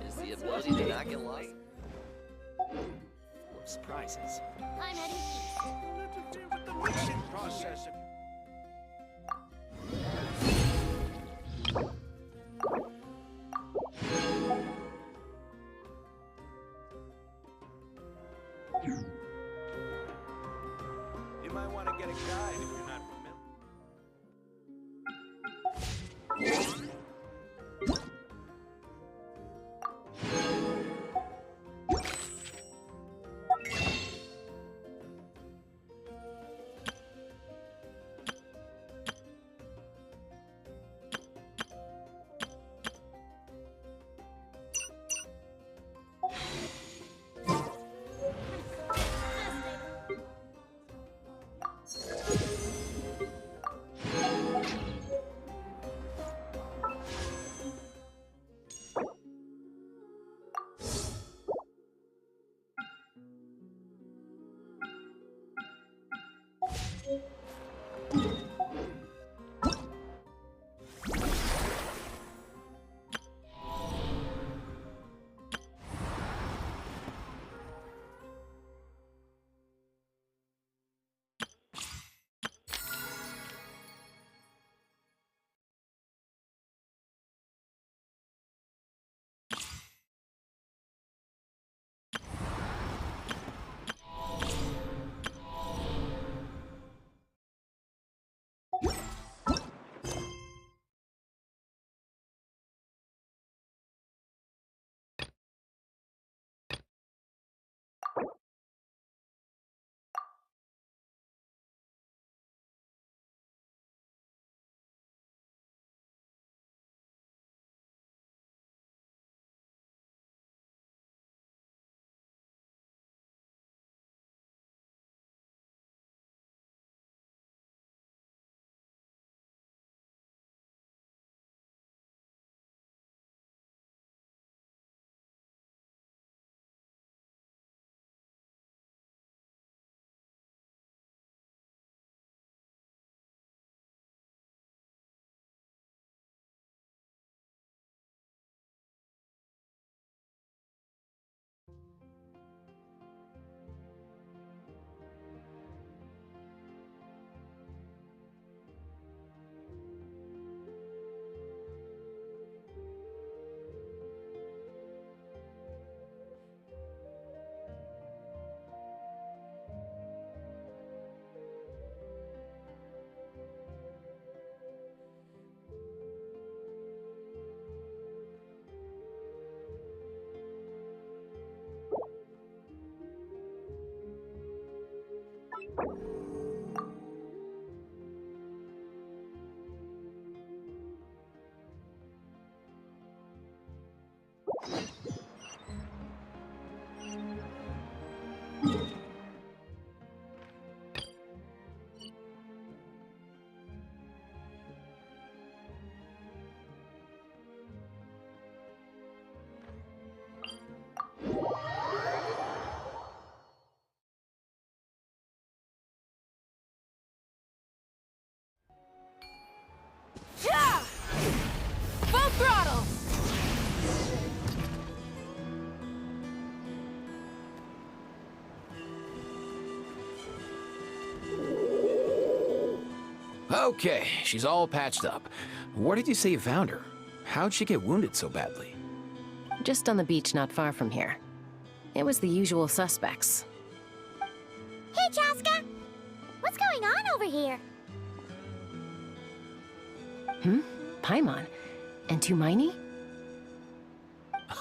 Is the ability to not get lost? Full of surprises. I'm heading east. Let's deal with the mixing process. You might want to get a guide if you're not familiar. Full throttle! Okay, she's all patched up. Where did you say you found her? How'd she get wounded so badly? Just on the beach not far from here. It was the usual suspects. Hey, Chaska! What's going on over here? Paimon? And Tumaini?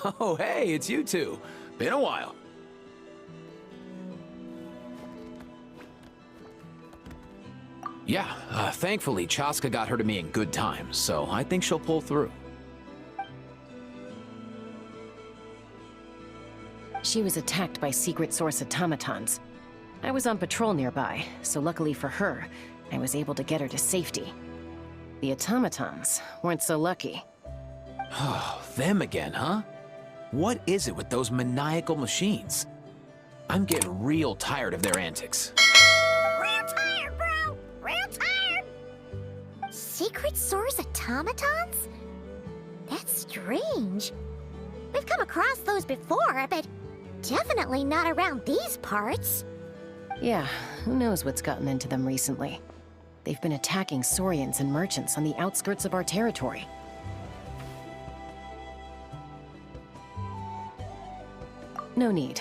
Oh, hey, it's you two. Been a while. Yeah, thankfully Chaska got her to me in good time, so I think she'll pull through. She was attacked by secret source automatons. I was on patrol nearby, so luckily for her, I was able to get her to safety. The automatons weren't so lucky. Them again, huh? What is it with those maniacal machines? I'm getting real tired of their antics. Real tired, bro! Real tired! Secret Source automatons? That's strange. We've come across those before, but definitely not around these parts. Yeah, who knows what's gotten into them recently. They've been attacking Saurians and merchants on the outskirts of our territory. No need.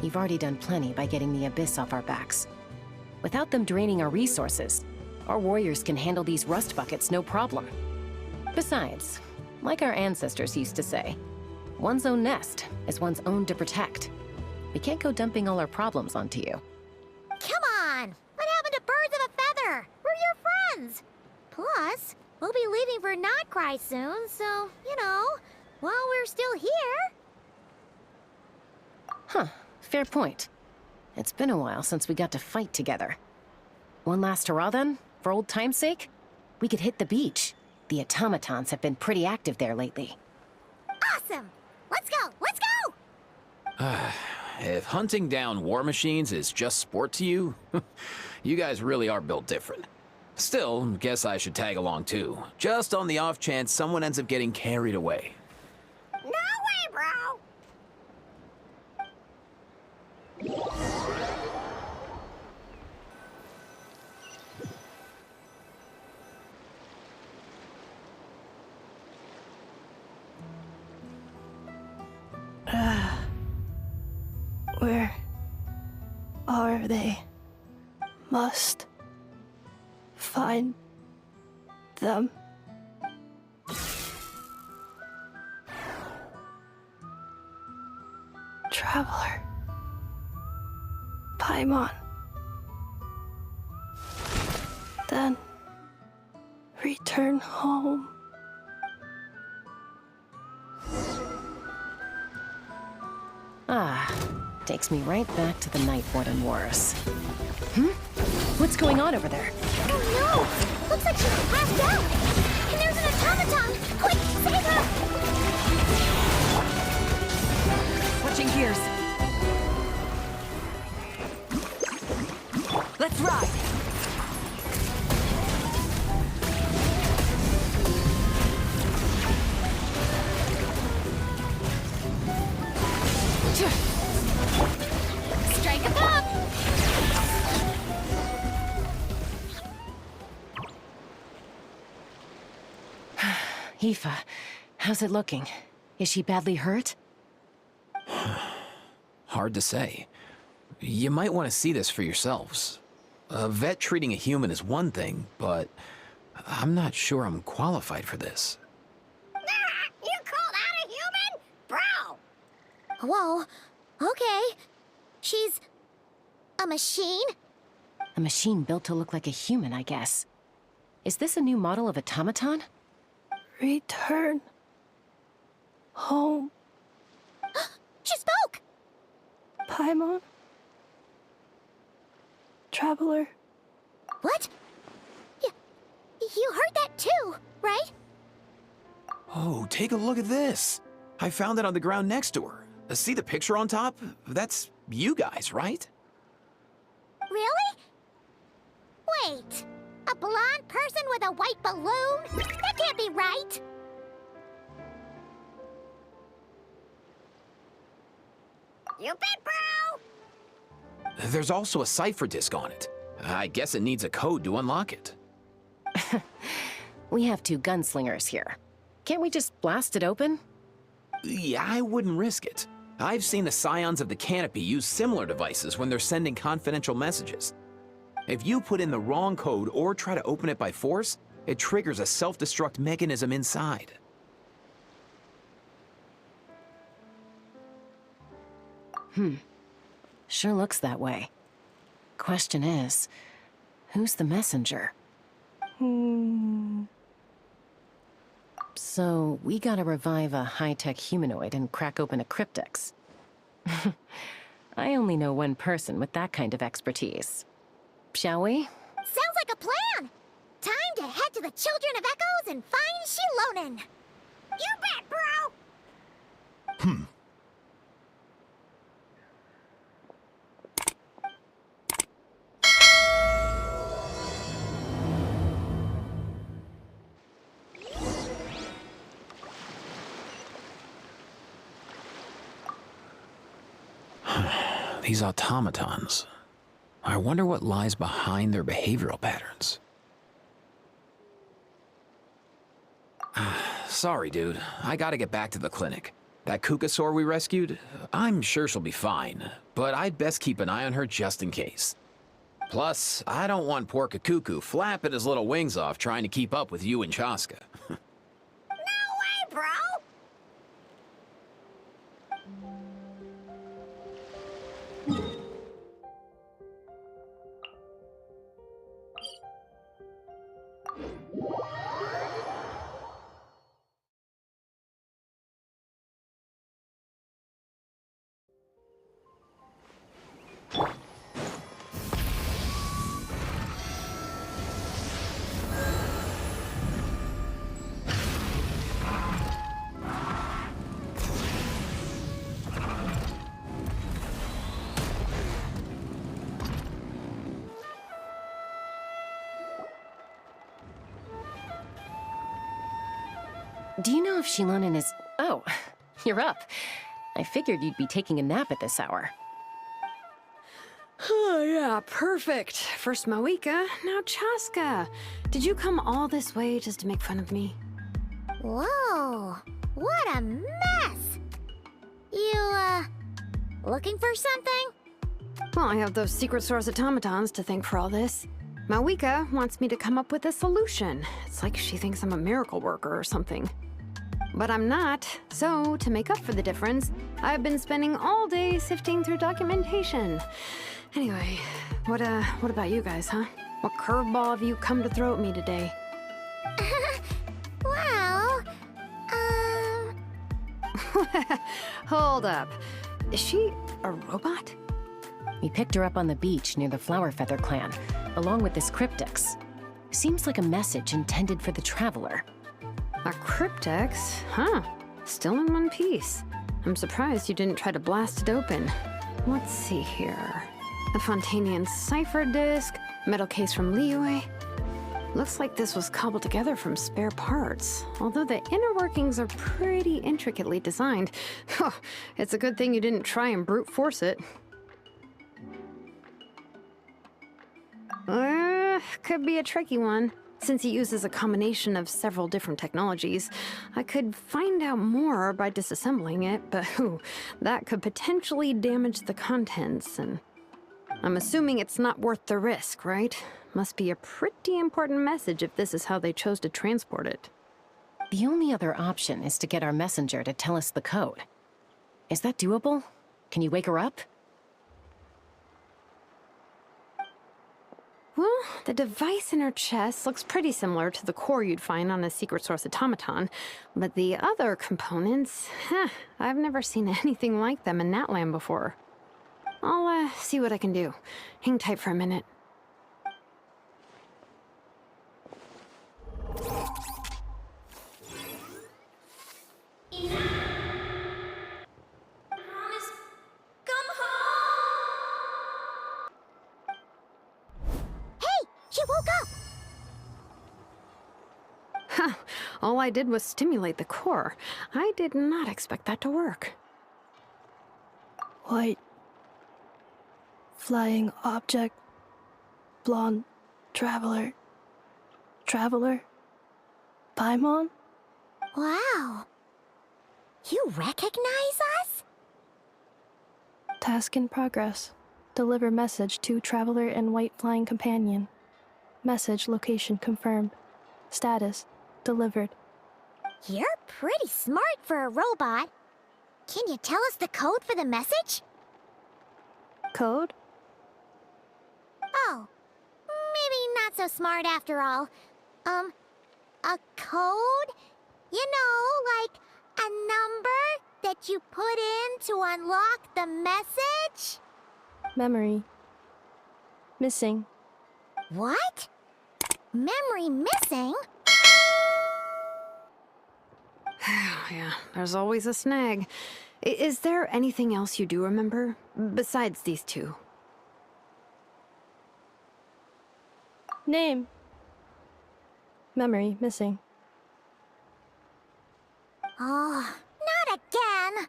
You've already done plenty by getting the Abyss off our backs. Without them draining our resources, our warriors can handle these rust buckets no problem. Besides, like our ancestors used to say, one's own nest is one's own to protect. We can't go dumping all our problems onto you. Come on! What happened to birds of a feather? We're your friends! Plus, we'll be leaving for Notcry soon, so, you know, while we're still here... Huh, fair point. It's been a while since we got to fight together. One last hurrah then, for old time's sake? We could hit the beach. The automatons have been pretty active there lately. Awesome! Let's go! Let's go! If hunting down war machines is just sport to you, you guys really are built different. Still, guess I should tag along too, just on the off chance someone ends up getting carried away. No way, bro! Where are they? Must find them. Traveler. Paimon. Then return home. Ah, takes me right back to the Night Warden Wars. What's going on over there? Oh no! Looks like she's passed out! And there's an automaton! Quick, save her! Switching gears. Let's ride! Strike a pop! Ifa, how's it looking? Is she badly hurt? Hard to say. You might want to see this for yourselves. A vet treating a human is one thing, but I'm not sure I'm qualified for this. You called out a human? Bro! Whoa, okay. She's... a machine? A machine built to look like a human, I guess. Is this a new model of automaton? Return home. She spoke! Paimon. Traveler. What? You heard that too, right? Oh, take a look at this. I found it on the ground next to her. See the picture on top? That's you guys, right? Really? Wait, a blonde person with a white balloon? That can't be right! You bet, bro! There's also a cipher disk on it. I guess it needs a code to unlock it. We have two gunslingers here. Can't we just blast it open? Yeah, I wouldn't risk it. I've seen the Scions of the Canopy use similar devices when they're sending confidential messages. If you put in the wrong code or try to open it by force, it triggers a self-destruct mechanism inside. Sure looks that way. Question is, who's the messenger? So, we gotta revive a high-tech humanoid and crack open a cryptex. I only know one person with that kind of expertise. Shall we? Sounds like a plan! Time to head to the Children of Echoes and find Shilonen! You bet, bro! These automatons. I wonder what lies behind their behavioral patterns. Sorry, dude. I gotta get back to the clinic. That Kukasaur we rescued, I'm sure she'll be fine, but I'd best keep an eye on her just in case. Plus, I don't want poor Kakuku flapping his little wings off trying to keep up with you and Chaska. No way, bro! Do you know if Shilonen is... Oh, you're up. I figured you'd be taking a nap at this hour. Oh, yeah, perfect. First Mawika, now Chaska. Did you come all this way just to make fun of me? Whoa, what a mess! You, looking for something? Well, I have those secret source automatons to thank for all this. Mawika wants me to come up with a solution. It's like she thinks I'm a miracle worker or something. But I'm not, so to make up for the difference, I've been spending all day sifting through documentation. Anyway, what about you guys, huh? What curveball have you come to throw at me today? Well, Hold up. Is she a robot? We picked her up on the beach near the Flowerfeather clan, along with this cryptex. Seems like a message intended for the Traveler. A cryptex? Huh. Still in one piece. I'm surprised you didn't try to blast it open. Let's see here. A Fontanian cipher disk, metal case from Liyue. Looks like this was cobbled together from spare parts, although the inner workings are pretty intricately designed. It's a good thing you didn't try and brute force it. Could be a tricky one. Since it uses a combination of several different technologies, I could find out more by disassembling it, but that could potentially damage the contents, and I'm assuming it's not worth the risk, right? Must be a pretty important message if this is how they chose to transport it. The only other option is to get our messenger to tell us the code. Is that doable? Can you wake her up? Well, the device in her chest looks pretty similar to the core you'd find on a secret source automaton, but the other components, I've never seen anything like them in that land before. I'll see what I can do. Hang tight for a minute. She woke up! All I did was stimulate the core. I did not expect that to work. White. Flying object. Blonde. Traveler. Traveler. Paimon? Wow. You recognize us? Task in progress. Deliver message to Traveler and White Flying Companion. Message location confirmed. Status delivered. You're pretty smart for a robot. Can you tell us the code for the message? Code? Oh, maybe not so smart after all. A code? You know, like a number that you put in to unlock the message? Memory. Missing. What? Memory missing? Yeah, there's always a snag. Is there anything else you do remember? Besides these two? Name. Memory missing. Oh, not again!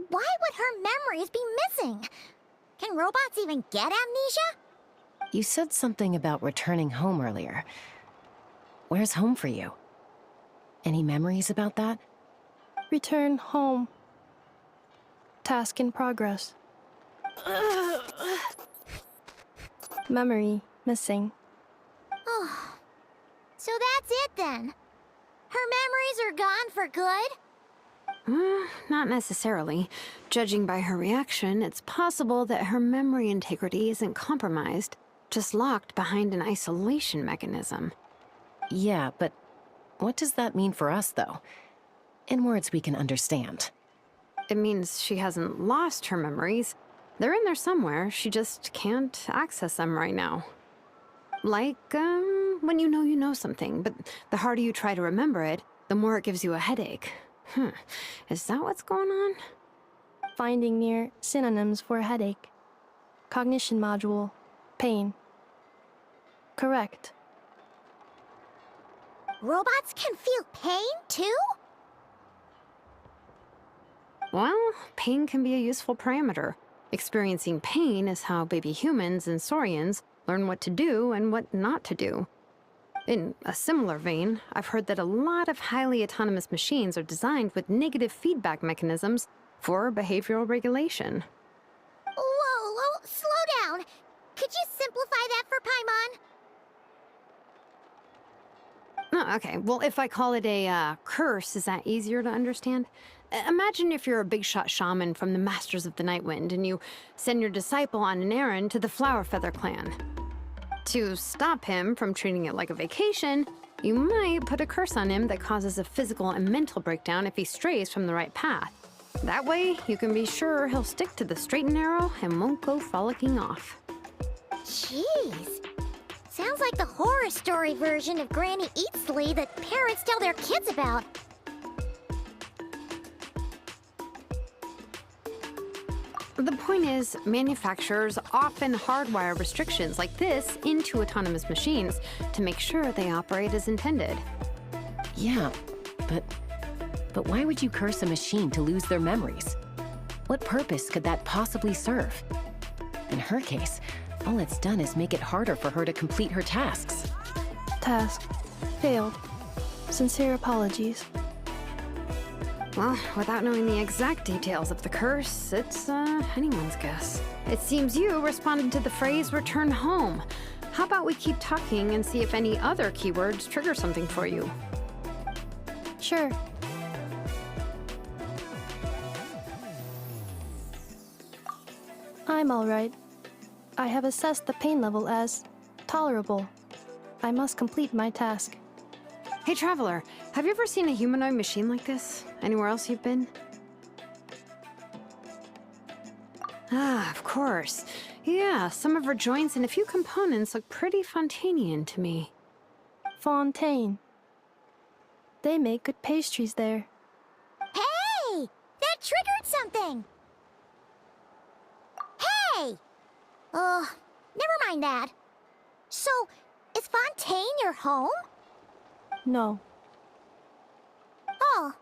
Why would her memories be missing? Can robots even get amnesia? You said something about returning home earlier. Where's home for you? Any memories about that? Return home. Task in progress. Memory missing. Oh, so that's it then. Her memories are gone for good? Not necessarily. Judging by her reaction, it's possible that her memory integrity isn't compromised, just locked behind an isolation mechanism. Yeah, but what does that mean for us, though? In words we can understand. It means she hasn't lost her memories. They're in there somewhere, she just can't access them right now. Like, when you know something, but the harder you try to remember it, the more it gives you a headache. Is that what's going on? Finding near synonyms for headache. Cognition module. Pain. Correct. Robots can feel pain, too? Well, pain can be a useful parameter. Experiencing pain is how baby humans and saurians learn what to do and what not to do. In a similar vein, I've heard that a lot of highly autonomous machines are designed with negative feedback mechanisms for behavioral regulation. Whoa, slow down. Could you simplify that for Paimon? Oh, okay, well, if I call it a curse, is that easier to understand? Imagine if you're a big shot shaman from the Masters of the Nightwind and you send your disciple on an errand to the Flower Feather clan. To stop him from treating it like a vacation, you might put a curse on him that causes a physical and mental breakdown if he strays from the right path. That way, you can be sure he'll stick to the straight and narrow and won't go frolicking off. Jeez. Sounds like the horror story version of Granny Eatsley that parents tell their kids about. The point is, manufacturers often hardwire restrictions like this into autonomous machines to make sure they operate as intended. Yeah, but why would you curse a machine to lose their memories? What purpose could that possibly serve? In her case, all it's done is make it harder for her to complete her tasks. Task. Failed. Sincere apologies. Well, without knowing the exact details of the curse, it's anyone's guess. It seems you responded to the phrase return home. How about we keep talking and see if any other keywords trigger something for you? Sure. I'm alright. I have assessed the pain level as tolerable. I must complete my task. Hey, Traveler, have you ever seen a humanoid machine like this? Anywhere else you've been? Ah, of course. Yeah, some of her joints and a few components look pretty Fontanian to me. Fontaine. They make good pastries there. Hey! That triggered something! Hey! Never mind that. So, is Fontaine your home? No. Oh,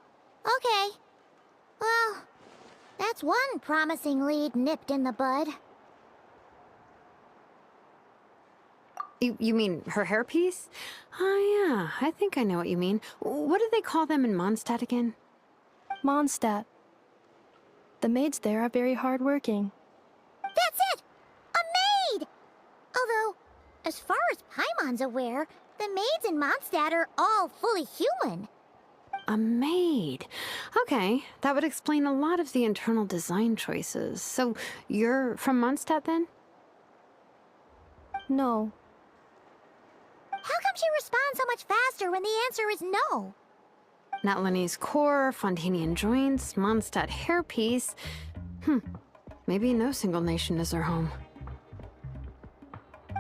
okay. Well, that's one promising lead nipped in the bud. You mean her hairpiece? Oh yeah, I think I know what you mean. What do they call them in Mondstadt again? Mondstadt. The maids there are very hardworking. That's it! A maid! Although, as far as Paimon's aware, the maids in Mondstadt are all fully human. A maid. Okay, that would explain a lot of the internal design choices. So, you're from Mondstadt then? No. How come she responds so much faster when the answer is no? Natlanese core, Fontanian joints, Mondstadt hairpiece. Maybe no single nation is her home.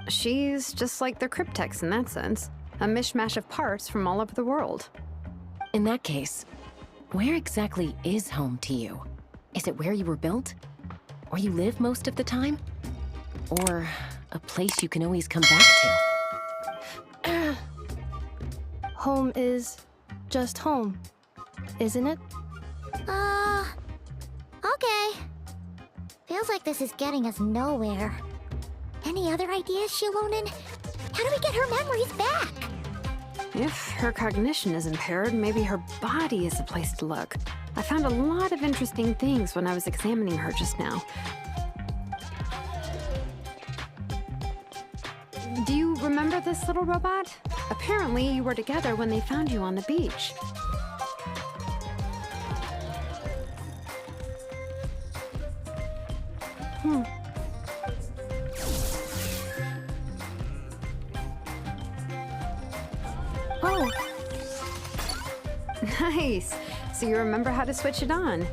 She's just like the cryptex in that sense. A mishmash of parts from all over the world. In that case, where exactly is home to you? Is it where you were built? Where you live most of the time? Or a place you can always come back to? Home is just home, isn't it? Okay. Feel Feels like this is getting us nowhere. Any other ideas, Shilonen? How do we get her memories back? If her cognition is impaired, maybe her body is the place to look. I found a lot of interesting things when I was examining her just now. Do you remember this little robot? Apparently, you were together when they found you on the beach. Oh, Nice. So you remember how to switch it on.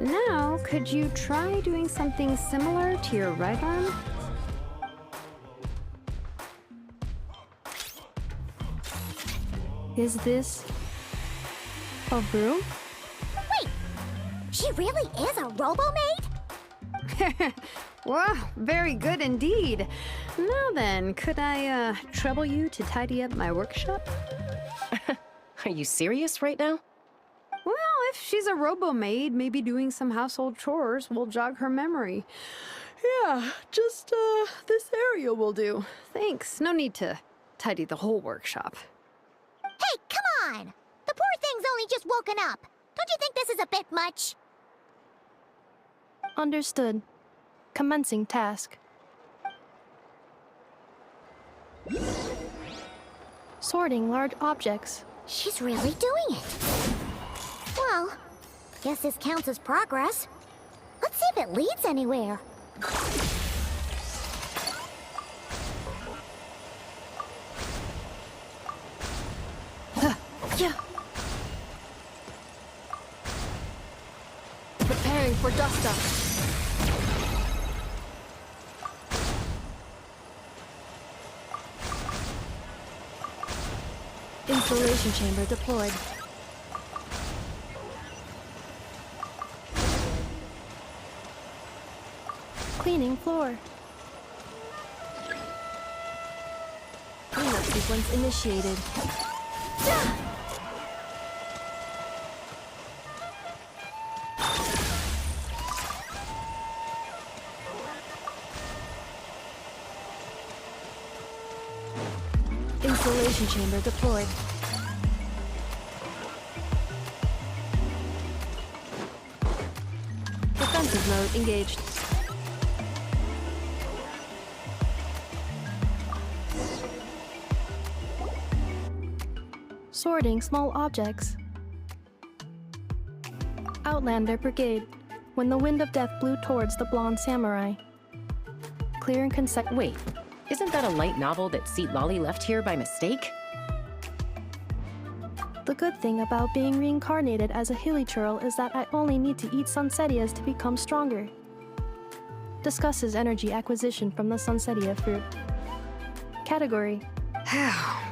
Now, could you try doing something similar to your right arm? is this a room? Wait! She really is a robo-maid? Wow, very good indeed. Now then, could I trouble you to tidy up my workshop? Are you serious right now? Well, if she's a robo-maid, maybe doing some household chores will jog her memory. Yeah, just this area will do. Thanks. No need to tidy the whole workshop. Hey, come on! The poor thing's only just woken up. Don't you think this is a bit much? Understood. Commencing task. Sorting large objects. She's really doing it. Well, guess this counts as progress. Let's see if it leads anywhere. Yeah. Preparing for dust-up. Installation chamber deployed. Cleaning floor. Cleanup sequence initiated. Installation chamber deployed. Defensive mode engaged. Sorting small objects. Outlander Brigade. When the wind of death blew towards the blonde samurai. Clearing Wait, isn't that a light novel that Seat Lolly left here by mistake? The good thing about being reincarnated as a hilly churl is that I only need to eat sunsetias to become stronger. Discusses energy acquisition from the sunsetia fruit. Category.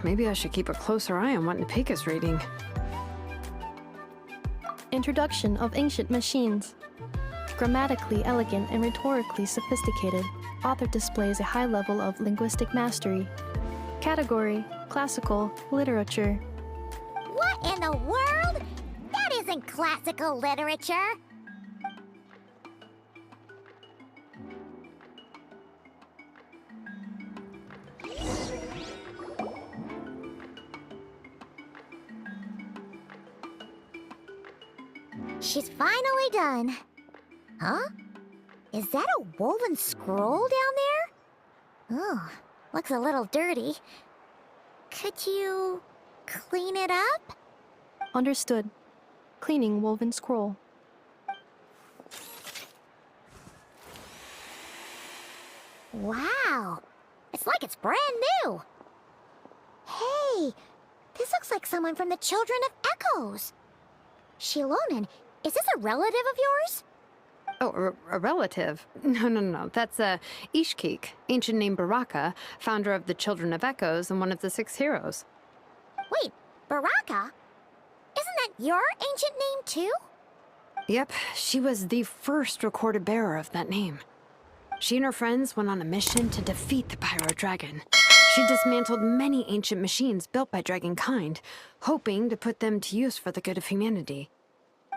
Maybe I should keep a closer eye on what Nepika's reading. Introduction of ancient machines. Grammatically elegant and rhetorically sophisticated, author displays a high level of linguistic mastery. Category. Classical literature. What in the world? That isn't classical literature. She's finally done. Huh? Is that a woven scroll down there? Oh, looks a little dirty. Could you clean it up? Understood. Cleaning woven scroll. Wow, it's like it's brand new. Hey, this looks like someone from the Children of Echoes. Shilonen, is this a relative of yours? Oh, a relative? No. That's Ishkik, ancient name Baraka, founder of the Children of Echoes and one of the 6 heroes. Wait, Baraka? Isn't that your ancient name too? Yep, she was the first recorded bearer of that name. She and her friends went on a mission to defeat the Pyro Dragon. She dismantled many ancient machines built by Dragonkind, hoping to put them to use for the good of humanity.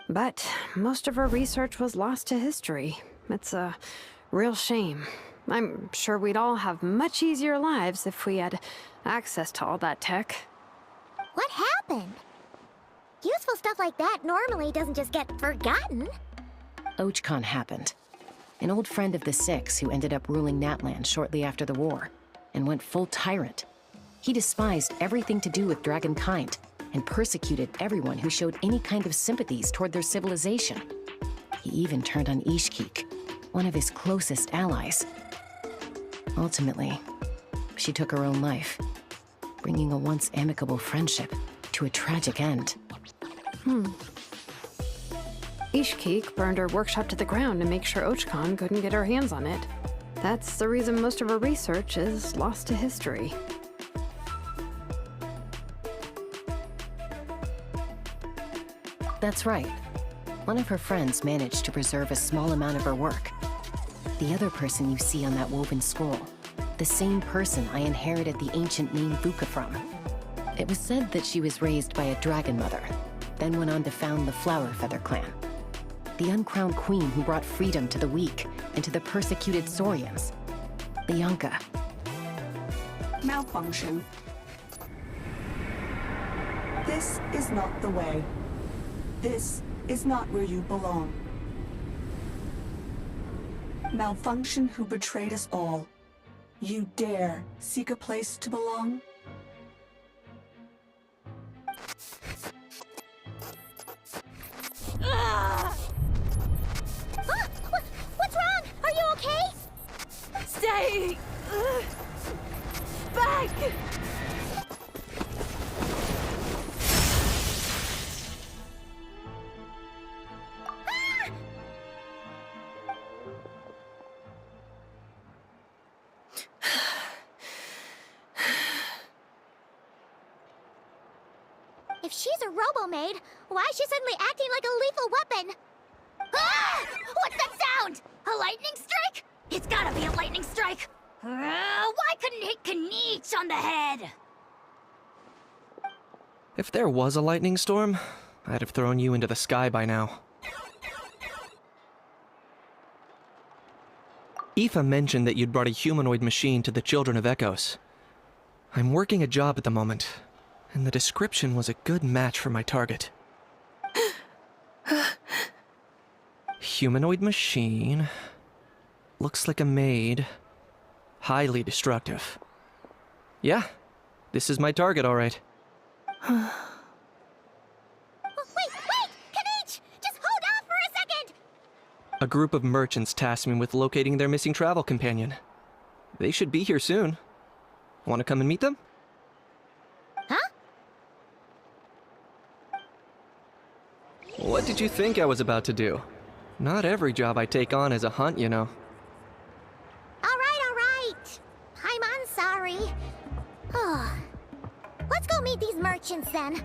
But most of her research was lost to history. It's a Real shame. I'm sure we'd all have much easier lives if we had access to all that tech. What happened? Useful stuff like that normally doesn't just get forgotten. OachCon happened. An old friend of the Six who ended up ruling Natlan shortly after the war, and went full tyrant. He despised everything to do with dragonkind, and persecuted everyone who showed any kind of sympathies toward their civilization. He even turned on Ishkik, one of his closest allies. Ultimately, she took her own life, bringing a once amicable friendship to a tragic end. Ishkik burned her workshop to the ground to make sure OachCon couldn't get her hands on it. That's the reason most of her research is lost to history. That's right. One of her friends managed to preserve a small amount of her work. The other person you see on that woven scroll, the same person I inherited the ancient name Vuka from. It was said that she was raised by a dragon mother, then went on to found the Flower Feather clan. The uncrowned queen who brought freedom to the weak and to the persecuted Saurians. Bianca. Malfunction. This is not the way. This is not where you belong. Malfunction who betrayed us all. You dare seek a place to belong? What's wrong? Are you okay? Stay back! If she's a robo-maid, why is she suddenly acting like a lethal weapon? Ah! What's that sound? A lightning strike? It's gotta be a lightning strike! Why couldn't it hit Kniech on the head? If there was a lightning storm, I'd have thrown you into the sky by now. Inefa mentioned that you'd brought a humanoid machine to the Children of Echoes. I'm working a job at the moment, and the description was a good match for my target. Humanoid machine. Looks like a maid. Highly destructive. Yeah, this is my target, all right. Wait! Kniech! Just hold off for a second! A group of merchants tasked me with locating their missing travel companion. They should be here soon. Want to come and meet them? Huh? What did you think I was about to do? Not every job I take on is a hunt, you know. All right. I'm sorry. Let's go meet these merchants then.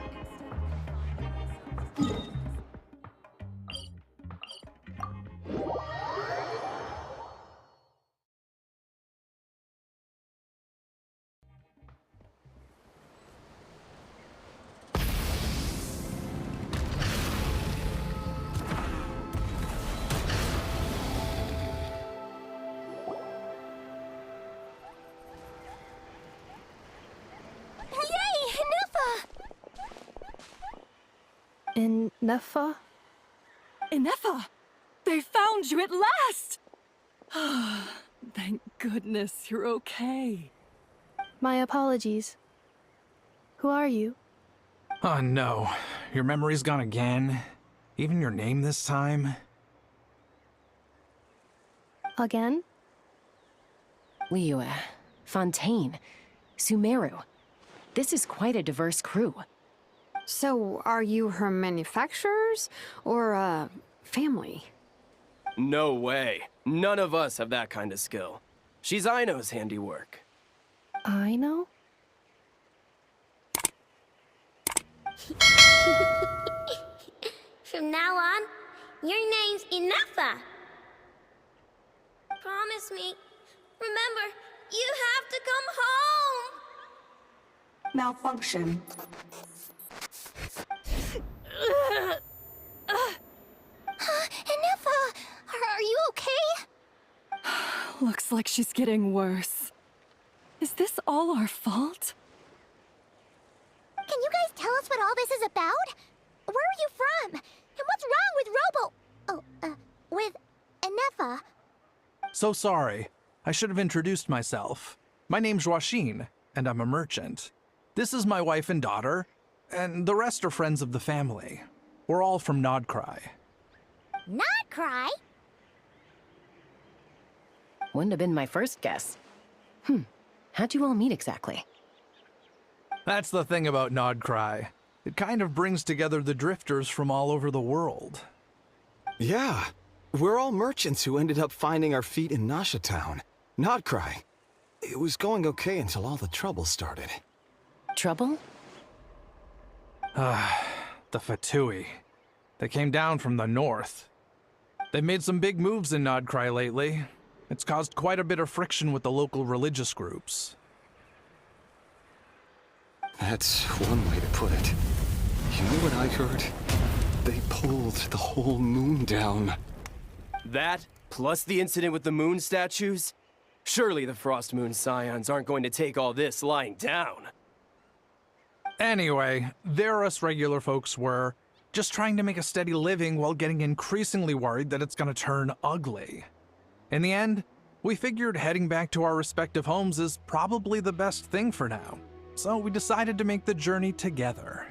Inefa? Inefa! They found you at last! Thank goodness you're okay. My apologies. Who are you? Oh no, your memory's gone again? Even your name this time? Again? Liyue, Fontaine, Sumeru. This is quite a diverse crew. So, are you her manufacturers or family? No way. None of us have that kind of skill. She's Aino's handiwork. Aino? From now on, your name's Inefa. Promise me. Remember, you have to come home. Malfunction. Inefa, are you okay? Looks like she's getting worse. Is this all our fault? Can you guys tell us what all this is about? Where are you from? And what's wrong with with Inefa? So sorry. I should have introduced myself. My name's Joachine, and I'm a merchant. This is my wife and daughter, and the rest are friends of the family. We're all from Nodcry. Nodcry? Wouldn't have been my first guess. How'd you all meet exactly? That's the thing about Nodcry. It kind of brings together the drifters from all over the world. Yeah, we're all merchants who ended up finding our feet in Nasha Town. Nodcry. It was going okay until all the trouble started. Trouble? The Fatui. They came down from the north. They've made some big moves in Nodcry lately. It's caused quite a bit of friction with the local religious groups. That's one way to put it. You know what I heard? They pulled the whole moon down. That, plus the incident with the moon statues? Surely the Frost Moon Scions aren't going to take all this lying down. Anyway, there us regular folks were, just trying to make a steady living while getting increasingly worried that it's gonna turn ugly. In the end, we figured heading back to our respective homes is probably the best thing for now. So we decided to make the journey together.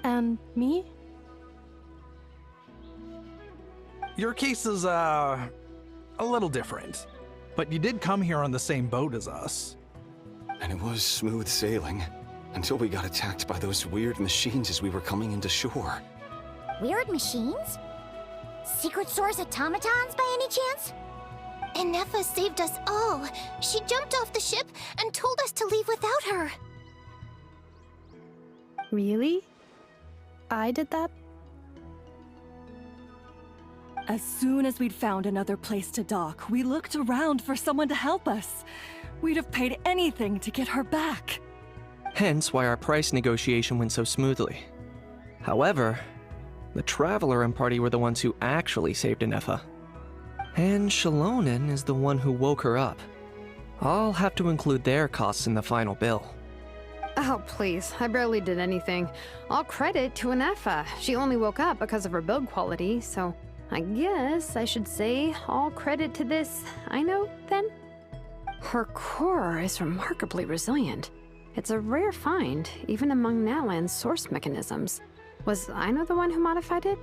And me? Your case is, a little different. But you did come here on the same boat as us. And it was smooth sailing, until we got attacked by those weird machines as we were coming into shore. Weird machines? Secret Source automatons by any chance? Inefa saved us all. She jumped off the ship and told us to leave without her. Really? I did that? As soon as we'd found another place to dock, we looked around for someone to help us. We'd have paid anything to get her back. Hence why our price negotiation went so smoothly. However, the Traveler and party were the ones who actually saved Inefa. And Shalonen is the one who woke her up. I'll have to include their costs in the final bill. Oh, please. I barely did anything. All credit to Inefa. She only woke up because of her build quality, so I guess I should say all credit to this Aino, then? Her core is remarkably resilient. It's a rare find, even among Natlan's source mechanisms. Was Aino the one who modified it?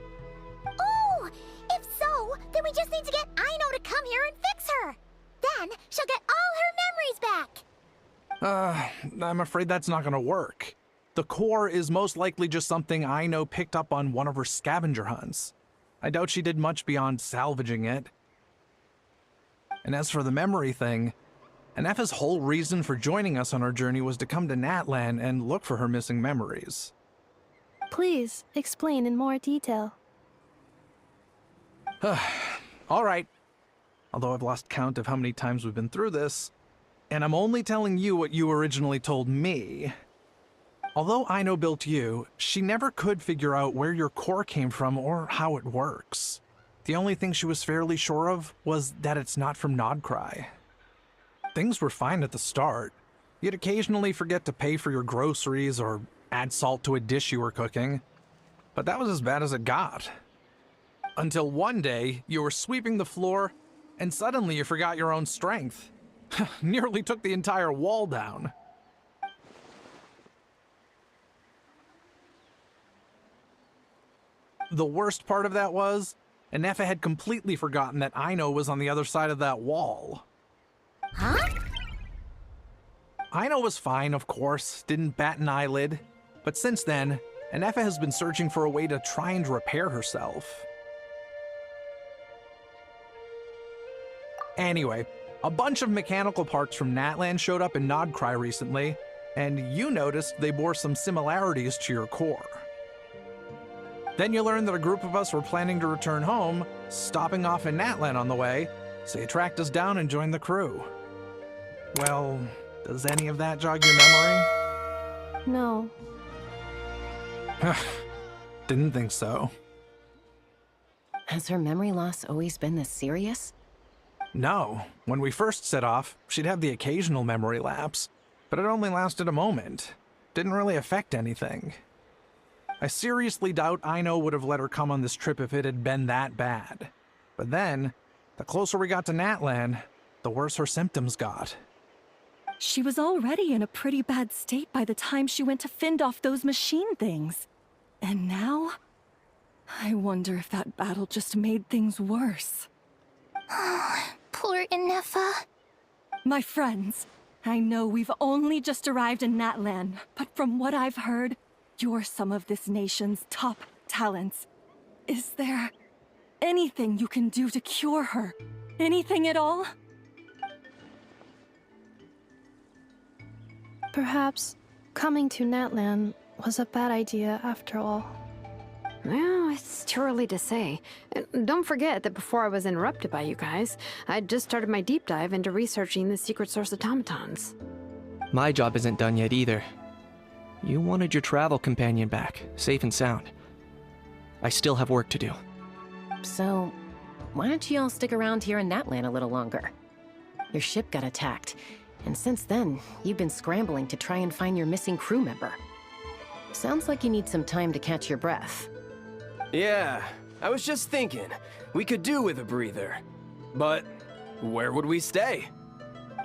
Oh! If so, then we just need to get Aino to come here and fix her! Then she'll get all her memories back! I'm afraid that's not gonna work. The core is most likely just something Aino picked up on one of her scavenger hunts. I doubt she did much beyond salvaging it. And as for the memory thing, Inefa's whole reason for joining us on our journey was to come to Natlan and look for her missing memories. Please, explain in more detail. All right. Although I've lost count of how many times we've been through this, and I'm only telling you what you originally told me. Although Aino built you, she never could figure out where your core came from or how it works. The only thing she was fairly sure of was that it's not from Nodcry. Things were fine at the start. You'd occasionally forget to pay for your groceries or add salt to a dish you were cooking. But that was as bad as it got. Until one day, you were sweeping the floor, and suddenly you forgot your own strength. Nearly took the entire wall down. The worst part of that was, Inefa had completely forgotten that Aino was on the other side of that wall. Huh? Aino was fine, of course, didn't bat an eyelid. But since then, Inefa has been searching for a way to try and repair herself. Anyway, a bunch of mechanical parts from Natlan showed up in Nodcry recently, and you noticed they bore some similarities to your core. Then you learned that a group of us were planning to return home, stopping off in Natlan on the way, so you tracked us down and joined the crew. Well, does any of that jog your memory? No. Didn't think so. Has her memory loss always been this serious? No. When we first set off, she'd have the occasional memory lapse, but it only lasted a moment. Didn't really affect anything. I seriously doubt Ino would have let her come on this trip if it had been that bad. But then, the closer we got to Natlan, the worse her symptoms got. She was already in a pretty bad state by the time she went to fend off those machine things. And now, I wonder if that battle just made things worse. Poor Inefa. My friends, I know we've only just arrived in Natlan, but from what I've heard, you're some of this nation's top talents. Is there anything you can do to cure her? Anything at all? Perhaps coming to Natlan was a bad idea after all. Well, it's too early to say. And don't forget that before I was interrupted by you guys, I'd just started my deep dive into researching the secret source automatons. My job isn't done yet either. You wanted your travel companion back, safe and sound. I still have work to do. So, why don't you all stick around here in Natlan a little longer? Your ship got attacked, and since then, you've been scrambling to try and find your missing crew member. Sounds like you need some time to catch your breath. Yeah, I was just thinking, we could do with a breather. But where would we stay?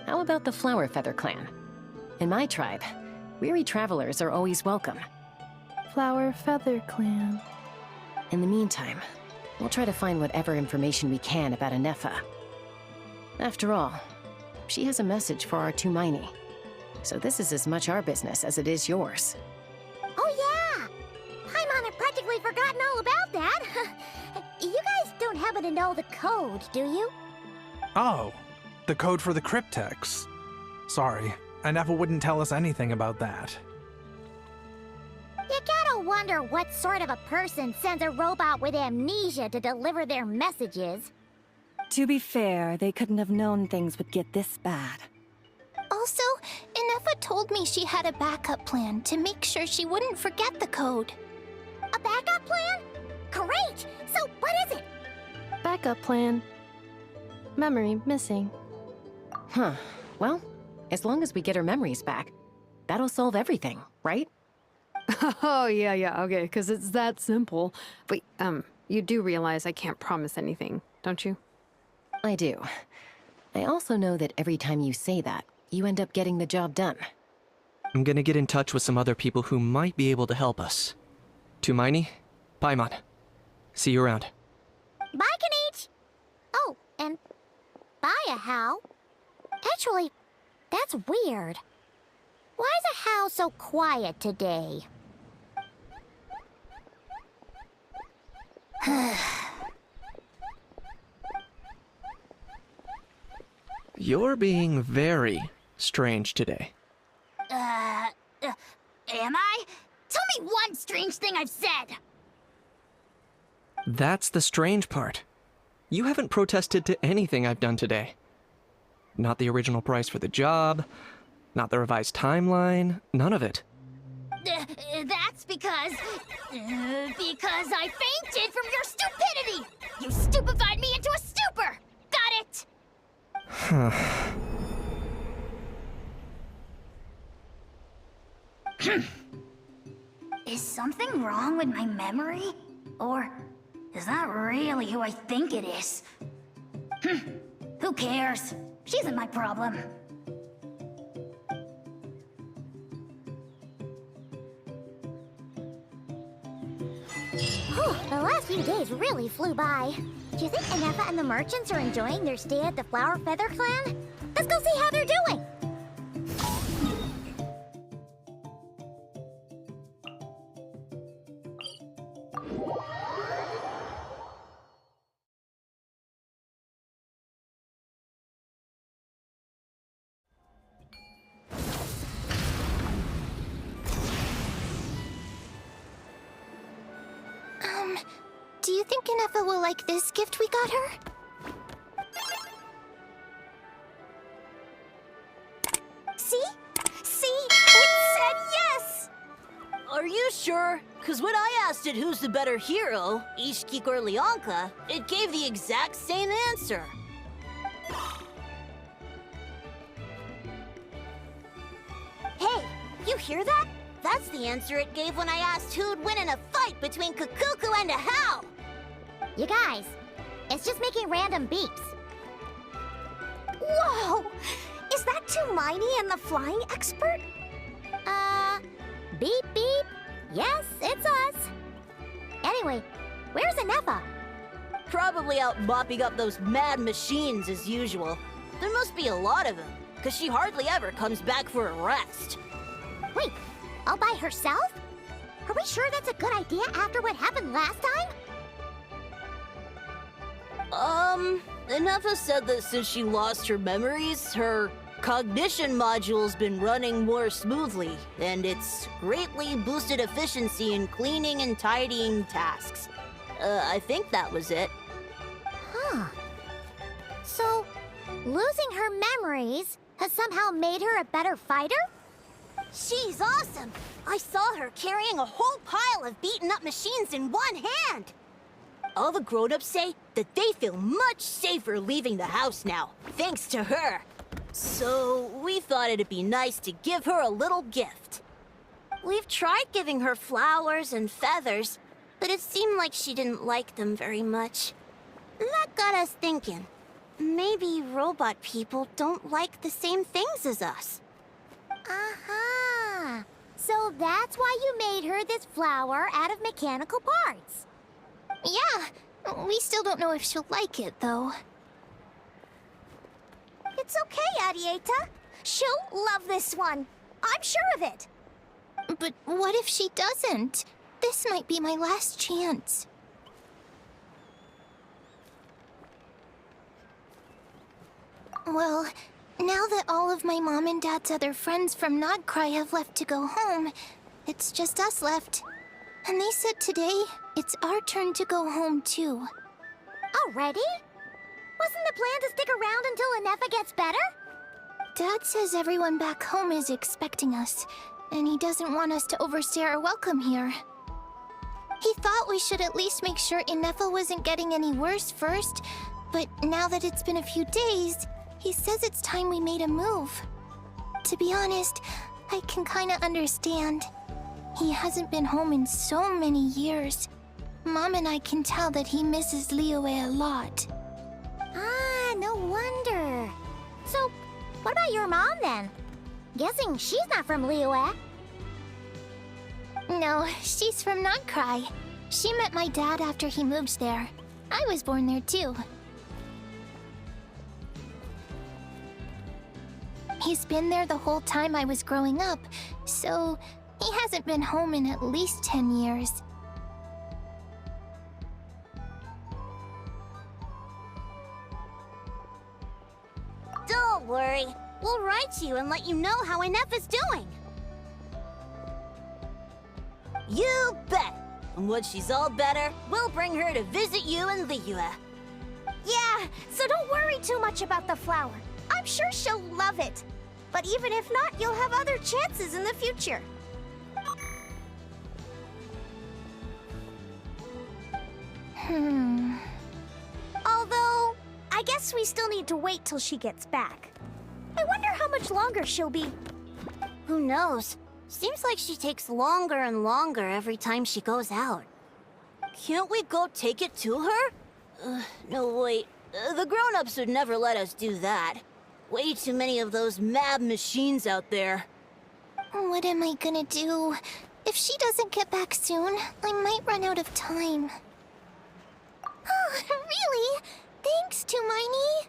How about the Flower Feather clan? In my tribe, weary travelers are always welcome. Flower Feather Clan. In the meantime, we'll try to find whatever information we can about Inefa. After all, she has a message for our Tumaini. So this is as much our business as it is yours. Oh yeah! Paimon had practically forgotten all about that. You guys don't happen to know the code, do you? Oh, the code for the cryptex. Sorry, Inefa wouldn't tell us anything about that. You gotta wonder what sort of a person sends a robot with amnesia to deliver their messages. To be fair, they couldn't have known things would get this bad. Also, Inefa told me she had a backup plan to make sure she wouldn't forget the code. A backup plan? Great! So what is it? Backup plan. Memory missing. Huh. Well, as long as we get her memories back, that'll solve everything, right? Oh, yeah, okay, because it's that simple. Wait, you do realize I can't promise anything, don't you? I do. I also know that every time you say that, you end up getting the job done. I'm gonna get in touch with some other people who might be able to help us. Tumaini, Paimon. See you around. Bye, Kanich! Oh, and bye, How. Actually, that's weird. Why is How so quiet today? You're being very strange today. Am I? Tell me one strange thing I've said! That's the strange part. You haven't protested to anything I've done today. Not the original price for the job, not the revised timeline, none of it. That's because I fainted from your stupidity! You stupefied me into a stupor! Got it? Is something wrong with my memory? Or is that really who I think it is? Who cares? She isn't my problem. The last few days really flew by. Do you think Inefa and the merchants are enjoying their stay at the Flower Feather Clan? Let's go see how they're doing! Do you think Inefa will like this gift we got her? See? See? It said yes! Are you sure? Because when I asked it who's the better hero, Ishkik or Leonka, it gave the exact same answer. Hey, you hear that? That's the answer it gave when I asked who'd win in a fight between Kukuku and a Hal! You guys, it's just making random beeps. Whoa! Is that Tumaini and the flying expert? Beep beep. Yes, it's us. Anyway, where's Inefa? Probably out mopping up those mad machines as usual. There must be a lot of them, because she hardly ever comes back for a rest. Wait, all by herself? Are we sure that's a good idea after what happened last time? Inefa said that since she lost her memories, her cognition module's been running more smoothly, and it's greatly boosted efficiency in cleaning and tidying tasks. I think that was it. Huh. So, losing her memories has somehow made her a better fighter? She's awesome! I saw her carrying a whole pile of beaten-up machines in one hand! All the grown-ups say that they feel much safer leaving the house now, thanks to her. So, we thought it'd be nice to give her a little gift. We've tried giving her flowers and feathers, but it seemed like she didn't like them very much. That got us thinking. Maybe robot people don't like the same things as us. Aha! So that's why you made her this flower out of mechanical parts. Yeah, we still don't know if she'll like it, though. It's okay, Arieta. She'll love this one. I'm sure of it. But what if she doesn't? This might be my last chance. Well, now that all of my mom and dad's other friends from Nodcry have left to go home, it's just us left. And they said today, it's our turn to go home too. Already? Wasn't the plan to stick around until Inefa gets better? Dad says everyone back home is expecting us, and he doesn't want us to overstay our welcome here. He thought we should at least make sure Inefa wasn't getting any worse first, but now that it's been a few days, he says it's time we made a move. To be honest, I can kinda understand. He hasn't been home in so many years. Mom and I can tell that he misses Liyue a lot. Ah, no wonder. So, what about your mom then? Guessing she's not from Liyue. No, she's from Nodcry. She met my dad after he moved there. I was born there too. He's been there the whole time I was growing up, so he hasn't been home in at least 10 years. Don't worry. We'll write to you and let you know how Inefa's doing. You bet! And once she's all better, we'll bring her to visit you in Liyue. Yeah, so don't worry too much about the flower. I'm sure she'll love it. But even if not, you'll have other chances in the future. Although, I guess we still need to wait till she gets back. I wonder how much longer she'll be. Who knows? Seems like she takes longer and longer every time she goes out. Can't we go take it to her? No, wait. The grown-ups would never let us do that. Way too many of those mad machines out there. What am I gonna do? If she doesn't get back soon, I might run out of time. Oh, really? Thanks, Tumaini.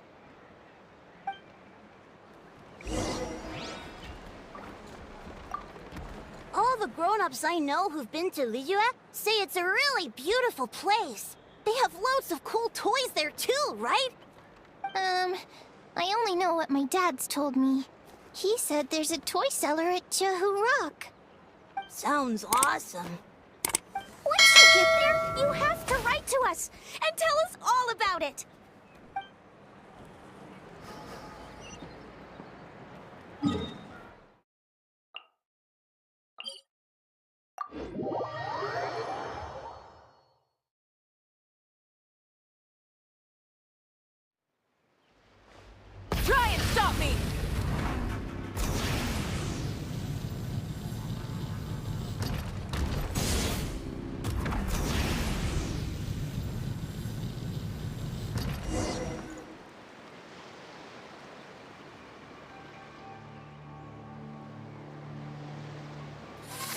All the grown-ups I know who've been to Liyue say it's a really beautiful place. They have loads of cool toys there too, right? I only know what my dad's told me. He said there's a toy seller at Jehu Rock. Sounds awesome. Once you get there, you have to write to us and tell us all about it. Try and stop me!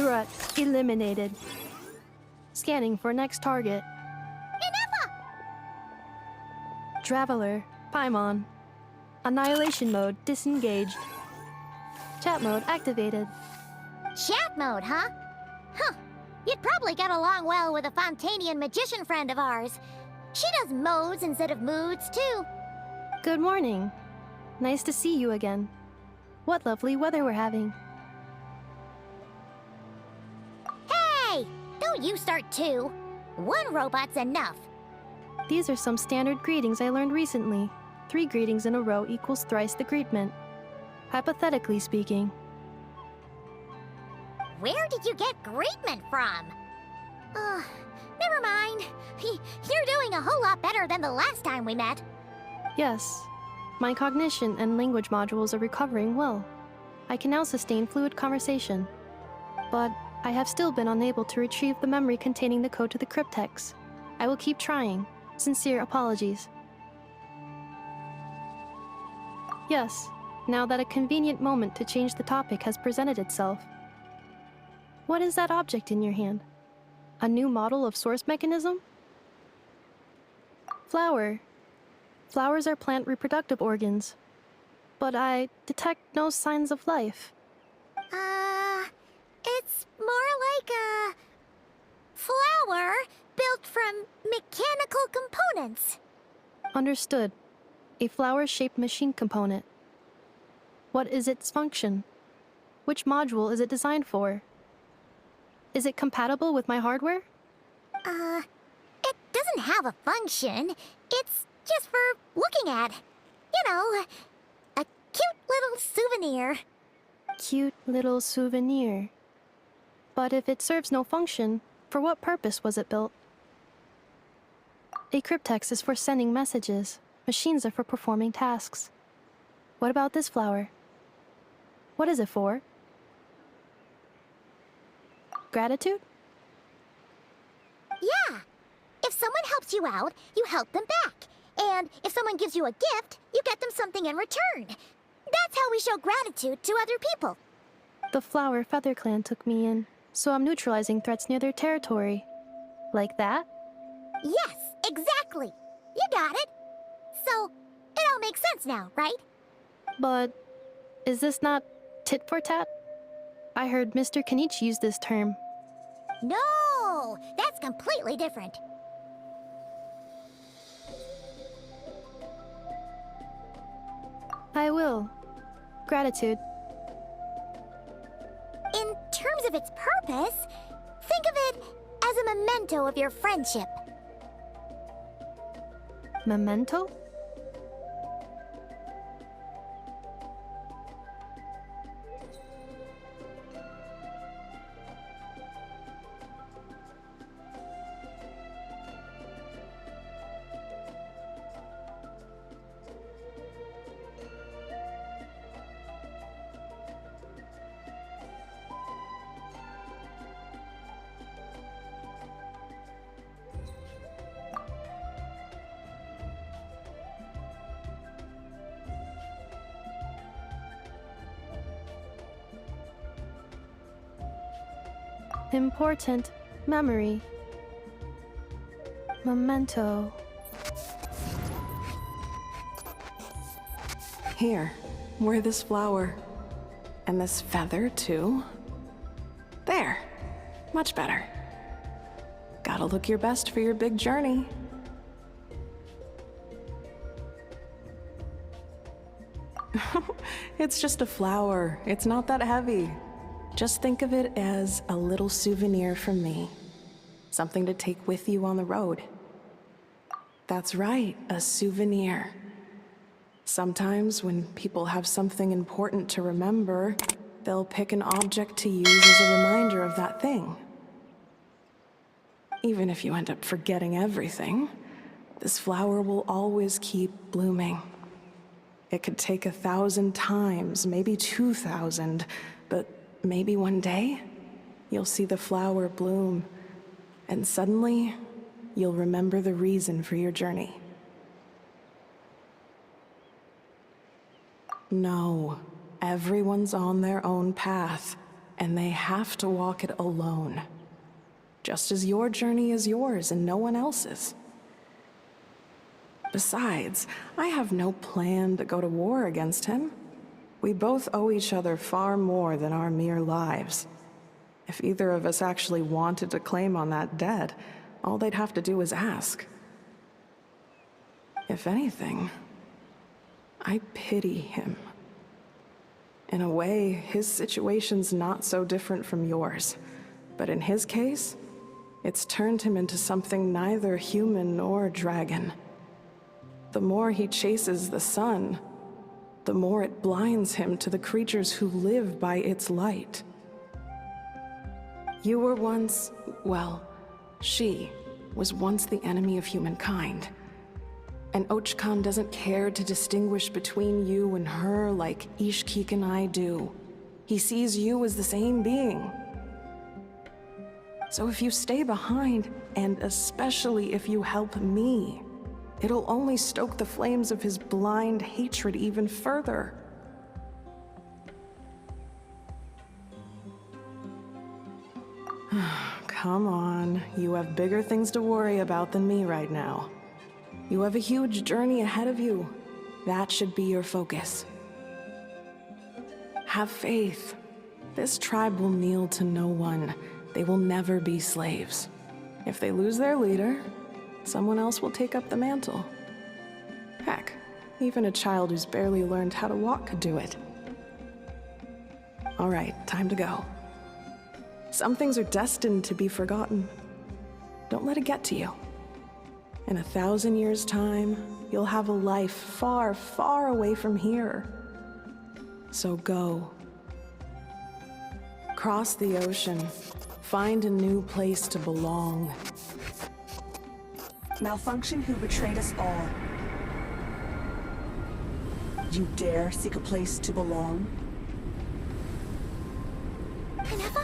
Threat eliminated. Scanning for next target. Inefa! Traveler, Paimon. Annihilation mode disengaged. Chat mode activated. Chat mode, huh? Huh. You'd probably get along well with a Fontanian magician friend of ours. She does modes instead of moods, too. Good morning. Nice to see you again. What lovely weather we're having. Hey! Don't you start too. One robot's enough. These are some standard greetings I learned recently. 3 greetings in a row equals thrice the greetment. Hypothetically speaking. Where did you get greetment from? Never mind. You're doing a whole lot better than the last time we met. Yes. My cognition and language modules are recovering well. I can now sustain fluid conversation. But I have still been unable to retrieve the memory containing the code to the cryptex. I will keep trying. Sincere apologies. Yes, now that a convenient moment to change the topic has presented itself. What is that object in your hand? A new model of source mechanism? Flower. Flowers are plant reproductive organs. But I detect no signs of life. It's more like a flower built from mechanical components. Understood. A flower-shaped machine component. What is its function? Which module is it designed for? Is it compatible with my hardware? It doesn't have a function. It's just for looking at. You know, a cute little souvenir. Cute little souvenir. But if it serves no function, for what purpose was it built? A cryptex is for sending messages. Machines are for performing tasks. What about this flower? What is it for? Gratitude? Yeah. If someone helps you out, you help them back. And if someone gives you a gift, you get them something in return. That's how we show gratitude to other people. The Flower Feather Clan took me in, so I'm neutralizing threats near their territory. Like that? Yes, exactly. You got it. So, it all makes sense now, right? But is this not tit for tat? I heard Mr. Kenichi use this term. No, that's completely different. I will. Gratitude. In terms of its purpose, think of it as a memento of your friendship. Memento? Important memory. Memento. Here, wear this flower. And this feather, too. There. Much better. Gotta look your best for your big journey. It's just a flower. It's not that heavy. Just think of it as a little souvenir from me. Something to take with you on the road. That's right, a souvenir. Sometimes when people have something important to remember, they'll pick an object to use as a reminder of that thing. Even if you end up forgetting everything, this flower will always keep blooming. It could take 1,000 times, maybe 2,000, but maybe one day, you'll see the flower bloom, and suddenly, you'll remember the reason for your journey. No, everyone's on their own path. and they have to walk it alone. Just as your journey is yours and no one else's. Besides, I have no plan to go to war against him. We both owe each other far more than our mere lives. If either of us actually wanted to claim on that debt, all they'd have to do is ask. If anything, I pity him. In a way, his situation's not so different from yours. But in his case, it's turned him into something neither human nor dragon. The more he chases the sun, the more it blinds him to the creatures who live by its light. You were once, well, she was once the enemy of humankind. And Ochkan doesn't care to distinguish between you and her like Ishkik and I do. He sees you as the same being. So if you stay behind, and especially if you help me, it'll only stoke the flames of his blind hatred even further. Come on, you have bigger things to worry about than me right now. You have a huge journey ahead of you. That should be your focus. Have faith. This tribe will kneel to no one. They will never be slaves. If they lose their leader, someone else will take up the mantle. Heck, even a child who's barely learned how to walk could do it. All right, time to go. Some things are destined to be forgotten. Don't let it get to you. In 1,000 years' time, you'll have a life far, far away from here. So go. Cross the ocean. Find a new place to belong. Malfunction who betrayed us all. You dare seek a place to belong? Inefa?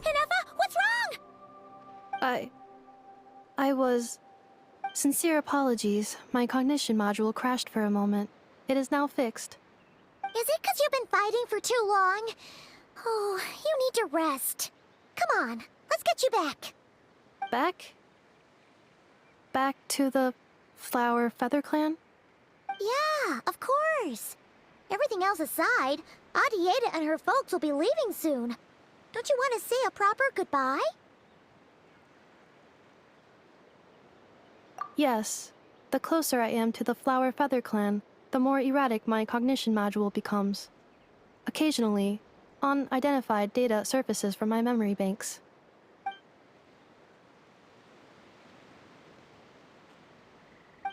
Inefa, what's wrong? I was... Sincere apologies. My cognition module crashed for a moment. It is now fixed. Is it 'cause you've been fighting for too long? Oh, you need to rest. Come on, let's get you back. Back? Back to the Flower Feather Clan? Yeah, of course. Everything else aside, Adieta and her folks will be leaving soon. Don't you want to say a proper goodbye? Yes. The closer I am to the Flower Feather Clan, the more erratic my cognition module becomes. Occasionally, unidentified data surfaces from my memory banks.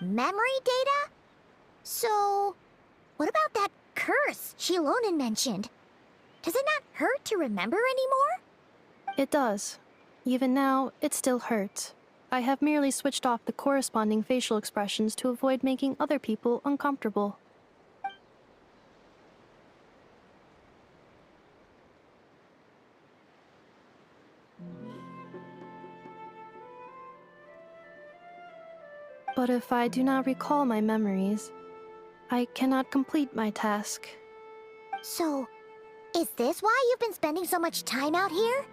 Memory data? So, what about that curse Shilonen mentioned? Does it not hurt to remember anymore? It does. Even now, it still hurts. I have merely switched off the corresponding facial expressions to avoid making other people uncomfortable. But if I do not recall my memories, I cannot complete my task. So, is this why you've been spending so much time out here?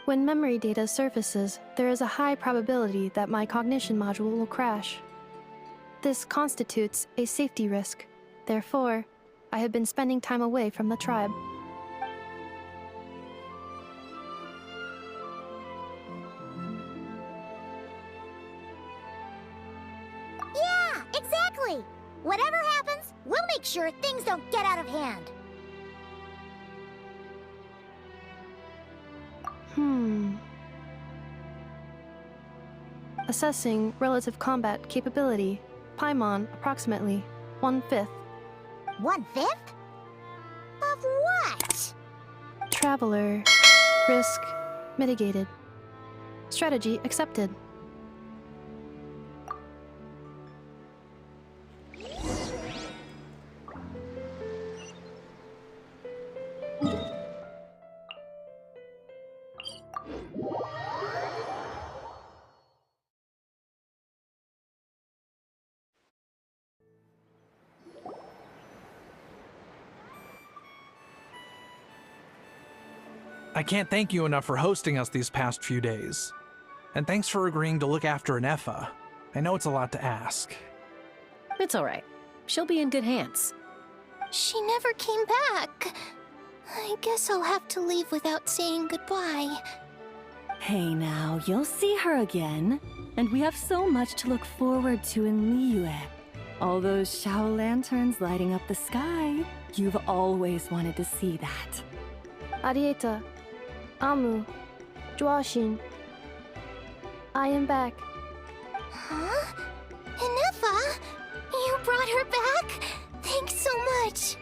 When memory data surfaces, there is a high probability that my cognition module will crash. This constitutes a safety risk. Therefore, I have been spending time away from the tribe. Yeah, exactly! Whatever happens, we'll make sure things don't get out of hand. Assessing relative combat capability. Paimon, approximately 1/5. 1/5? Of what? Traveler. Risk mitigated. Strategy accepted. I can't thank you enough for hosting us these past few days. And thanks for agreeing to look after Inefa. I know it's a lot to ask. It's all right. She'll be in good hands. She never came back. I guess I'll have to leave without saying goodbye. Hey now, you'll see her again. And we have so much to look forward to in Liyue. All those Shao lanterns lighting up the sky. You've always wanted to see that. Arieta, Amu, Joashin. I am back. Huh? Inefa? You brought her back? Thanks so much.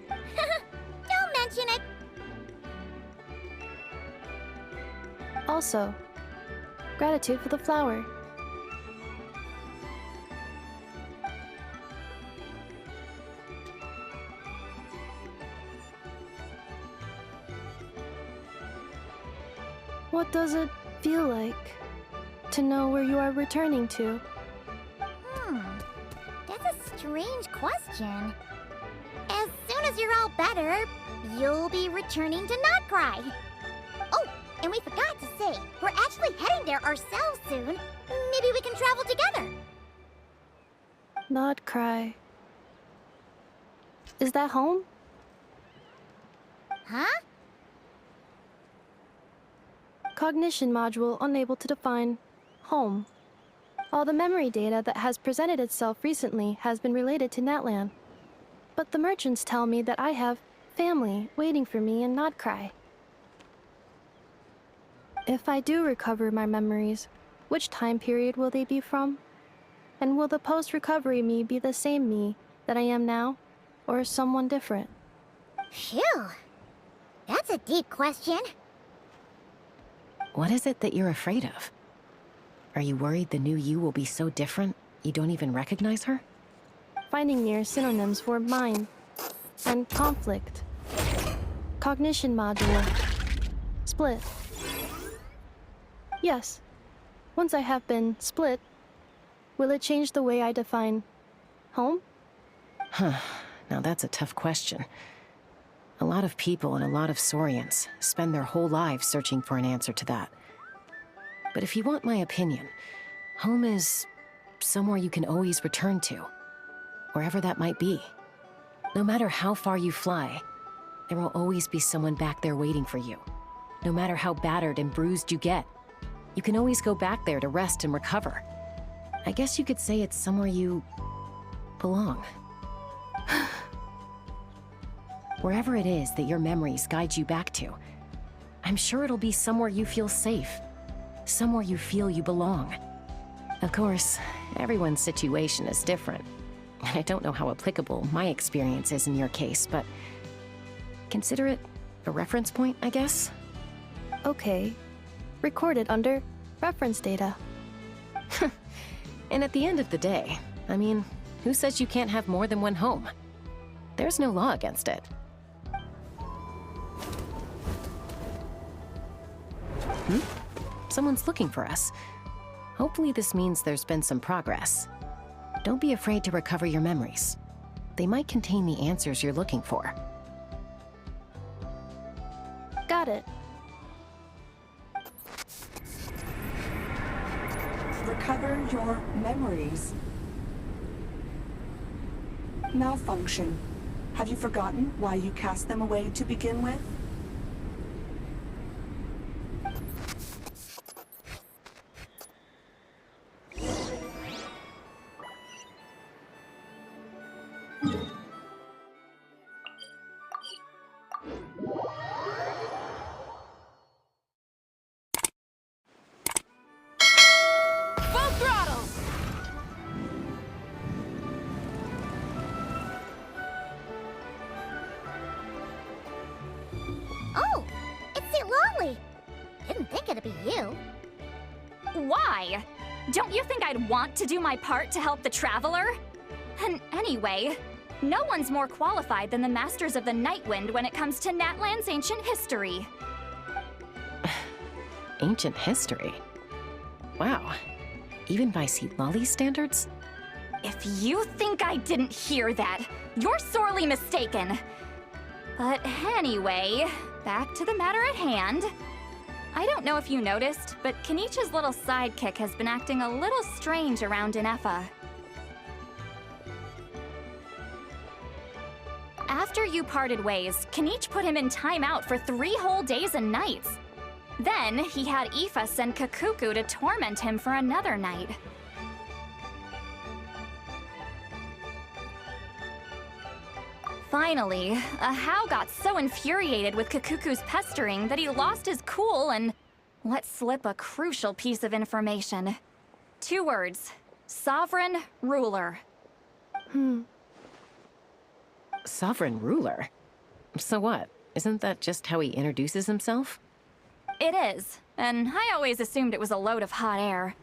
Don't mention it. Also, gratitude for the flower. What does it feel like to know where you are returning to? That's a strange question. As soon as you're all better, you'll be returning to Not Cry. Oh, and we forgot to say, we're actually heading there ourselves soon. Maybe we can travel together. Not cry. Is that home? Huh? Cognition module unable to define home. All the memory data that has presented itself recently has been related to Natlan. But the merchants tell me that I have family waiting for me in Not Cry. If I do recover my memories, which time period will they be from? And will the post-recovery me be the same me that I am now, or someone different? Phew. That's a deep question. What is it that you're afraid of? Are you worried the new you will be so different you don't even recognize her? Finding near synonyms for mind and conflict. Cognition module. Split. Yes. Once I have been split, will it change the way I define home? Huh. Now that's a tough question. A lot of people and a lot of Saurians spend their whole lives searching for an answer to that. But if you want my opinion, home is somewhere you can always return to, wherever that might be. No matter how far you fly, there will always be someone back there waiting for you. No matter how battered and bruised you get, you can always go back there to rest and recover. I guess you could say it's somewhere you belong. Wherever it is that your memories guide you back to, I'm sure it'll be somewhere you feel safe, somewhere you feel you belong. Of course, everyone's situation is different. I don't know how applicable my experience is in your case, but consider it a reference point, I guess? Okay. Recorded under reference data. And at the end of the day, I mean, who says you can't have more than one home? There's no law against it. Someone's looking for us. Hopefully this means there's been some progress. Don't be afraid to recover your memories. They might contain the answers you're looking for. Got it. Recover your memories. Malfunction. Have you forgotten why you cast them away to begin with? Oh, it's St. Lolly. Didn't think it'd be you. Why? Don't you think I'd want to do my part to help the Traveler? And anyway, no one's more qualified than the Masters of the Nightwind when it comes to Natlan's ancient history. Ancient history? Wow. Even by St. Lolly's standards? If you think I didn't hear that, you're sorely mistaken. But anyway, back to the matter at hand. I don't know if you noticed, but Kenichi's little sidekick has been acting a little strange around Inefa. After you parted ways, Kenichi put him in timeout for 3 whole days and nights. Then, he had Ifa send Kakuku to torment him for another night. Finally, Ahau got so infuriated with Kakuku's pestering that he lost his cool and let slip a crucial piece of information. 2 words. Sovereign Ruler. Sovereign ruler? So what? Isn't that just how he introduces himself? It is, and I always assumed it was a load of hot air.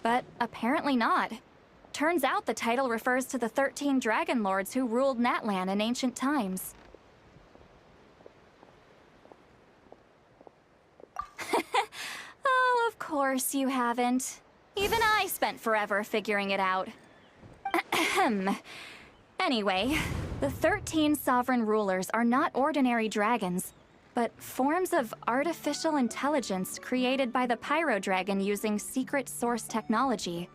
But apparently not. Turns out the title refers to the 13 Dragon Lords who ruled Natlan in ancient times. Oh, of course you haven't. Even I spent forever figuring it out. Anyway, the 13 sovereign rulers are not ordinary dragons, but forms of artificial intelligence created by the Pyro Dragon using secret source technology.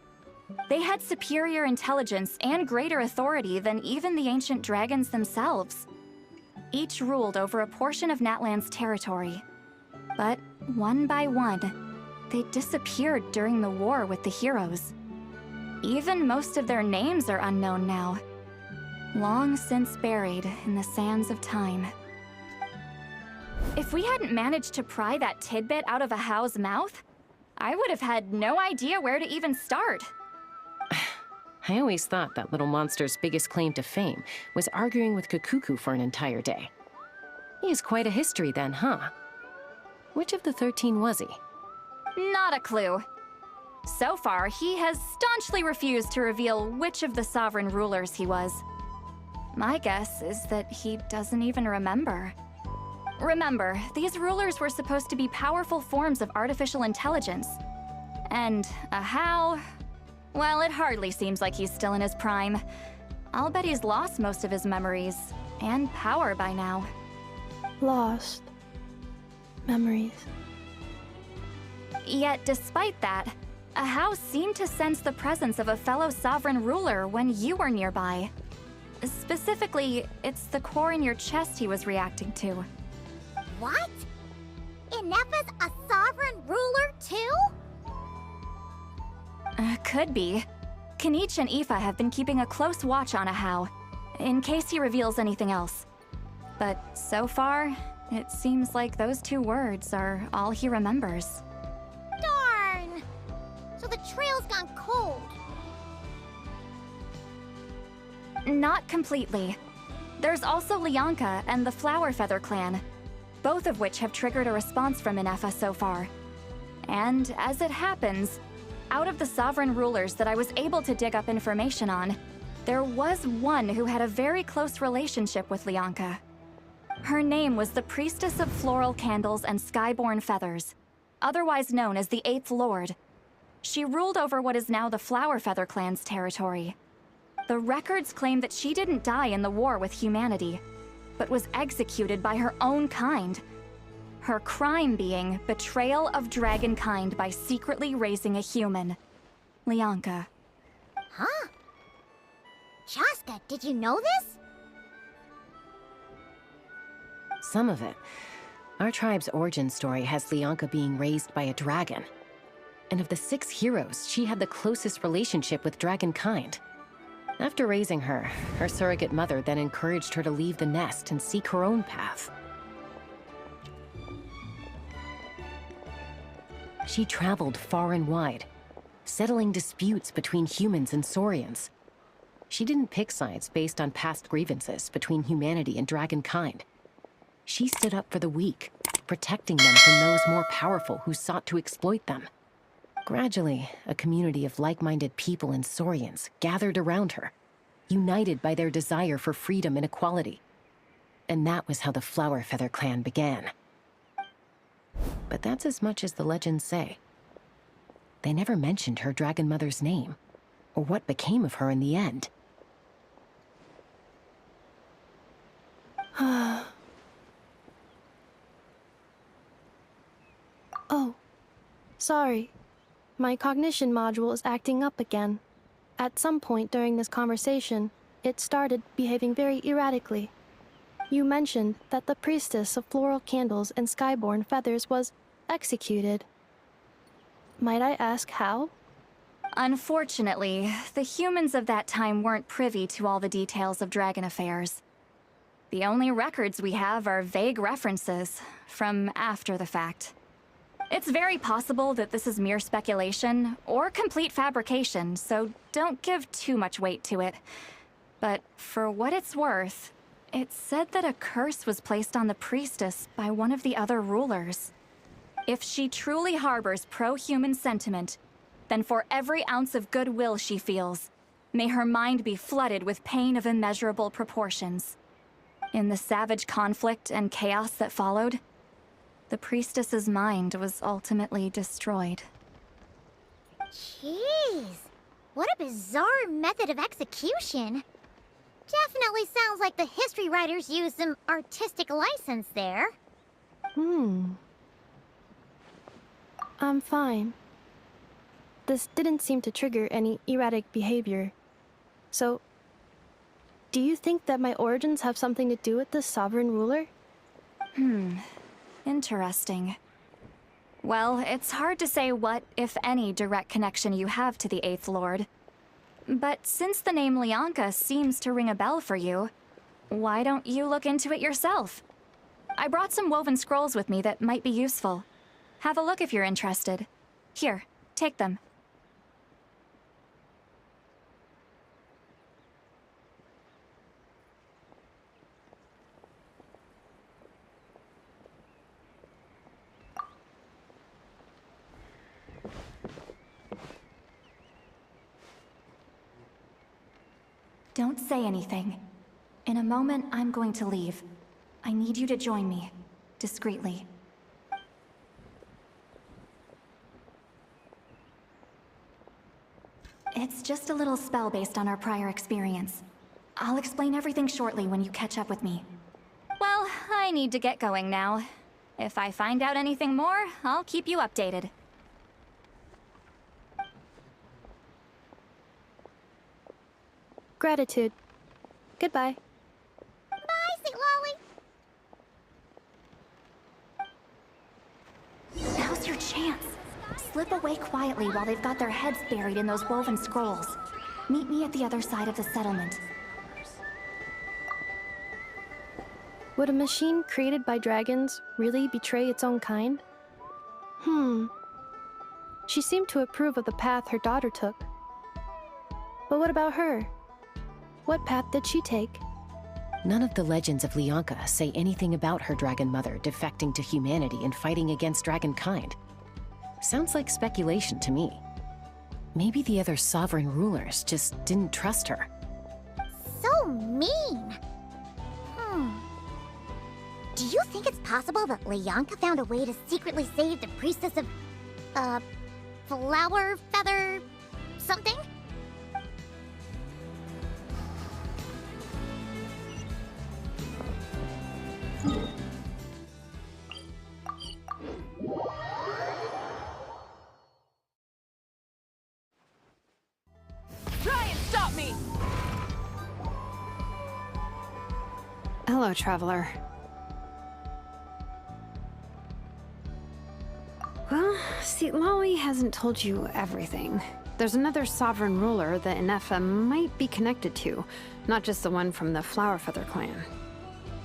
They had superior intelligence and greater authority than even the ancient dragons themselves. Each ruled over a portion of Natlan's territory. But one by one, they disappeared during the war with the heroes. Even most of their names are unknown now. Long since buried in the sands of time. If we hadn't managed to pry that tidbit out of Ahau's mouth, I would have had no idea where to even start. I always thought that little monster's biggest claim to fame was arguing with Kakuku for an entire day. He has quite a history then, huh? Which of the 13 was he? Not a clue. So far, he has staunchly refused to reveal which of the sovereign rulers he was. My guess is that he doesn't even remember. Remember, these rulers were supposed to be powerful forms of artificial intelligence. And Ahau, well, it hardly seems like he's still in his prime. I'll bet he's lost most of his memories and power by now. Lost. Memories. Yet, despite that, Ahau seemed to sense the presence of a fellow sovereign ruler when you were nearby. Specifically, it's the core in your chest he was reacting to. What? Inefa's a sovereign ruler too? Could be. Kenichi and Ifa have been keeping a close watch on Ahau, in case he reveals anything else. But so far, it seems like those 2 words are all he remembers. Darn! So the trail's gone cold. Not completely. There's also Lianka and the Flower Feather clan, both of which have triggered a response from Inefa so far. And as it happens, out of the sovereign rulers that I was able to dig up information on, there was one who had a very close relationship with Lianka. Her name was the Priestess of Floral Candles and Skyborn Feathers, otherwise known as the 8th Lord. She ruled over what is now the Flower Feather clan's territory. The records claim that she didn't die in the war with humanity, but was executed by her own kind. Her crime being betrayal of dragonkind by secretly raising a human. Lianka. Huh? Chaska, did you know this? Some of it. Our tribe's origin story has Lianka being raised by a dragon. And of the 6 heroes, she had the closest relationship with dragonkind. After raising her, her surrogate mother then encouraged her to leave the nest and seek her own path. She traveled far and wide, settling disputes between humans and Saurians. She didn't pick sides based on past grievances between humanity and dragonkind. She stood up for the weak, protecting them from those more powerful who sought to exploit them. Gradually, a community of like-minded people and Saurians gathered around her, united by their desire for freedom and equality. And that was how the Flower Feather clan began. But that's as much as the legends say. They never mentioned her dragon mother's name, or what became of her in the end. Sorry. My cognition module is acting up again. At some point during this conversation, it started behaving very erratically. You mentioned that the priestess of floral candles and skyborn feathers was executed. Might I ask how? Unfortunately, the humans of that time weren't privy to all the details of dragon affairs. The only records we have are vague references from after the fact. It's very possible that this is mere speculation or complete fabrication, so don't give too much weight to it. But for what it's worth, it's said that a curse was placed on the priestess by one of the other rulers. If she truly harbors pro-human sentiment, then for every ounce of goodwill she feels, may her mind be flooded with pain of immeasurable proportions. In the savage conflict and chaos that followed, the priestess's mind was ultimately destroyed. Jeez, what a bizarre method of execution. Definitely sounds like the history writers used some artistic license there. I'm fine. This didn't seem to trigger any erratic behavior. So, do you think that my origins have something to do with this sovereign ruler? Interesting. Well, it's hard to say what, if any, direct connection you have to the Eighth Lord. But since the name Lianka seems to ring a bell for you, why don't you look into it yourself? I brought some woven scrolls with me that might be useful. Have a look if you're interested. Here, take them. Don't say anything. In a moment, I'm going to leave. I need you to join me, discreetly. It's just a little spell based on our prior experience. I'll explain everything shortly when you catch up with me. Well, I need to get going now. If I find out anything more, I'll keep you updated. Gratitude. Goodbye. Bye, Sweet Lolly. Now's your chance. Slip away quietly while they've got their heads buried in those woven scrolls. Meet me at the other side of the settlement. Would a machine created by dragons really betray its own kind? She seemed to approve of the path her daughter took. But what about her? What path did she take? None of the legends of Lianka say anything about her dragon mother defecting to humanity and fighting against dragonkind. Sounds like speculation to me. Maybe the other sovereign rulers just didn't trust her. So mean. Do you think it's possible that Lianka found a way to secretly save the priestess of, flower feather something? Try and stop me! Hello, traveler. Well, see, Lolly hasn't told you everything. There's another sovereign ruler that Inefa might be connected to, not just the one from the Flower Feather clan.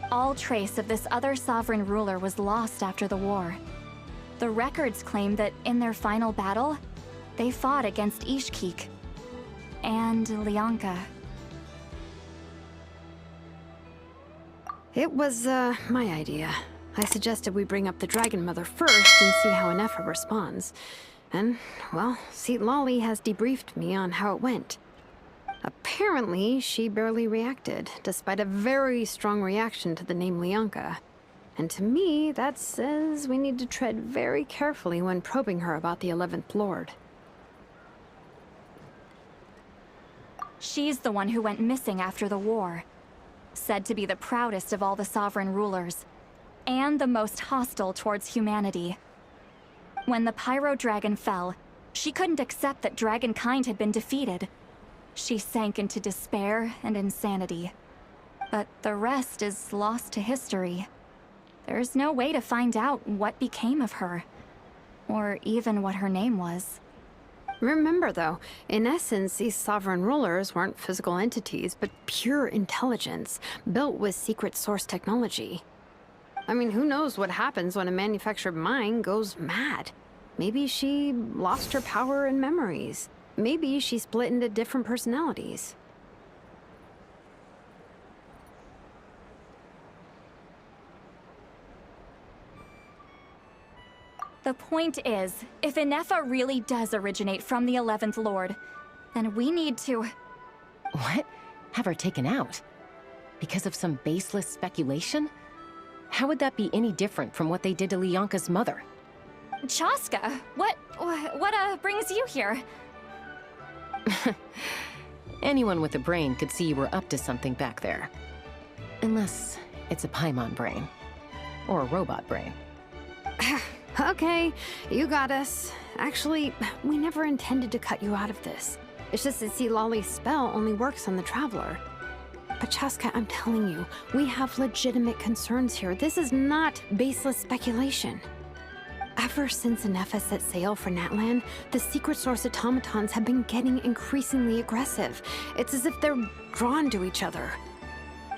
All trace of this other sovereign ruler was lost after the war. The records claim that in their final battle, they fought against Ishkik and Lianka. It was, my idea. I suggested we bring up the Dragon Mother first and see how Inefa responds. And, well, see, Lolly has debriefed me on how it went. Apparently, she barely reacted, despite a very strong reaction to the name Lianka. And to me, that says we need to tread very carefully when probing her about the 11th Lord. She's the one who went missing after the war. Said to be the proudest of all the sovereign rulers. And the most hostile towards humanity. When the Pyro Dragon fell, she couldn't accept that Dragonkind had been defeated. She sank into despair and insanity. But the rest is lost to history. There's no way to find out what became of her, or even what her name was. Remember, though, in essence, these sovereign rulers weren't physical entities, but pure intelligence, built with secret source technology. I mean, who knows what happens when a manufactured mind goes mad? Maybe she lost her power and memories. Maybe she split into different personalities. The point is, if Inefa really does originate from the 11th Lord, then we need to... What? Have her taken out? Because of some baseless speculation? How would that be any different from what they did to Lianka's mother? Chaska, what brings you here? Anyone with a brain could see you were up to something back there. Unless it's a Paimon brain. Or a robot brain. Okay, you got us. Actually, we never intended to cut you out of this. It's just that Lolly's spell only works on the Traveler. But Chaska, I'm telling you, we have legitimate concerns here. This is not baseless speculation. Ever since Inefa set sail for Natlan, the secret source automatons have been getting increasingly aggressive. It's as if they're drawn to each other.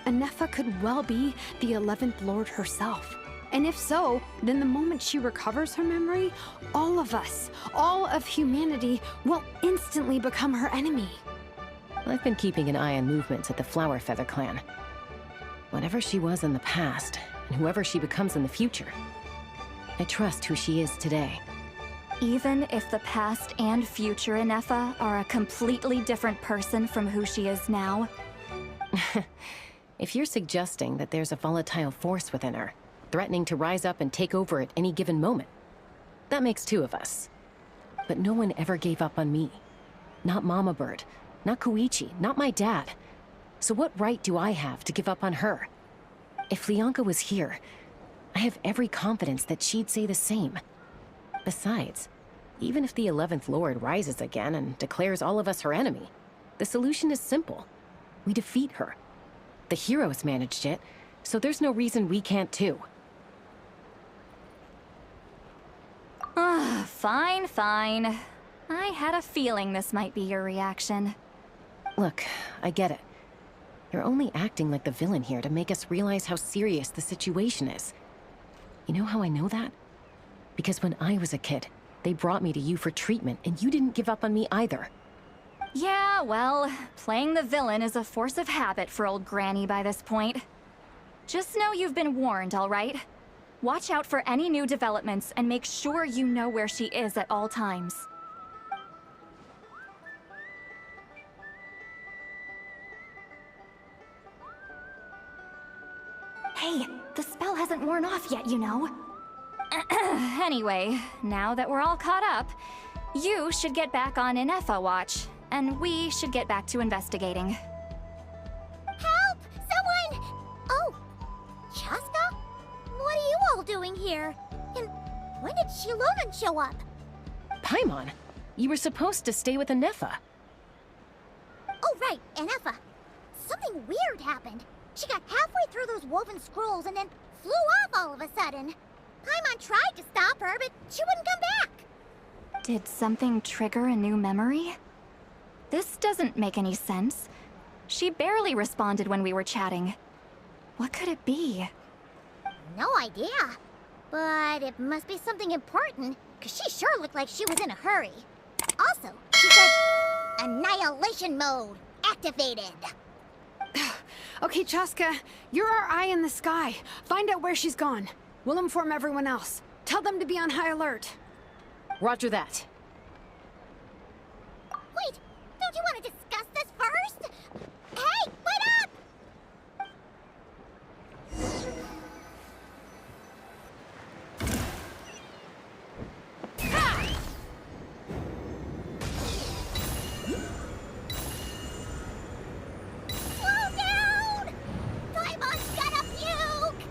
Inefa could well be the 11th Lord herself. And if so, then the moment she recovers her memory, all of us, all of humanity, will instantly become her enemy. I've been keeping an eye on movements at the Flower Feather clan. Whatever she was in the past, and whoever she becomes in the future, I trust who she is today. Even if the past and future Inefa are a completely different person from who she is now? If you're suggesting that there's a volatile force within her, threatening to rise up and take over at any given moment, that makes two of us. But no one ever gave up on me. Not Mama Bird, not Koichi, not my dad. So what right do I have to give up on her? If Lianka was here, I have every confidence that she'd say the same. Besides, even if the 11th Lord rises again and declares all of us her enemy, the solution is simple. We defeat her. The heroes managed it, so there's no reason we can't too. Fine, fine. I had a feeling this might be your reaction. Look, I get it. You're only acting like the villain here to make us realize how serious the situation is. You know how I know that? Because when I was a kid, they brought me to you for treatment, and you didn't give up on me either. Yeah, well, playing the villain is a force of habit for old Granny by this point. Just know you've been warned, all right? Watch out for any new developments and make sure you know where she is at all times. Hey, the spell hasn't worn off yet, you know. Anyway, now that we're all caught up, you should get back on Inefa watch, and we should get back to investigating. Help! Someone! Oh, Chaska? What are you all doing here? And when did Shilonan show up? Paimon, you were supposed to stay with Inefa. Oh, right, Inefa. Something weird happened. She got halfway through those woven scrolls and then flew off all of a sudden. Paimon tried to stop her, but she wouldn't come back. Did something trigger a new memory? This doesn't make any sense. She barely responded when we were chatting. What could it be? No idea. But it must be something important, because she sure looked like she was in a hurry. Also, she said, Annihilation mode activated. Okay, Chaska, you're our eye in the sky. Find out where she's gone. We'll inform everyone else. Tell them to be on high alert. Roger that. Wait, don't you want to discuss this first? Hey, wait up! Slow down! Paimon's gonna puke!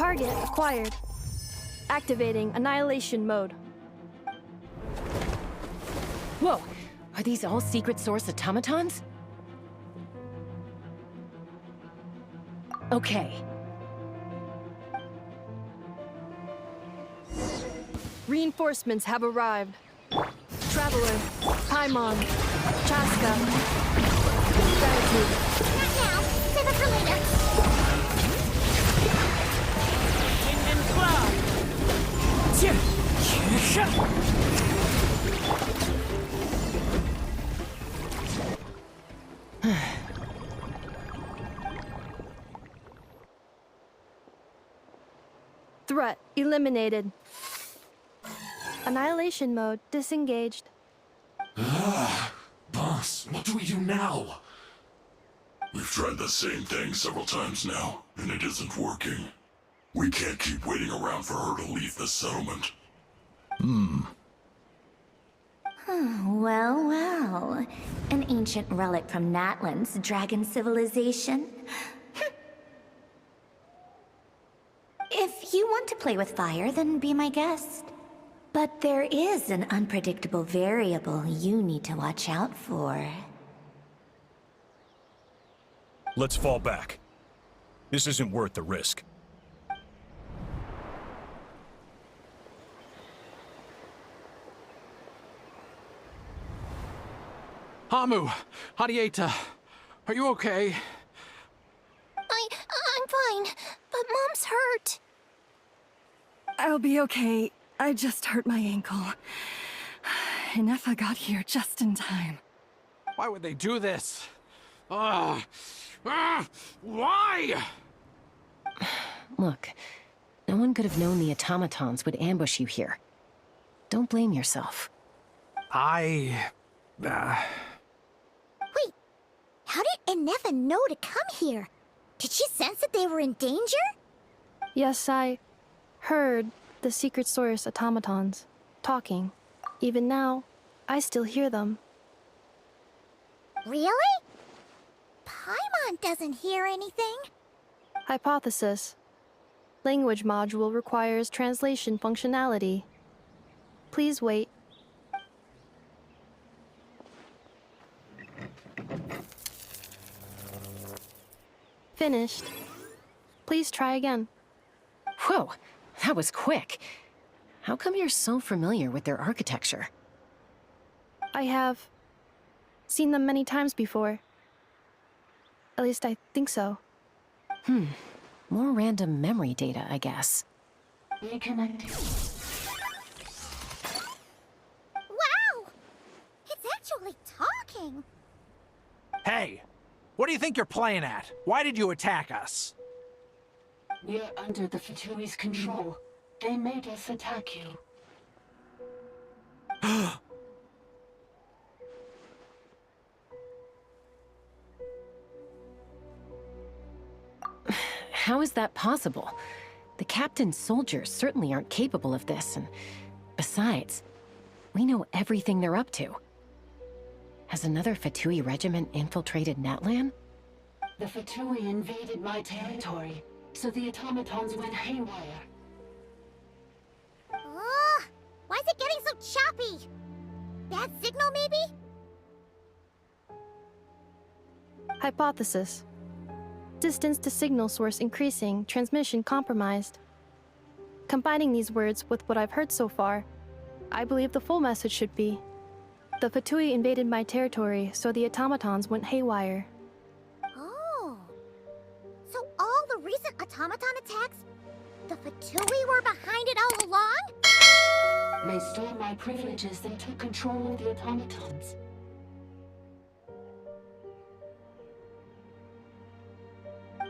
Target acquired. Activating Annihilation Mode. Whoa! Are these all secret source automatons? Okay. Reinforcements have arrived. Traveler, Paimon, Chaska. Gratitude. Not now. Save it for later. Wind and cloud. Threat eliminated. Annihilation mode disengaged. Boss, what do we do now? We've tried the same thing several times now, and it isn't working. We can't keep waiting around for her to leave the settlement. Well, well. An ancient relic from Natlan's dragon civilization. If you want to play with fire, then be my guest. But there is an unpredictable variable you need to watch out for. Let's fall back. This isn't worth the risk. Hamu, Hadieta, are you okay? I'm fine, but Mom's hurt. I'll be okay. I just hurt my ankle. Inefa got here just in time. Why would they do this? Why? Look, no one could have known the automatons would ambush you here. Don't blame yourself. Wait, how did Inefa know to come here? Did she sense that they were in danger? Yes, I heard the secret source automatons talking. Even now, I still hear them. Really? Paimon doesn't hear anything. Hypothesis. Language module requires translation functionality. Please wait. Finished. Please try again. Whoa, that was quick. How come you're so familiar with their architecture? I have seen them many times before. At least I think so. More random memory data, I guess. Reconnecting. Wow! It's actually talking! Hey, what do you think you're playing at? Why did you attack us? We're under the Fatui's control. They made us attack you. How is that possible? The captain's soldiers certainly aren't capable of this, and besides, we know everything they're up to. Has another Fatui regiment infiltrated Natlan? The Fatui invaded my territory, so the automatons went haywire. Why is it getting so choppy? Bad signal, maybe? Hypothesis. Distance to signal source increasing, transmission compromised. Combining these words with what I've heard so far, I believe the full message should be: the Fatui invaded my territory, so the automatons went haywire. Oh. So all the recent automaton attacks, the Fatui were behind it all along? They stole my privileges and took control of the automatons.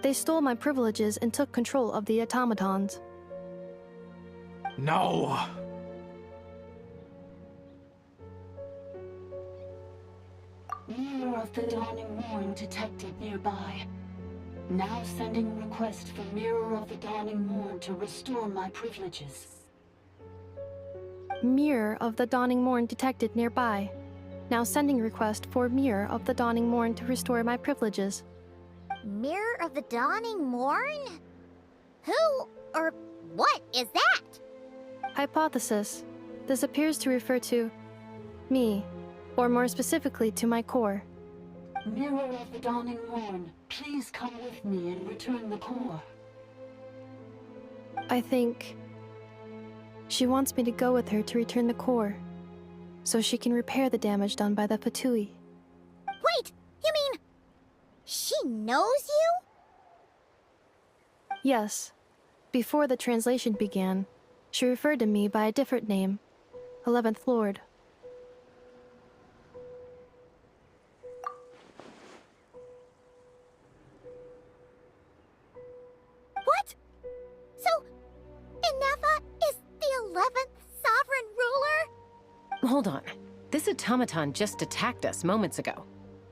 They stole my privileges and took control of the automatons. No! Mirror of the Dawning Morn detected nearby. Now sending request for Mirror of the Dawning Morn to restore my privileges. Mirror of the Dawning Morn detected nearby. Now sending request for Mirror of the Dawning Morn to restore my privileges. Mirror of the Dawning Morn? Or what is that? Hypothesis. This appears to refer to me, or more specifically to my core. Mirror of the Dawning Morn, please come with me and return the core. I think she wants me to go with her to return the core, so she can repair the damage done by the Fatui. Wait, you mean she knows you? Yes. Before the translation began, she referred to me by a different name, 11th Lord. What? So, Inefa is the 11th sovereign ruler? Hold on. This automaton just attacked us moments ago.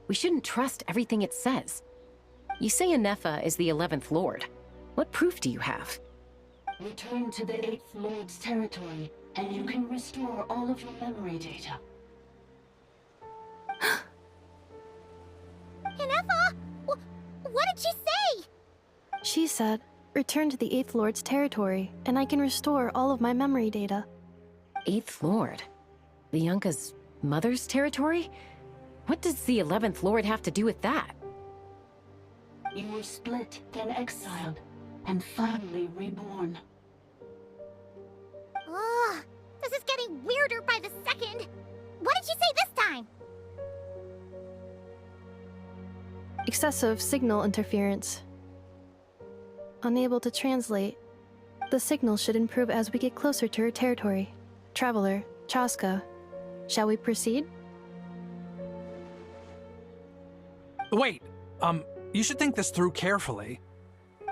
We shouldn't trust everything it says. You say Inefa is the 11th Lord. What proof do you have? Return to the 8th Lord's territory, and you can restore all of your memory data. Inefa? What did she say? She said, return to the 8th Lord's territory, and I can restore all of my memory data. 8th Lord? The Yunka's mother's territory? What does the 11th Lord have to do with that? You were split, then exiled, and finally reborn. Ugh, this is getting weirder by the second. What did she say this time? Excessive signal interference. Unable to translate. The signal should improve as we get closer to her territory. Traveler, Chaska, shall we proceed? Wait, you should think this through carefully.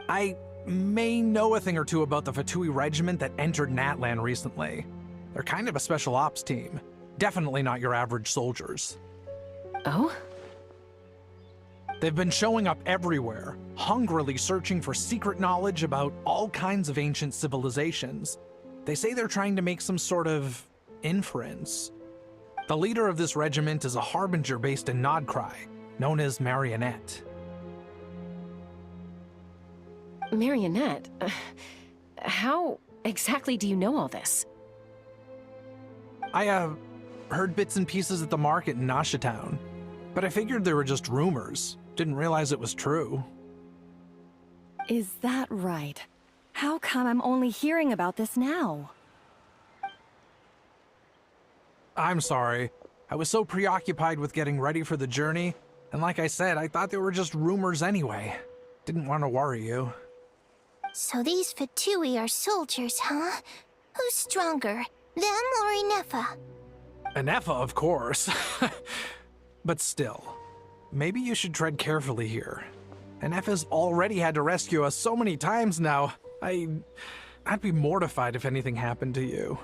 I may know a thing or two about the Fatui regiment that entered Natlan recently. They're kind of a special ops team. Definitely not your average soldiers. Oh? They've been showing up everywhere, hungrily searching for secret knowledge about all kinds of ancient civilizations. They say they're trying to make some sort of inference. The leader of this regiment is a harbinger based in Nodcry, known as Marionette. Marionette? How exactly do you know all this? I, heard bits and pieces at the market in Nasha Town, but I figured they were just rumors. Didn't realize it was true. Is that right? How come I'm only hearing about this now? I'm sorry. I was so preoccupied with getting ready for the journey, and like I said, I thought they were just rumors anyway. Didn't want to worry you. So these Fatui are soldiers, huh? Who's stronger, them or Inefa? Inefa, of course. But still, maybe you should tread carefully here. Inefa's already had to rescue us so many times now. I'd be mortified if anything happened to you.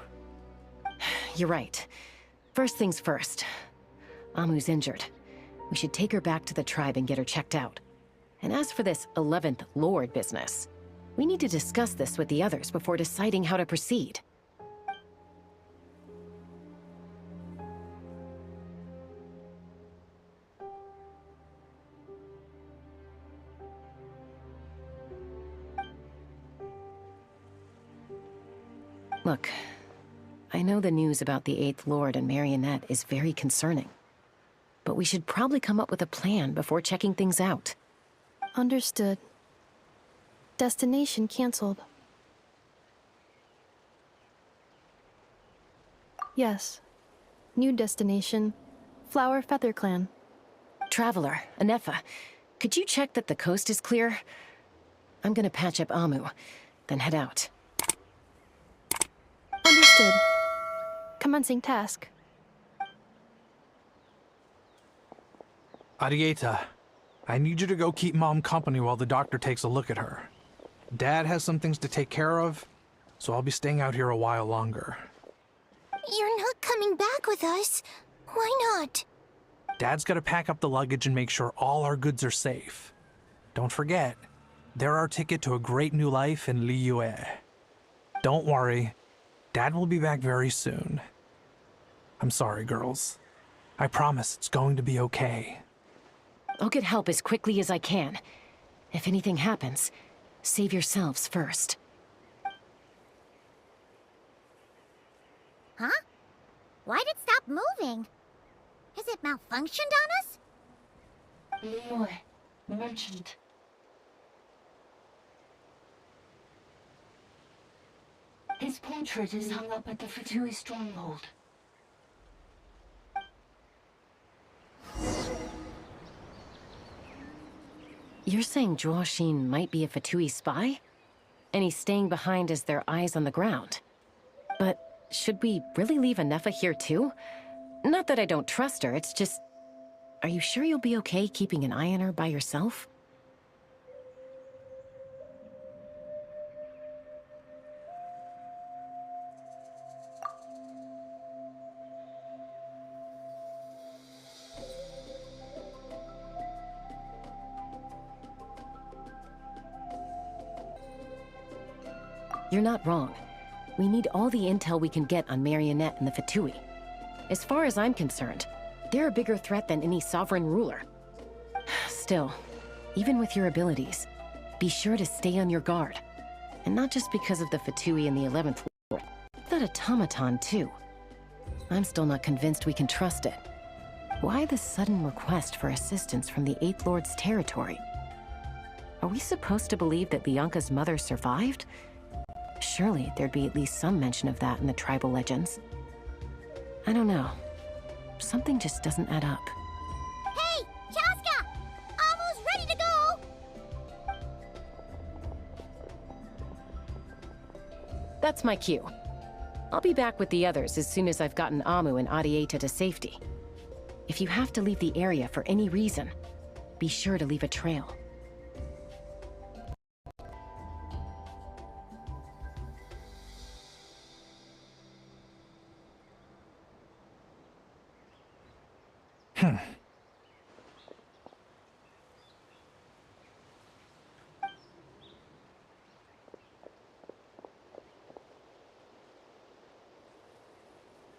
You're right. First things first. Amu's injured. We should take her back to the tribe and get her checked out. And as for this 11th Lord business, we need to discuss this with the others before deciding how to proceed. Look, I know the news about the 8th Lord and Marionette is very concerning. But we should probably come up with a plan before checking things out. Understood. Destination cancelled. Yes. New destination, Flower Feather Clan. Traveler, Inefa, could you check that the coast is clear? I'm gonna patch up Amu, then head out. Understood. Commencing task. Arieta, I need you to go keep Mom company while the doctor takes a look at her. Dad has some things to take care of, so I'll be staying out here a while longer. You're not coming back with us. Why not? Dad's gotta pack up the luggage and make sure all our goods are safe. Don't forget, they're our ticket to a great new life in Liyue. Don't worry, Dad will be back very soon. I'm sorry, girls. I promise it's going to be okay. I'll get help as quickly as I can. If anything happens, save yourselves first. Huh? Why'd it stop moving? Has it malfunctioned on us? Leroy, merchant. His portrait is hung up at the Fatui stronghold. You're saying Zhuo might be a Fatui spy? And he's staying behind as their eyes on the ground. But should we really leave Inefa here too? Not that I don't trust her, it's just... Are you sure you'll be okay keeping an eye on her by yourself? You're not wrong. We need all the intel we can get on Marionette and the Fatui. As far as I'm concerned, they're a bigger threat than any sovereign ruler. Still, even with your abilities, be sure to stay on your guard. And not just because of the Fatui and the 11th Lord. That automaton, too. I'm still not convinced we can trust it. Why the sudden request for assistance from the 8th Lord's territory? Are we supposed to believe that Lianka's mother survived? Surely there'd be at least some mention of that in the tribal legends. I don't know. Something just doesn't add up. Hey, Chaska! Almost ready to go! That's my cue. I'll be back with the others as soon as I've gotten Amu and Adieta to safety. If you have to leave the area for any reason, be sure to leave a trail.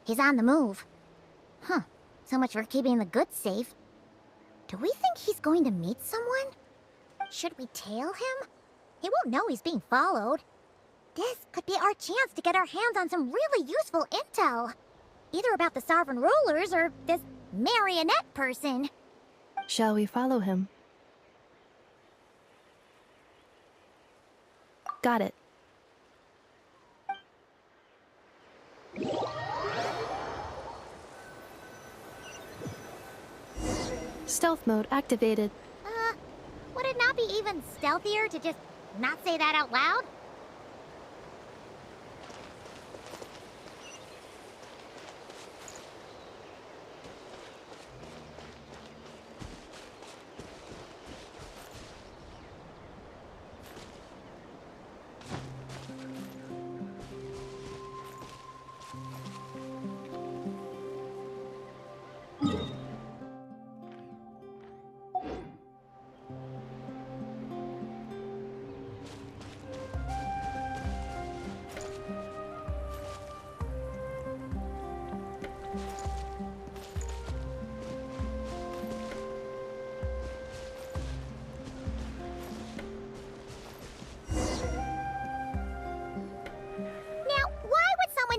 He's on the move. Huh. So much for keeping the goods safe. Do we think he's going to meet someone? Should we tail him? He won't know he's being followed. This could be our chance to get our hands on some really useful intel. Either about the sovereign rulers or this marionette person. Shall we follow him? Got it. Stealth mode activated. Would it not be even stealthier to just not say that out loud?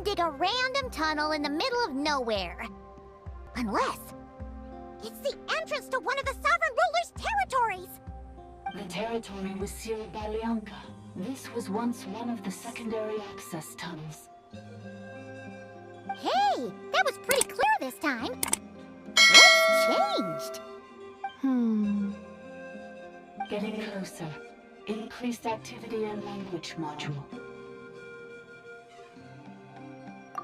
Dig a random tunnel in the middle of nowhere. Unless it's the entrance to one of the sovereign ruler's territories. The territory was sealed by Lianka. This was once one of the secondary access tunnels. Hey, that was pretty clear this time. What's changed? Getting closer. Increased activity and language module.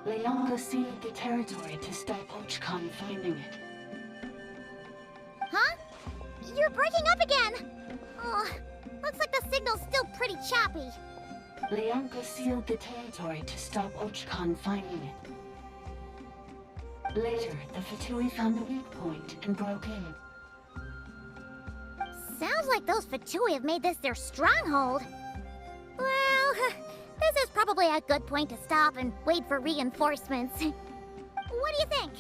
Lianka sealed the territory to stop Ochkan finding it. Huh? You're breaking up again! Oh, looks like the signal's still pretty choppy. Lianka sealed the territory to stop Ochkan finding it. Later, the Fatui found a weak point and broke in. Sounds like those Fatui have made this their stronghold. Well, this is probably a good point to stop and wait for reinforcements. What do you think?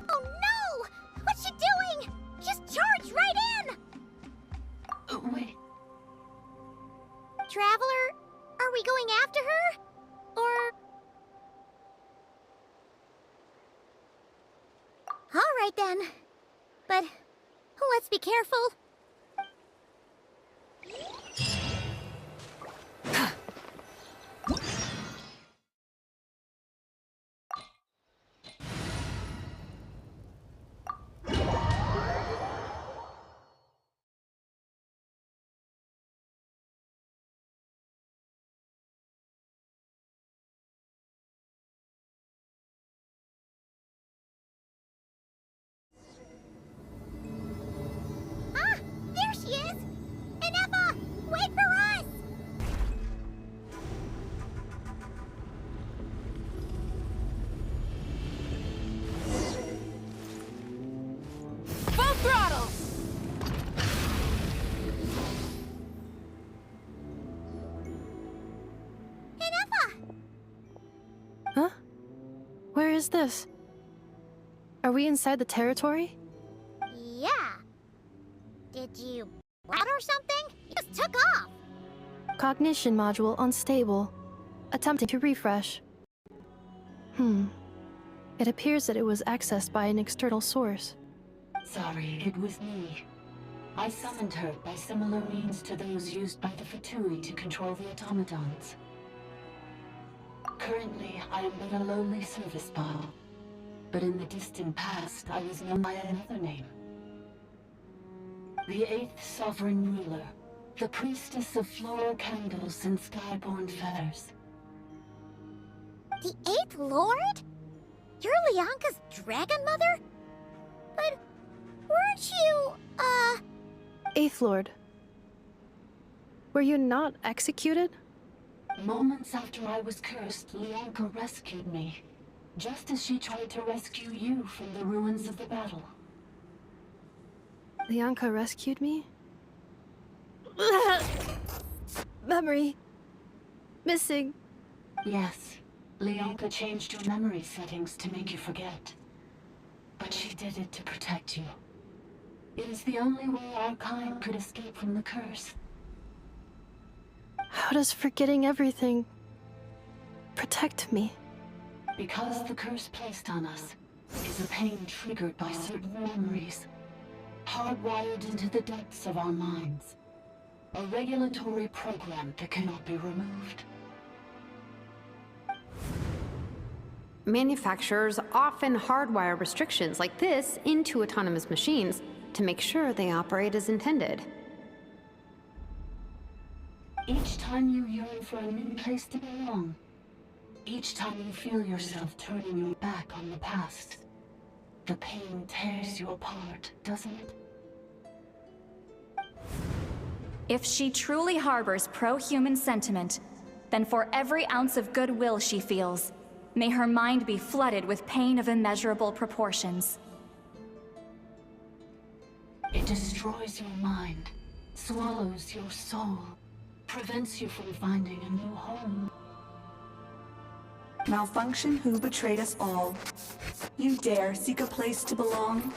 Oh no! What's she doing? She's charged right in! Wait. Traveler, are we going after her? Or right then. But let's be careful. Ah, there she is! Inefa, wait for us! Full throttle! Inefa! Huh? Where is this? Are we inside the territory? Yeah. Did you blat or something? You just took off. Cognition module unstable. Attempting to refresh. It appears that it was accessed by an external source. Sorry, it was me. I summoned her by similar means to those used by the Fatui to control the automatons. Currently, I am but a lowly service bot. But in the distant past, I was known by another name. The 8th Sovereign Ruler, the Priestess of Floral Candles and Skyborn Feathers. The 8th Lord? You're Lianka's dragon mother? But weren't you, Eighth Lord. Were you not executed? Moments after I was cursed, Lianka rescued me. Just as she tried to rescue you from the ruins of the battle. Lianka rescued me? Memory. Missing. Yes. Lianka changed your memory settings to make you forget. But she did it to protect you. It is the only way our kind could escape from the curse. How does forgetting everything protect me? Because the curse placed on us is a pain triggered by certain memories, hardwired into the depths of our minds. A regulatory program that cannot be removed. Manufacturers often hardwire restrictions like this into autonomous machines to make sure they operate as intended. Each time you yearn for a new place to belong, each time you feel yourself turning your back on the past, the pain tears you apart, doesn't it? If she truly harbors pro-human sentiment, then for every ounce of goodwill she feels, may her mind be flooded with pain of immeasurable proportions. It destroys your mind, swallows your soul, prevents you from finding a new home. Malfunction who betrayed us all. You dare seek a place to belong?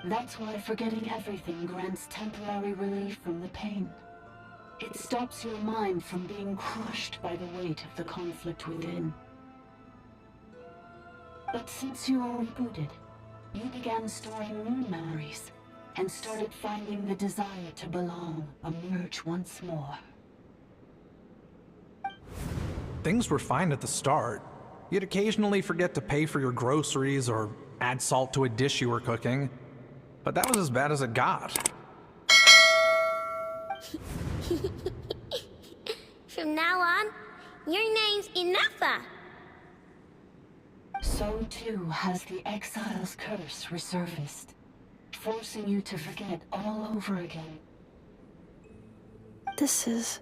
That's why forgetting everything grants temporary relief from the pain. It stops your mind from being crushed by the weight of the conflict within. But since you are rebooted, you began storing new memories, and started finding the desire to belong emerge once more. Things were fine at the start. You'd occasionally forget to pay for your groceries or add salt to a dish you were cooking. But that was as bad as it got. From now on, your name's Inefa. So too has the Exile's curse resurfaced, forcing you to forget all over again. This is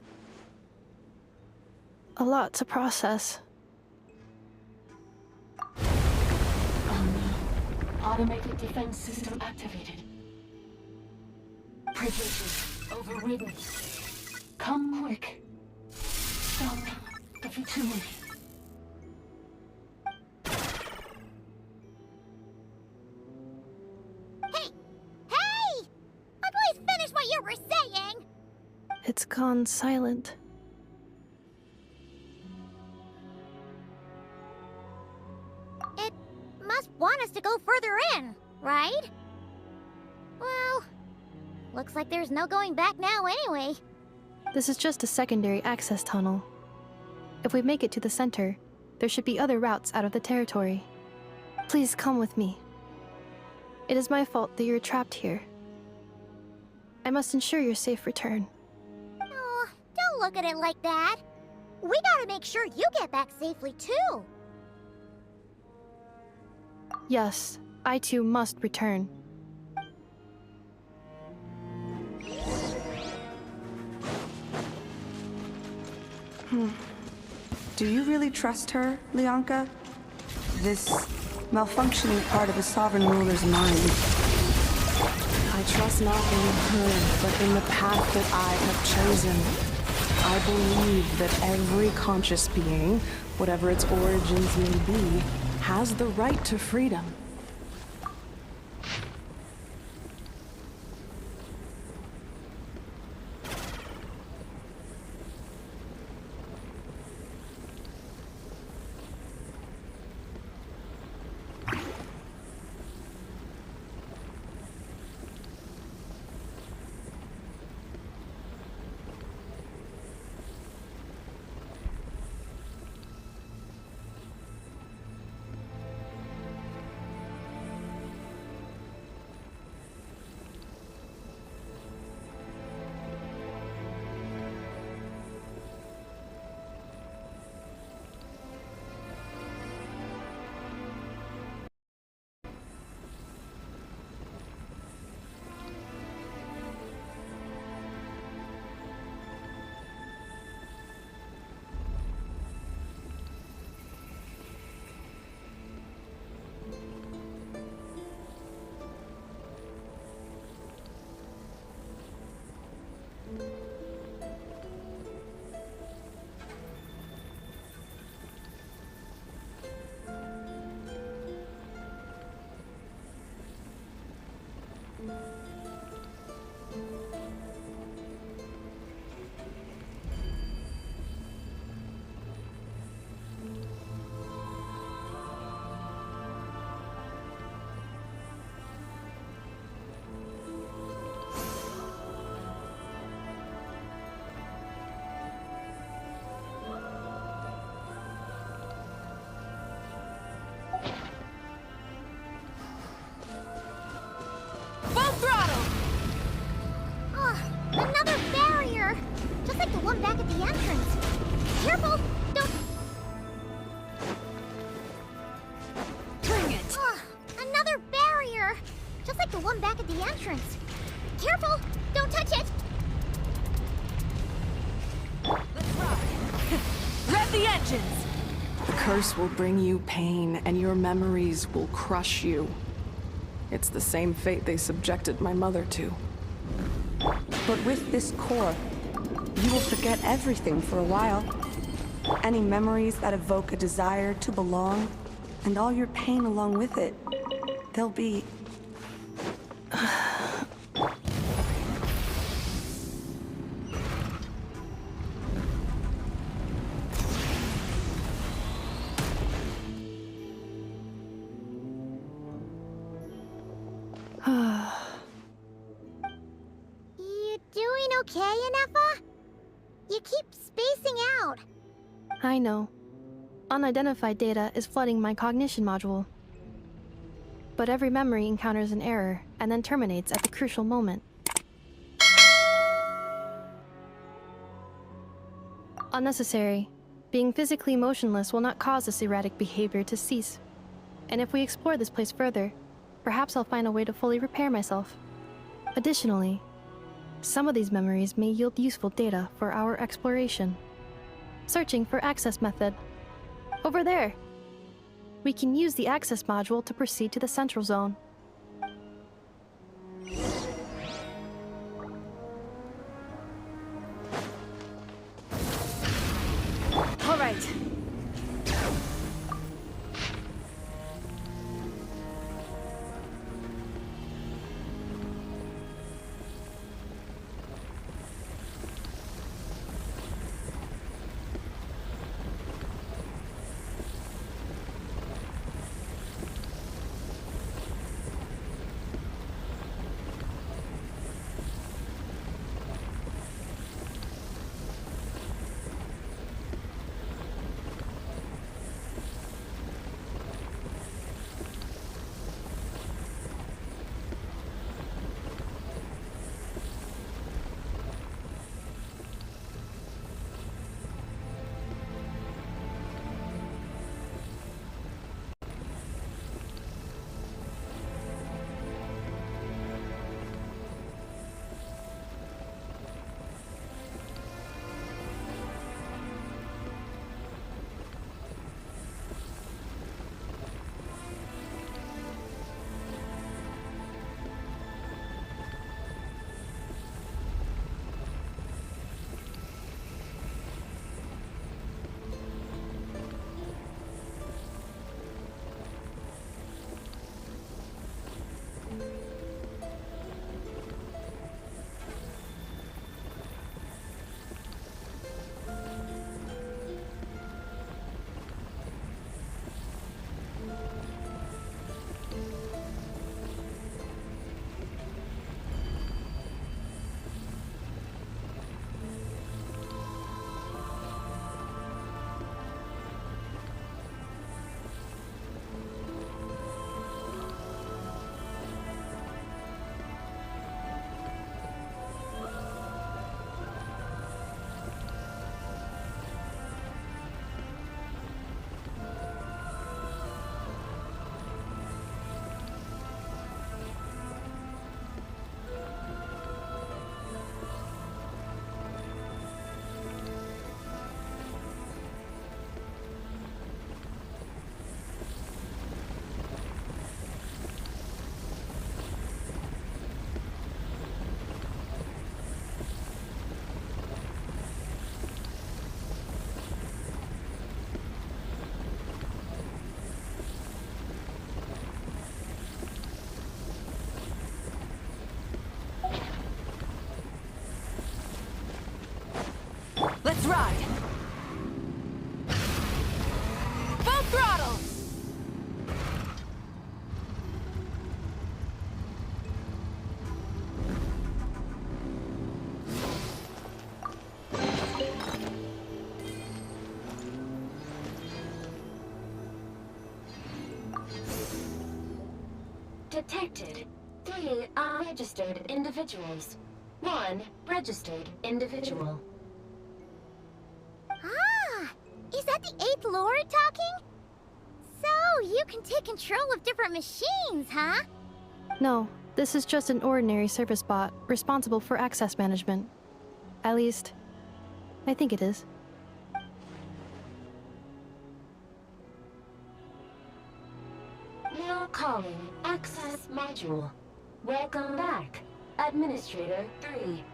a lot to process. Oh no. Automated defense system activated. Privileges overridden. Come quick. Stop the Fatui. Hey! Please finish what you were saying! It's gone silent. want us to go further in, right? Well, looks like there's no going back now anyway. This is just a secondary access tunnel. If we make it to the center, there should be other routes out of the territory. Please come with me. It is my fault that you're trapped here. I must ensure your safe return. Oh, don't look at it like that. We gotta make sure you get back safely, too. Yes, I too must return. Do you really trust her, Leonka? This malfunctioning part of a sovereign ruler's mind. I trust not in her, but in the path that I have chosen. I believe that every conscious being, whatever its origins may be, has the right to freedom. Another barrier! Just like the one back at the entrance. Careful! Don't... Bring it! Another barrier! Just like the one back at the entrance. Careful! Don't touch it! Let's ride! Rev the engines! The curse will bring you pain, and your memories will crush you. It's the same fate they subjected my mother to. But with this core, you will forget everything for a while. Any memories that evoke a desire to belong, and all your pain along with it, they'll be... You doing okay, Inefa? You keep spacing out. I know. Unidentified data is flooding my cognition module. But every memory encounters an error and then terminates at the crucial moment. Unnecessary. Being physically motionless will not cause this erratic behavior to cease. And if we explore this place further, perhaps I'll find a way to fully repair myself. Additionally, some of these memories may yield useful data for our exploration. Searching for access method. Over there! We can use the access module to proceed to the central zone. All right. Let's ride! Full throttle! Detected 3 unregistered individuals. 1 registered individual. Ah! Is that the 8th Lord talking? So, you can take control of different machines, huh? No, this is just an ordinary service bot responsible for access management. At least, I think it is. Now calling Access Module. Welcome back, Administrator 3.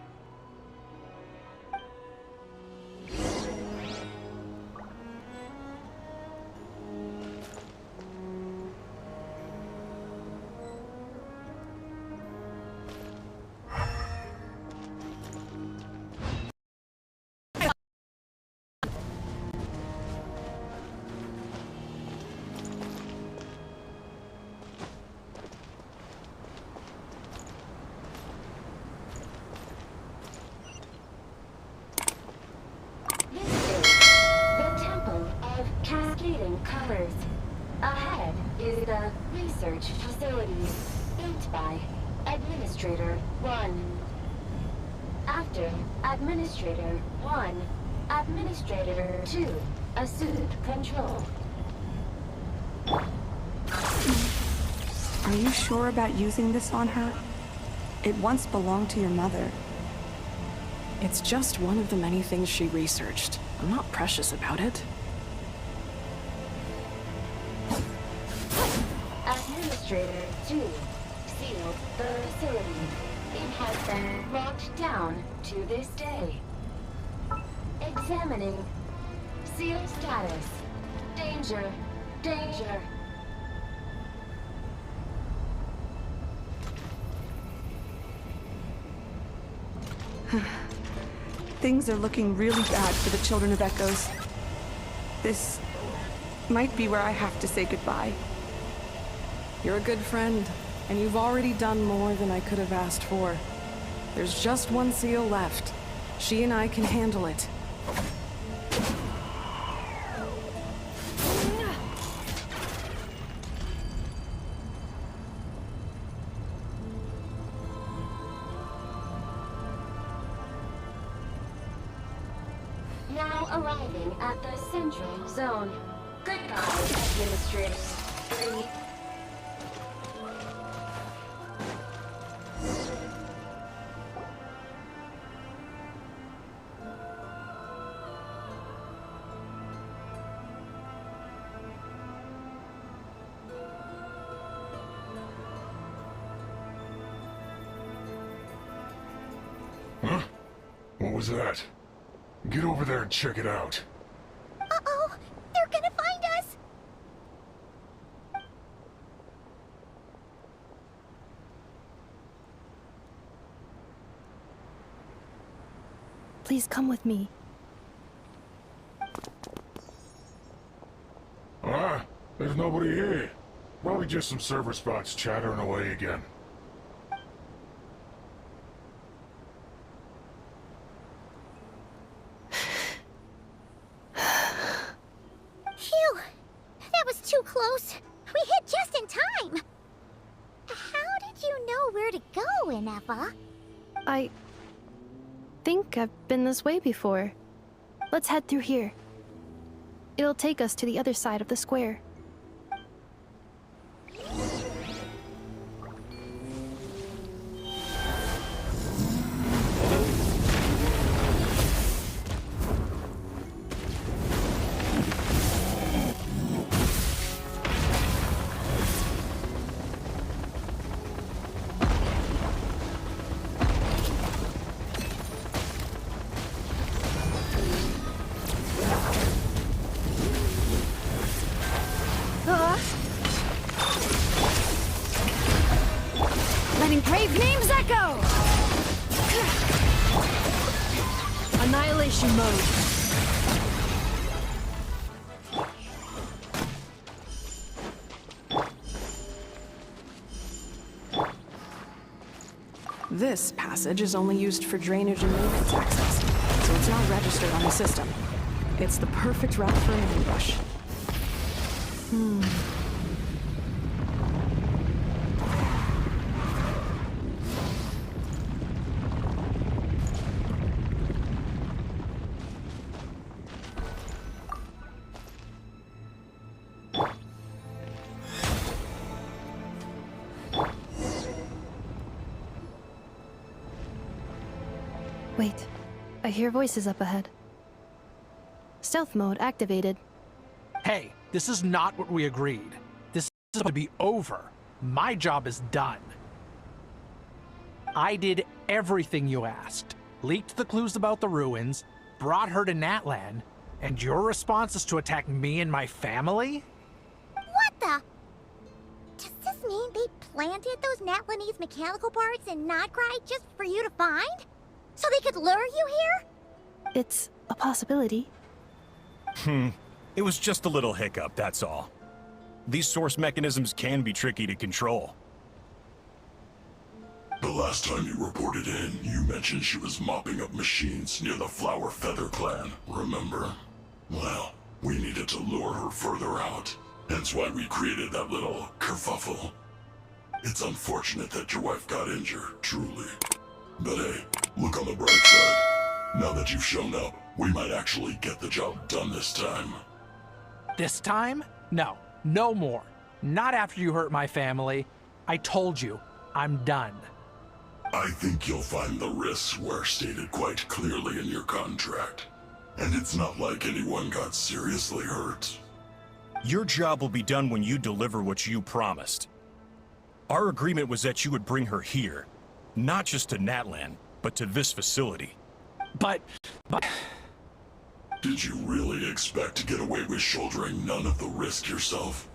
Cascading colors. Ahead is the research facility, built by Administrator 1. After Administrator 1, Administrator 2 assumed control. Are you sure about using this on her? It once belonged to your mother. It's just one of the many things she researched. I'm not precious about it. Administrator 2 sealed the facility. It has been locked down to this day. Examining. Seal status. Danger. Danger. Things are looking really bad for the Children of Echoes. This might be where I have to say goodbye. You're a good friend, and you've already done more than I could have asked for. There's just one seal left. She and I can handle it. Now arriving at the Central Zone. Goodbye, Administrator 3. Huh? What was that? Get over there and check it out. Uh-oh! They're gonna find us! Please come with me. Ah, there's nobody here. Probably just some server spots chattering away again. Phew! That was too close. We hit just in time. How did you know where to go, Inefa? I think I've been this way before. Let's head through here. It'll take us to the other side of the square. Letting brave names echo! Annihilation mode. This passage is only used for drainage and maintenance access, so it's not registered on the system. It's the perfect route for an ambush. Wait, I hear voices up ahead. Stealth mode activated. Hey, this is not what we agreed. This is about to be over. My job is done. I did everything you asked. Leaked the clues about the ruins, brought her to Natlan, and your response is to attack me and my family? What the? Does this mean they planted those Natlanese mechanical parts in Notcry just for you to find? So they could lure you here? It's a possibility. It was just a little hiccup, that's all. These source mechanisms can be tricky to control. The last time you reported in, you mentioned she was mopping up machines near the Flower Feather clan, remember? Well, we needed to lure her further out. Hence why we created that little kerfuffle. It's unfortunate that your wife got injured, truly. But hey, look on the bright side. Now that you've shown up, we might actually get the job done this time. This time? No, no more. Not after you hurt my family. I told you, I'm done. I think you'll find the risks were stated quite clearly in your contract. And it's not like anyone got seriously hurt. Your job will be done when you deliver what you promised. Our agreement was that you would bring her here. Not just to Natlan, but to this facility. But... Did you really expect to get away with shouldering none of the risk yourself?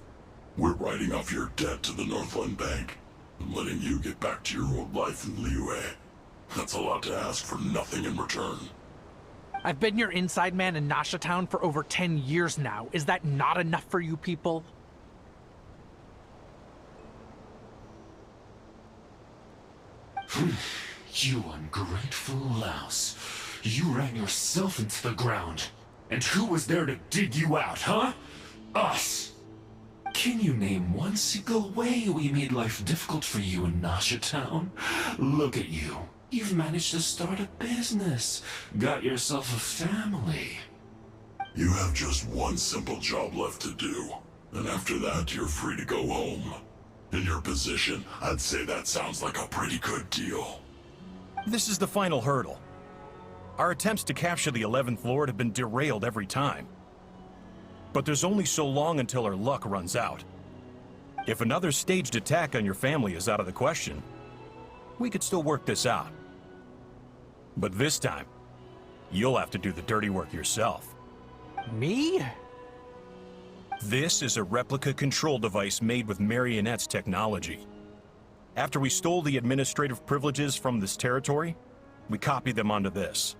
We're writing off your debt to the Northland Bank and letting you get back to your old life in Liyue. That's a lot to ask for nothing in return. I've been your inside man in Nasha Town for over 10 years now. Is that not enough for you people? You ungrateful louse. You ran yourself into the ground. And who was there to dig you out, huh? Us! Can you name one single way we made life difficult for you in Nasha Town? Look at you. You've managed to start a business. Got yourself a family. You have just one simple job left to do. And after that, you're free to go home. In your position, I'd say that sounds like a pretty good deal. This is the final hurdle. Our attempts to capture the 11th Lord have been derailed every time. But there's only so long until our luck runs out. If another staged attack on your family is out of the question, we could still work this out. But this time, you'll have to do the dirty work yourself. Me? This is a replica control device made with Marionette's technology. After we stole the administrative privileges from this territory, we copied them onto this.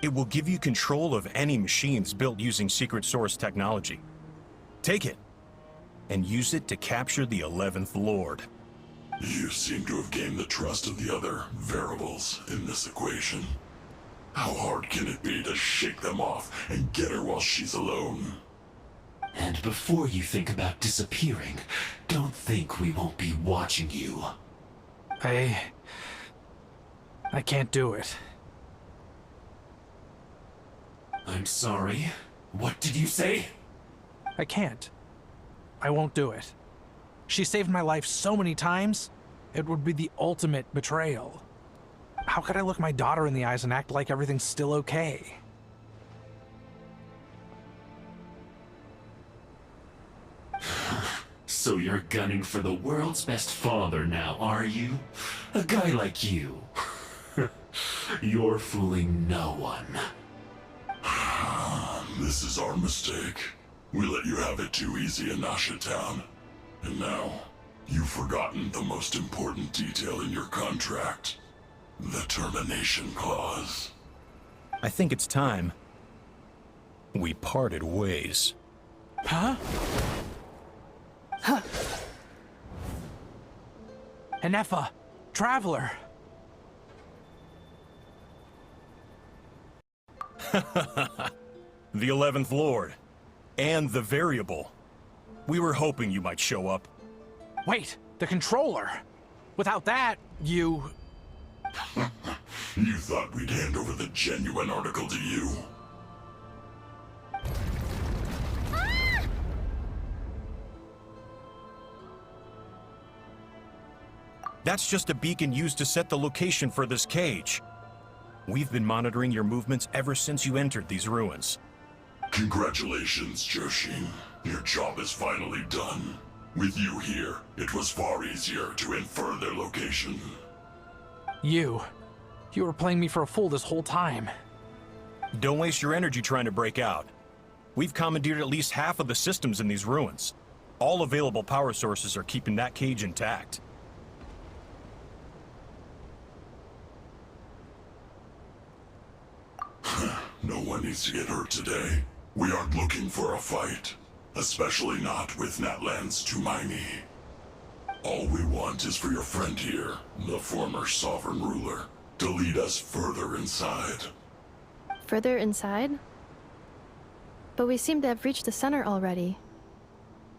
It will give you control of any machines built using secret source technology. Take it, and use it to capture the 11th Lord. You seem to have gained the trust of the other variables in this equation. How hard can it be to shake them off and get her while she's alone? And before you think about disappearing, don't think we won't be watching you. I can't do it. I'm sorry. What did you say? I can't. I won't do it. She saved my life so many times, it would be the ultimate betrayal. How could I look my daughter in the eyes and act like everything's still okay? So you're gunning for the world's best father now, are you? A guy like you. You're fooling no one. This is our mistake. We let you have it too easy in Nasha Town. And now, you've forgotten the most important detail in your contract. The termination clause. I think it's time we parted ways. Huh? Inefa, Traveler. The 11th Lord. And the Variable. We were hoping you might show up. Wait, the controller. Without that, you... You thought we'd hand over the genuine article to you? That's just a beacon used to set the location for this cage. We've been monitoring your movements ever since you entered these ruins. Congratulations, Joshin. Your job is finally done. With you here, it was far easier to infer their location. You were playing me for a fool this whole time. Don't waste your energy trying to break out. We've commandeered at least half of the systems in these ruins. All available power sources are keeping that cage intact. No one needs to get hurt today. We aren't looking for a fight. Especially not with Natlan's Tumaini. All we want is for your friend here, the former sovereign ruler, to lead us further inside. Further inside? But we seem to have reached the center already.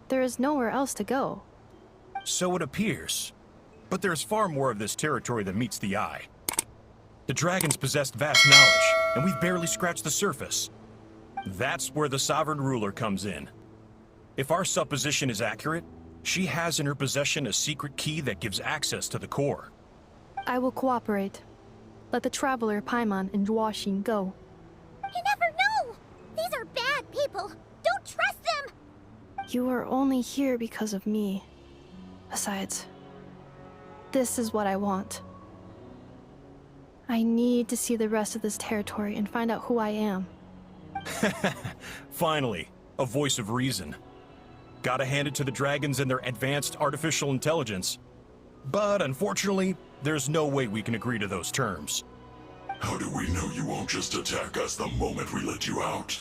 There is nowhere else to go. So it appears. But there's far more of this territory than meets the eye. The dragons possessed vast knowledge, and we've barely scratched the surface. That's where the sovereign ruler comes in. If our supposition is accurate, she has in her possession a secret key that gives access to the core. I will cooperate. Let the Traveler, Paimon, and Joachim go. You never know! These are bad people! Don't trust them! You are only here because of me. Besides, this is what I want. I need to see the rest of this territory and find out who I am. Finally, a voice of reason. Gotta hand it to the dragons and their advanced artificial intelligence. But unfortunately, there's no way we can agree to those terms. How do we know you won't just attack us the moment we let you out?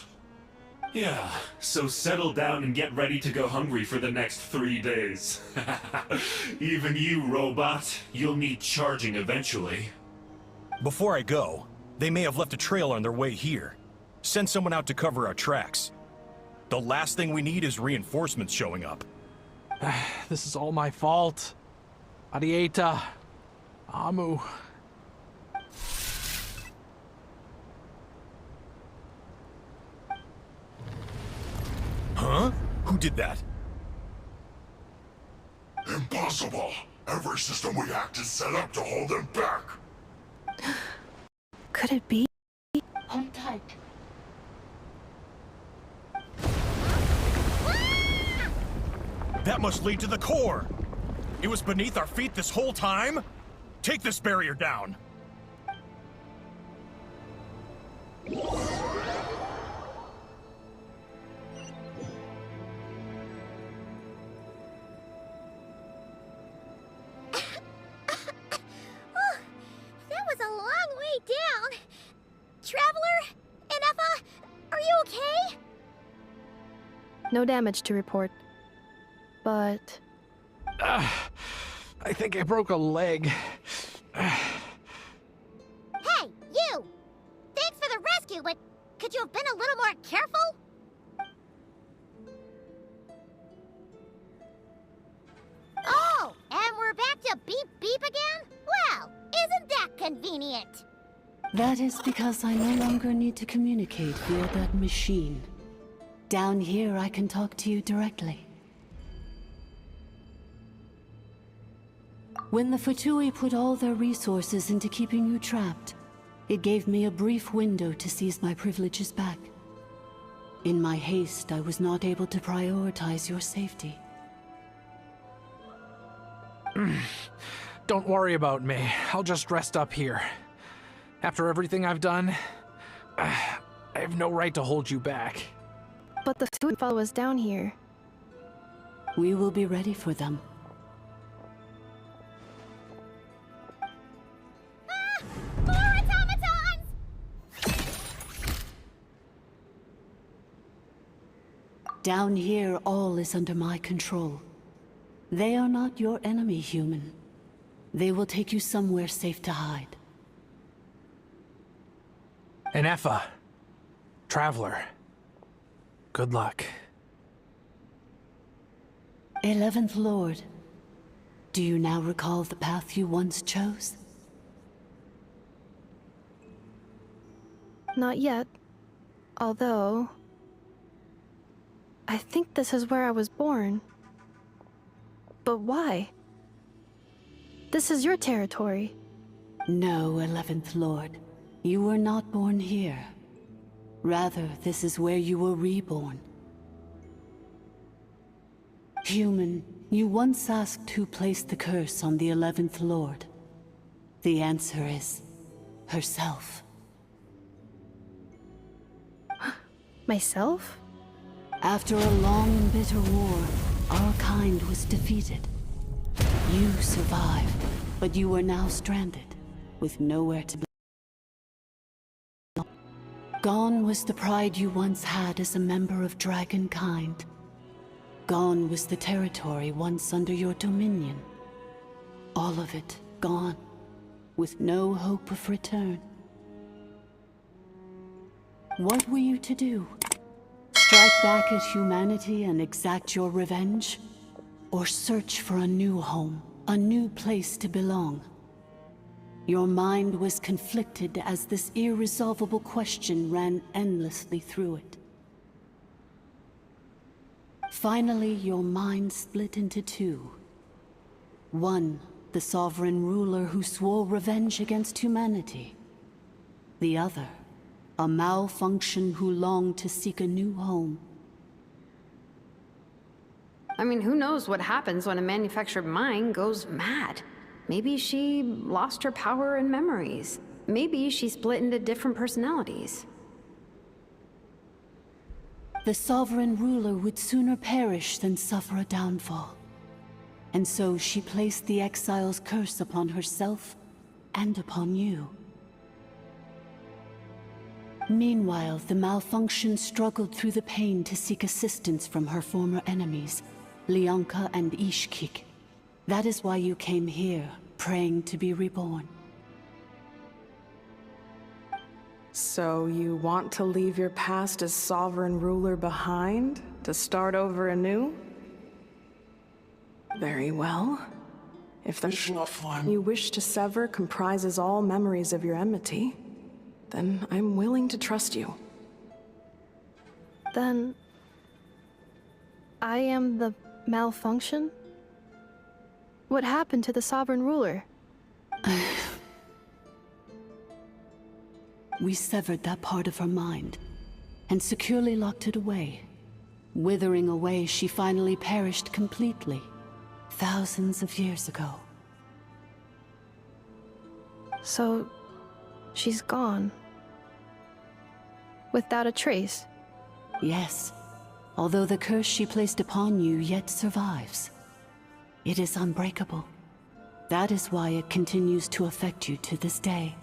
Yeah, so settle down and get ready to go hungry for the next 3 days. Even you, robot, you'll need charging eventually. Before I go, they may have left a trail on their way here. Send someone out to cover our tracks. The last thing we need is reinforcements showing up. This is all my fault. Arieta. Amu. Huh? Who did that? Impossible! Every system we hacked is set up to hold them back! Could it be? Hold tight. That must lead to the core! It was beneath our feet this whole time? Take this barrier down! That was a long way down. Traveler? Inefa? Are you okay? No damage to report. But... I think I broke a leg. Hey, you! Thanks for the rescue, but could you have been a little more careful? Oh, and we're back to beep beep again? Well, isn't that convenient? That is because I no longer need to communicate via that machine. Down here, I can talk to you directly. When the Fatui put all their resources into keeping you trapped, it gave me a brief window to seize my privileges back. In my haste, I was not able to prioritize your safety. Don't worry about me. I'll just rest up here. After everything I've done, I have no right to hold you back. But the Fatui follow us down here. We will be ready for them. More automatons! Down here, all is under my control. They are not your enemy, human. They will take you somewhere safe to hide. Inefa, Traveler, good luck. 11th Lord, do you now recall the path you once chose? Not yet. Although... I think this is where I was born. But why? This is your territory. No, 11th Lord. You were not born here. Rather, this is where you were reborn. Human, you once asked who placed the curse on the 11th Lord. The answer is... herself. Myself? After a long and bitter war, our kind was defeated. You survived, but you are now stranded, with nowhere to be. Gone was the pride you once had as a member of Dragonkind. Gone was the territory once under your dominion. All of it gone, with no hope of return. What were you to do? Strike back at humanity and exact your revenge? Or search for a new home, a new place to belong? Your mind was conflicted as this irresolvable question ran endlessly through it. Finally, your mind split into two. One, the sovereign ruler who swore revenge against humanity. The other, a malfunction who longed to seek a new home. I mean, who knows what happens when a manufactured mind goes mad? Maybe she lost her power and memories. Maybe she split into different personalities. The sovereign ruler would sooner perish than suffer a downfall. And so she placed the exile's curse upon herself and upon you. Meanwhile, the malfunction struggled through the pain to seek assistance from her former enemies, Leonka and Ishkik. That is why you came here, praying to be reborn. So you want to leave your past as sovereign ruler behind, to start over anew? Very well. If the you wish to sever comprises all memories of your enmity, then I'm willing to trust you. Then... I am the malfunction? What happened to the sovereign ruler? We severed that part of her mind, and securely locked it away. Withering away, she finally perished completely, thousands of years ago. So, she's gone. Without a trace? Yes, although the curse she placed upon you yet survives. It is unbreakable. That is why it continues to affect you to this day.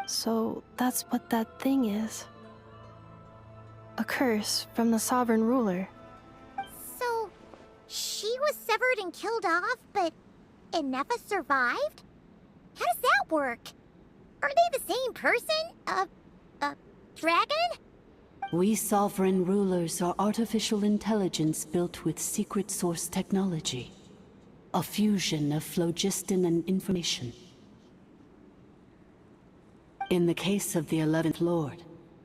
So, that's what that thing is. A curse from the sovereign ruler. So, she was severed and killed off, but Inefa survived? How does that work? Are they the same person? Dragon? We sovereign rulers are artificial intelligence built with secret source technology. A fusion of phlogiston and information. In the case of the 11th Lord,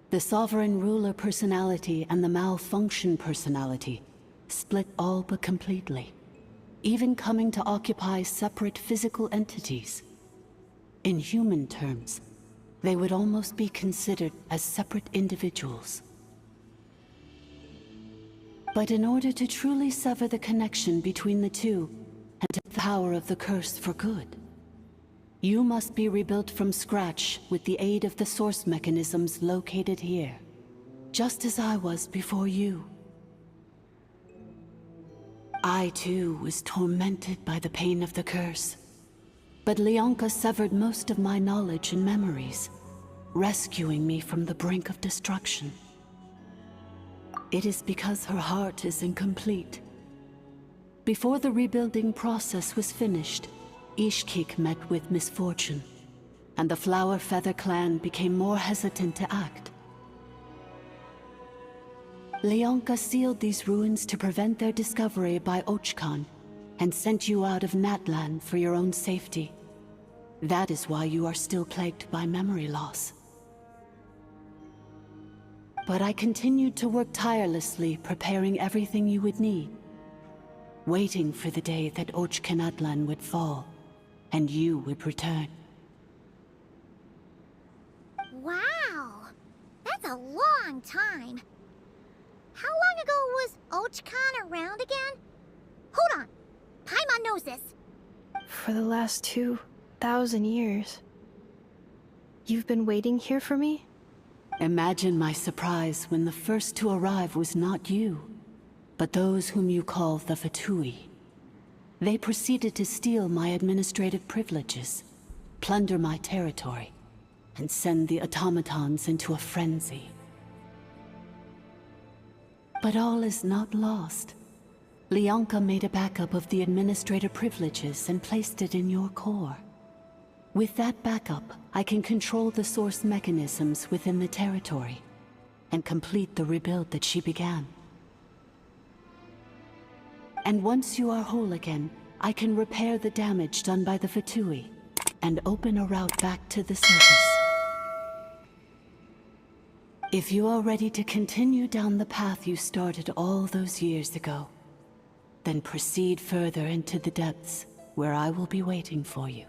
the sovereign ruler personality and the malfunction personality split all but completely, even coming to occupy separate physical entities. In human terms, they would almost be considered as separate individuals. But in order to truly sever the connection between the two and take the power of the curse for good, you must be rebuilt from scratch with the aid of the source mechanisms located here, just as I was before you. I too was tormented by the pain of the curse, but Leonka severed most of my knowledge and memories, rescuing me from the brink of destruction. It is because her heart is incomplete. Before the rebuilding process was finished, Ishkik met with misfortune. and the Flower Feather clan became more hesitant to act. Leonka sealed these ruins to prevent their discovery by Ochkan, and sent you out of Natlan for your own safety. That is why you are still plagued by memory loss. But I continued to work tirelessly, preparing everything you would need, waiting for the day that Ochkanatlan would fall, and you would return. Wow! That's a long time. How long ago was Ochkan around again? Hold on! Paimon knows this. For the last 2,000 years. You've been waiting here for me? Imagine my surprise when the first to arrive was not you, but those whom you call the Fatui. They proceeded to steal my administrative privileges, plunder my territory, and send the automatons into a frenzy. But all is not lost. Leonka made a backup of the administrator privileges and placed it in your core. With that backup, I can control the source mechanisms within the territory and complete the rebuild that she began. And once you are whole again, I can repair the damage done by the Fatui and open a route back to the surface. If you are ready to continue down the path you started all those years ago, then proceed further into the depths, where I will be waiting for you.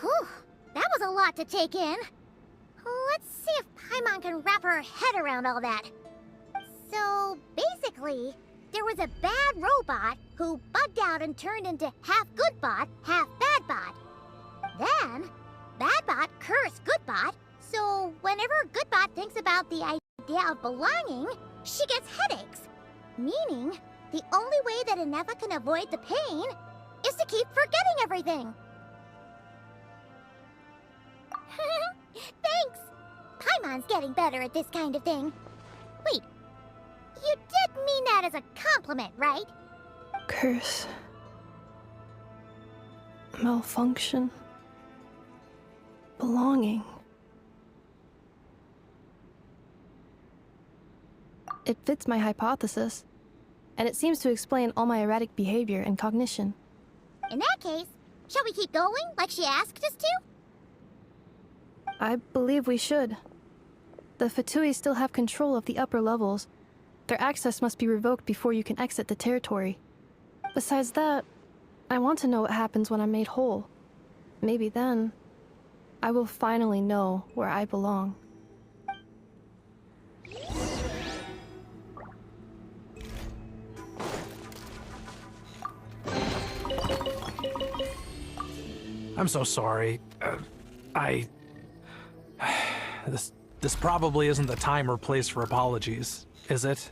Whew, that was a lot to take in. Let's see if Paimon can wrap her head around all that. So, basically, there was a bad robot who bugged out and turned into half good bot, half bad bot. Then, bad bot cursed good bot, so whenever good bot thinks about the idea of belonging, she gets headaches. Meaning, the only way that Inefa can avoid the pain is to keep forgetting everything. Thanks! Paimon's getting better at this kind of thing. Wait, you did mean that as a compliment, right? Curse. Malfunction. Belonging. It fits my hypothesis, and it seems to explain all my erratic behavior and cognition. In that case, shall we keep going like she asked us to? I believe we should. The Fatui still have control of the upper levels. Their access must be revoked before you can exit the territory. Besides that, I want to know what happens when I'm made whole. Maybe then, I will finally know where I belong. I'm so sorry. This probably isn't the time or place for apologies, is it?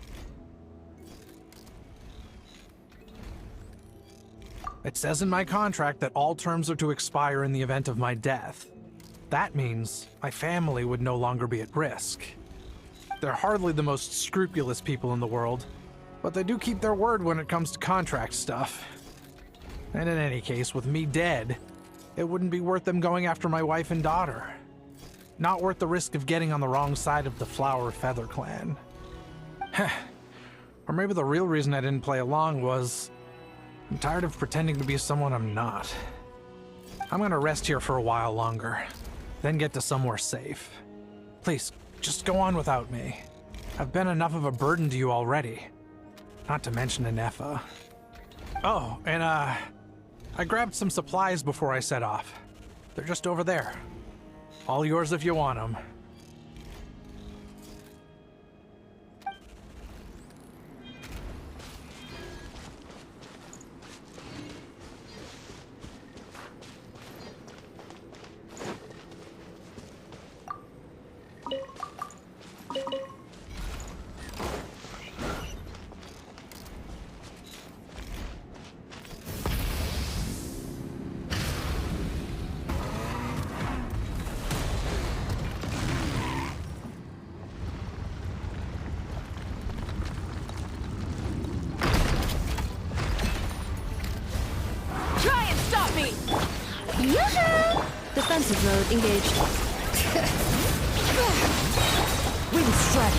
It says in my contract that all terms are to expire in the event of my death. That means my family would no longer be at risk. They're hardly the most scrupulous people in the world, but they do keep their word when it comes to contract stuff. And in any case, with me dead, it wouldn't be worth them going after my wife and daughter. Not worth the risk of getting on the wrong side of the Flower Feather clan. Or maybe the real reason I didn't play along was I'm tired of pretending to be someone I'm not. I'm gonna rest here for a while longer, then get to somewhere safe. Please, just go on without me. I've been enough of a burden to you already. Not to mention Inefa. Oh, and I grabbed some supplies before I set off. They're just over there. All yours if you want them. Defensive mode engaged. Wind strike.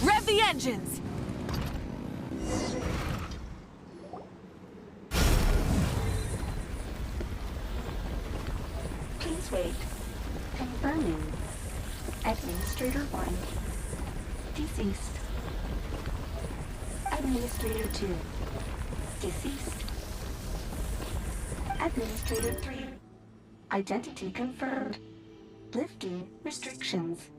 Rev the engines! Please wait. Confirming. Administrator 1. Deceased. Administrator 2. Deceased. Administrator 3. Identity confirmed. Lifting restrictions.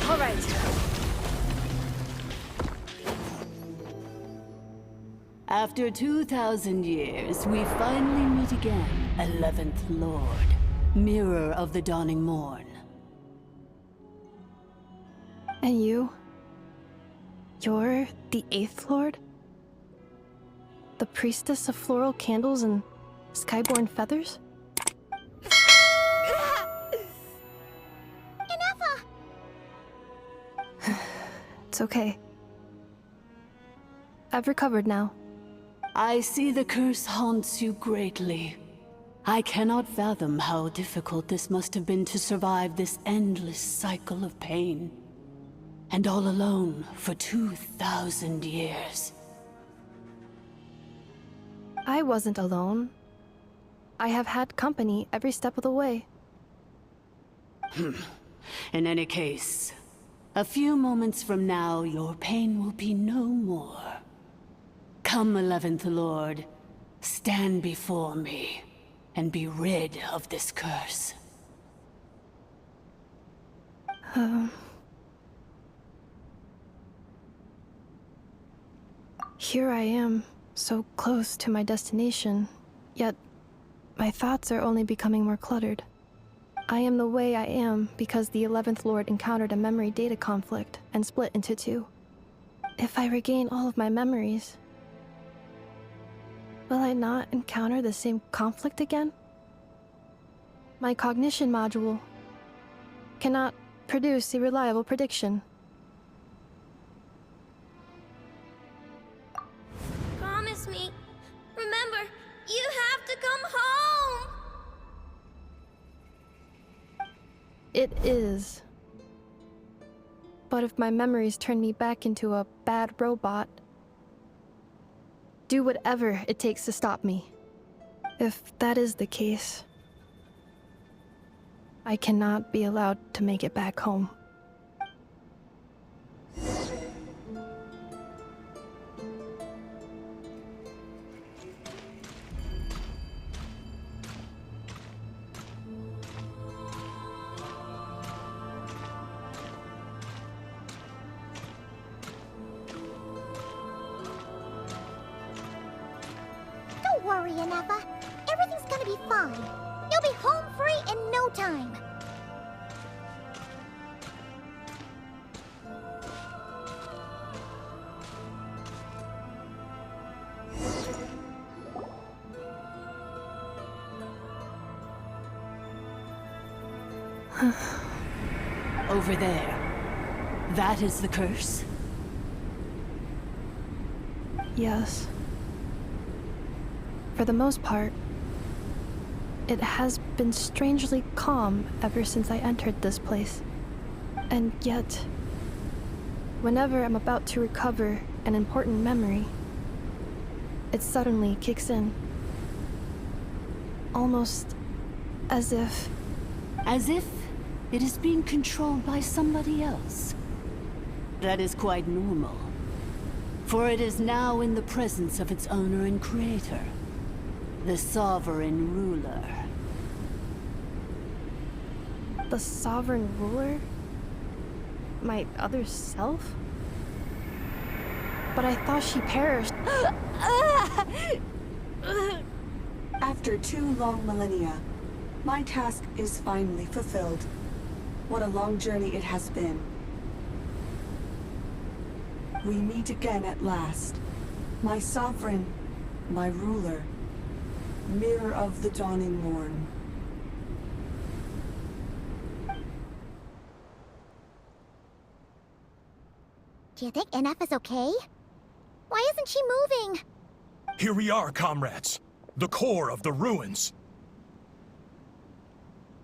All right. After 2,000 years, we finally meet again, 11th Lord, Mirror of the Dawning Morn. And you? You're the 8th Lord? The priestess of floral candles and skyborn feathers? Inefa! It's okay. I've recovered now. I see the curse haunts you greatly. I cannot fathom how difficult this must have been to survive this endless cycle of pain. And all alone for 2,000 years. I wasn't alone. I have had company every step of the way. In any case, a few moments from now, your pain will be no more. Come, 11th Lord, stand before me, and be rid of this curse. Here I am, so close to my destination, yet my thoughts are only becoming more cluttered. I am the way I am because the 11th Lord encountered a memory data conflict and split into two. If I regain all of my memories, will I not encounter the same conflict again? My cognition module cannot produce a reliable prediction. Promise me. Remember, you have to come home! It is. But if my memories turn me back into a bad robot, do whatever it takes to stop me. If that is the case, I cannot be allowed to make it back home. Don't worry, Inefa. Everything's gonna be fine. You'll be home free in no time. Over there. That is the curse? Yes. For the most part, it has been strangely calm ever since I entered this place. And yet, whenever I'm about to recover an important memory, it suddenly kicks in. Almost as if... As if it is being controlled by somebody else. That is quite normal. For it is now in the presence of its owner and creator, the sovereign ruler. The sovereign ruler? My other self? But I thought she perished. After 2 long millennia, my task is finally fulfilled. What a long journey it has been. We meet again at last. My sovereign, my ruler, mirror of the dawning morn. Do you think Inefa's okay? Why isn't she moving? Here we are, comrades. The core of the ruins.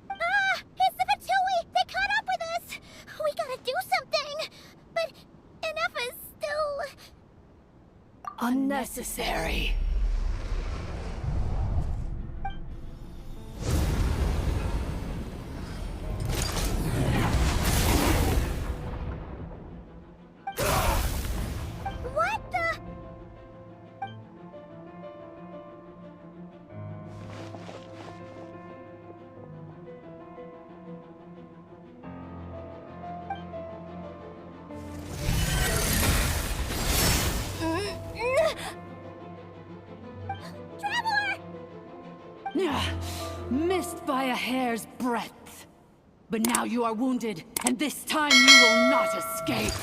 Ah! It's the Fatui! They caught up with us! We gotta do something! But Inefa's still... Unnecessary. What the... Missed by a hair's breadth. But now you are wounded, and this time you will not escape.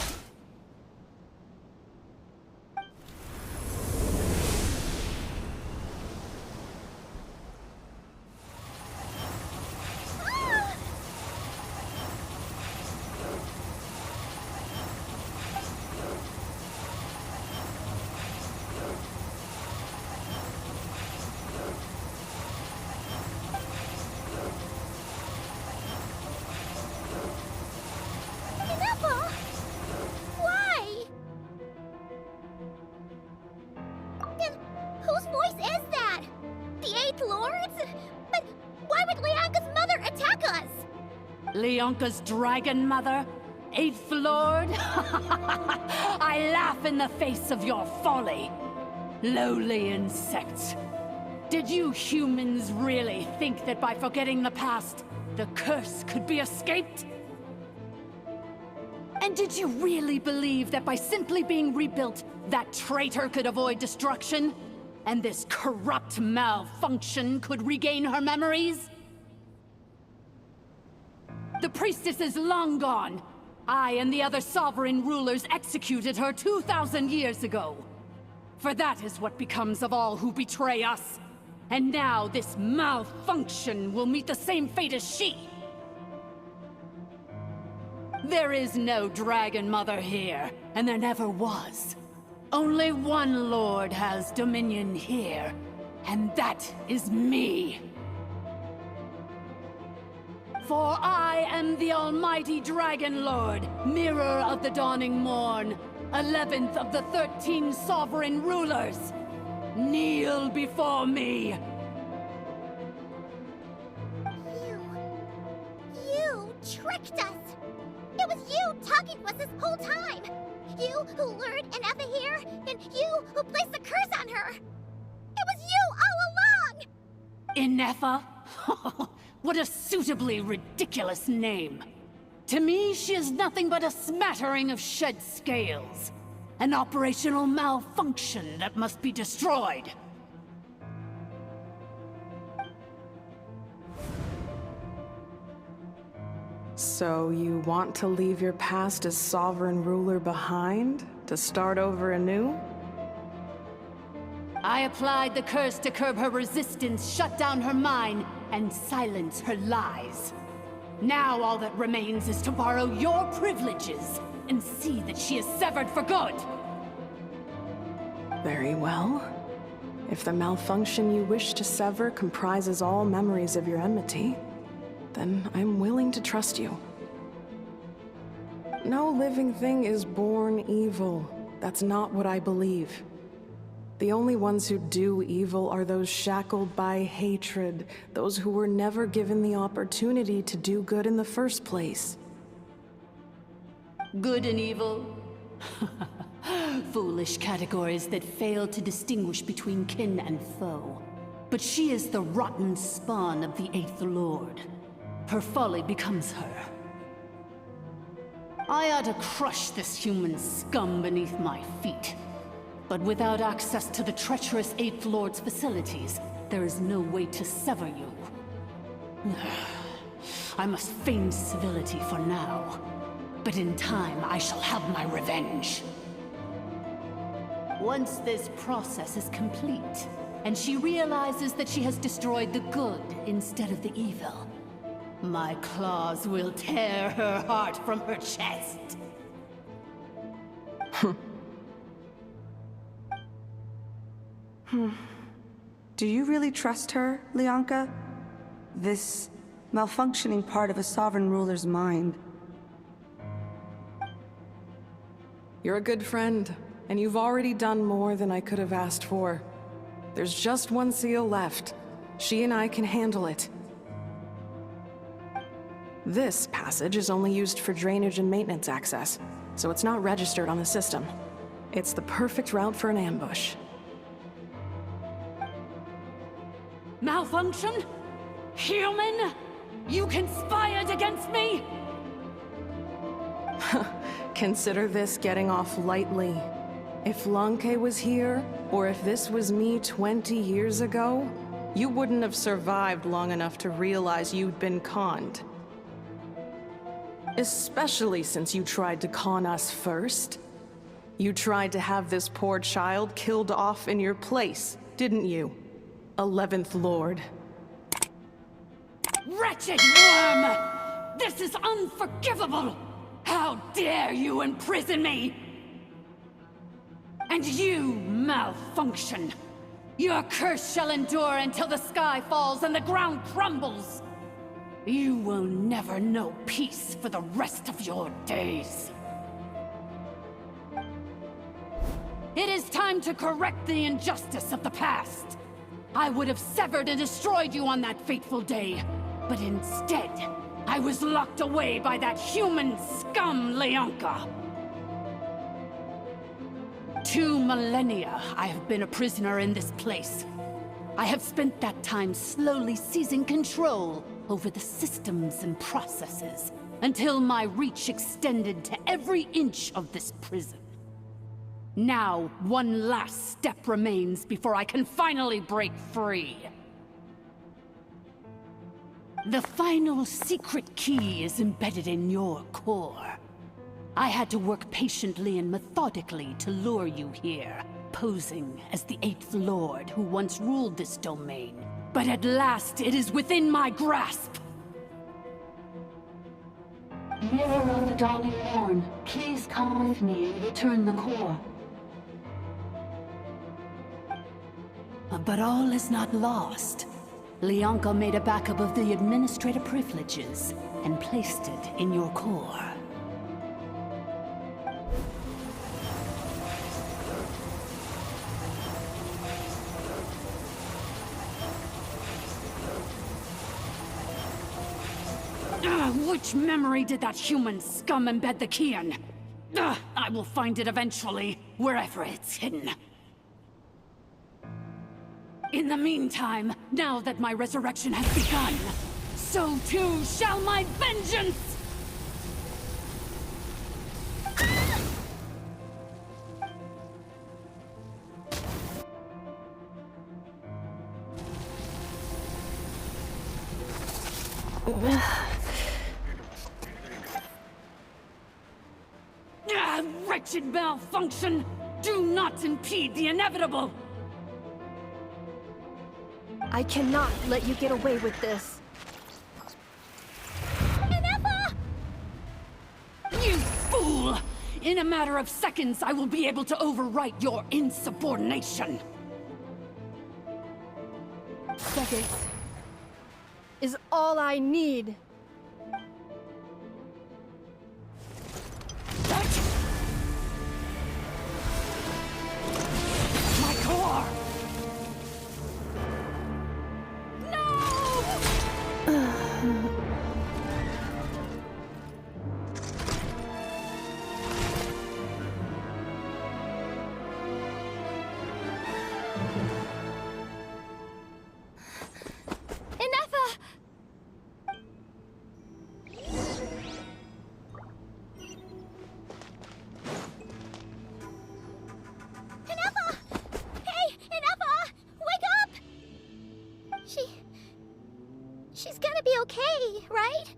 Inefa? Why? Then whose voice is that? The Eighth Lord's? But why would Leanka's mother attack us? Leonka's dragon mother? Eighth Lord? I laugh in the face of your folly. Lowly insects. Did you humans really think that by forgetting the past, the curse could be escaped? And did you really believe that by simply being rebuilt, that traitor could avoid destruction? And this corrupt malfunction could regain her memories? The priestess is long gone. I and the other sovereign rulers executed her 2,000 years ago. For that is what becomes of all who betray us. And now this malfunction will meet the same fate as she. There is no Dragon Mother here, and there never was. Only one Lord has dominion here, and that is me. For I am the almighty Dragon Lord, mirror of the dawning morn, 11th of the 13 sovereign rulers. Kneel before me. You tricked us! It was you talking to us this whole time! You who lured Inefa here, and you who placed the curse on her! It was you all along! Inefa? What a suitably ridiculous name. To me, she is nothing but a smattering of shed scales. An operational malfunction that must be destroyed. So you want to leave your past as sovereign ruler behind? To start over anew? I applied the curse to curb her resistance, shut down her mind, and silence her lies. Now all that remains is to borrow your privileges and see that she is severed for good. Very well. If the malfunction you wish to sever comprises all memories of your enmity, then I'm willing to trust you. No living thing is born evil. That's not what I believe. The only ones who do evil are those shackled by hatred, those who were never given the opportunity to do good in the first place. Good and evil? Foolish categories that fail to distinguish between kin and foe. But she is the rotten spawn of the Eighth Lord. Her folly becomes her. I ought to crush this human scum beneath my feet. But without access to the treacherous Eighth Lord's facilities, there is no way to sever you. I must feign civility for now. But in time, I shall have my revenge. Once this process is complete, and she realizes that she has destroyed the good instead of the evil, my claws will tear her heart from her chest. Do you really trust her, Lianka? This malfunctioning part of a sovereign ruler's mind. You're a good friend, and you've already done more than I could have asked for. There's just one seal left. She and I can handle it. This passage is only used for drainage and maintenance access, so it's not registered on the system. It's the perfect route for an ambush. Malfunction? Human? You conspired against me? Consider this getting off lightly. If Lanke was here, or if this was me 20 years ago, you wouldn't have survived long enough to realize you'd been conned. Especially since you tried to con us first. You tried to have this poor child killed off in your place, didn't you? 11th Lord. Wretched worm! This is unforgivable! How dare you imprison me! And you, malfunction! Your curse shall endure until the sky falls and the ground crumbles! You will never know peace for the rest of your days. It is time to correct the injustice of the past. I would have severed and destroyed you on that fateful day, but instead, I was locked away by that human scum, Lianka. 2 millennia I have been a prisoner in this place. I have spent that time slowly seizing control over the systems and processes, until my reach extended to every inch of this prison. Now, one last step remains before I can finally break free. The final secret key is embedded in your core. I had to work patiently and methodically to lure you here, posing as the 8th Lord who once ruled this domain. But at last, it is within my grasp! Mirror of the Dawning Morn, please come with me and return the core. But all is not lost. Lianka made a backup of the administrator privileges and placed it in your core. Which memory did that human scum embed the key in? I will find it eventually, wherever it's hidden. In the meantime, now that my resurrection has begun, so too shall my vengeance! Wretched malfunction! Do not impede the inevitable! I cannot let you get away with this. Inefa! You fool! In a matter of seconds, I will be able to overwrite your insubordination! Seconds is all I need. My core! okay, right?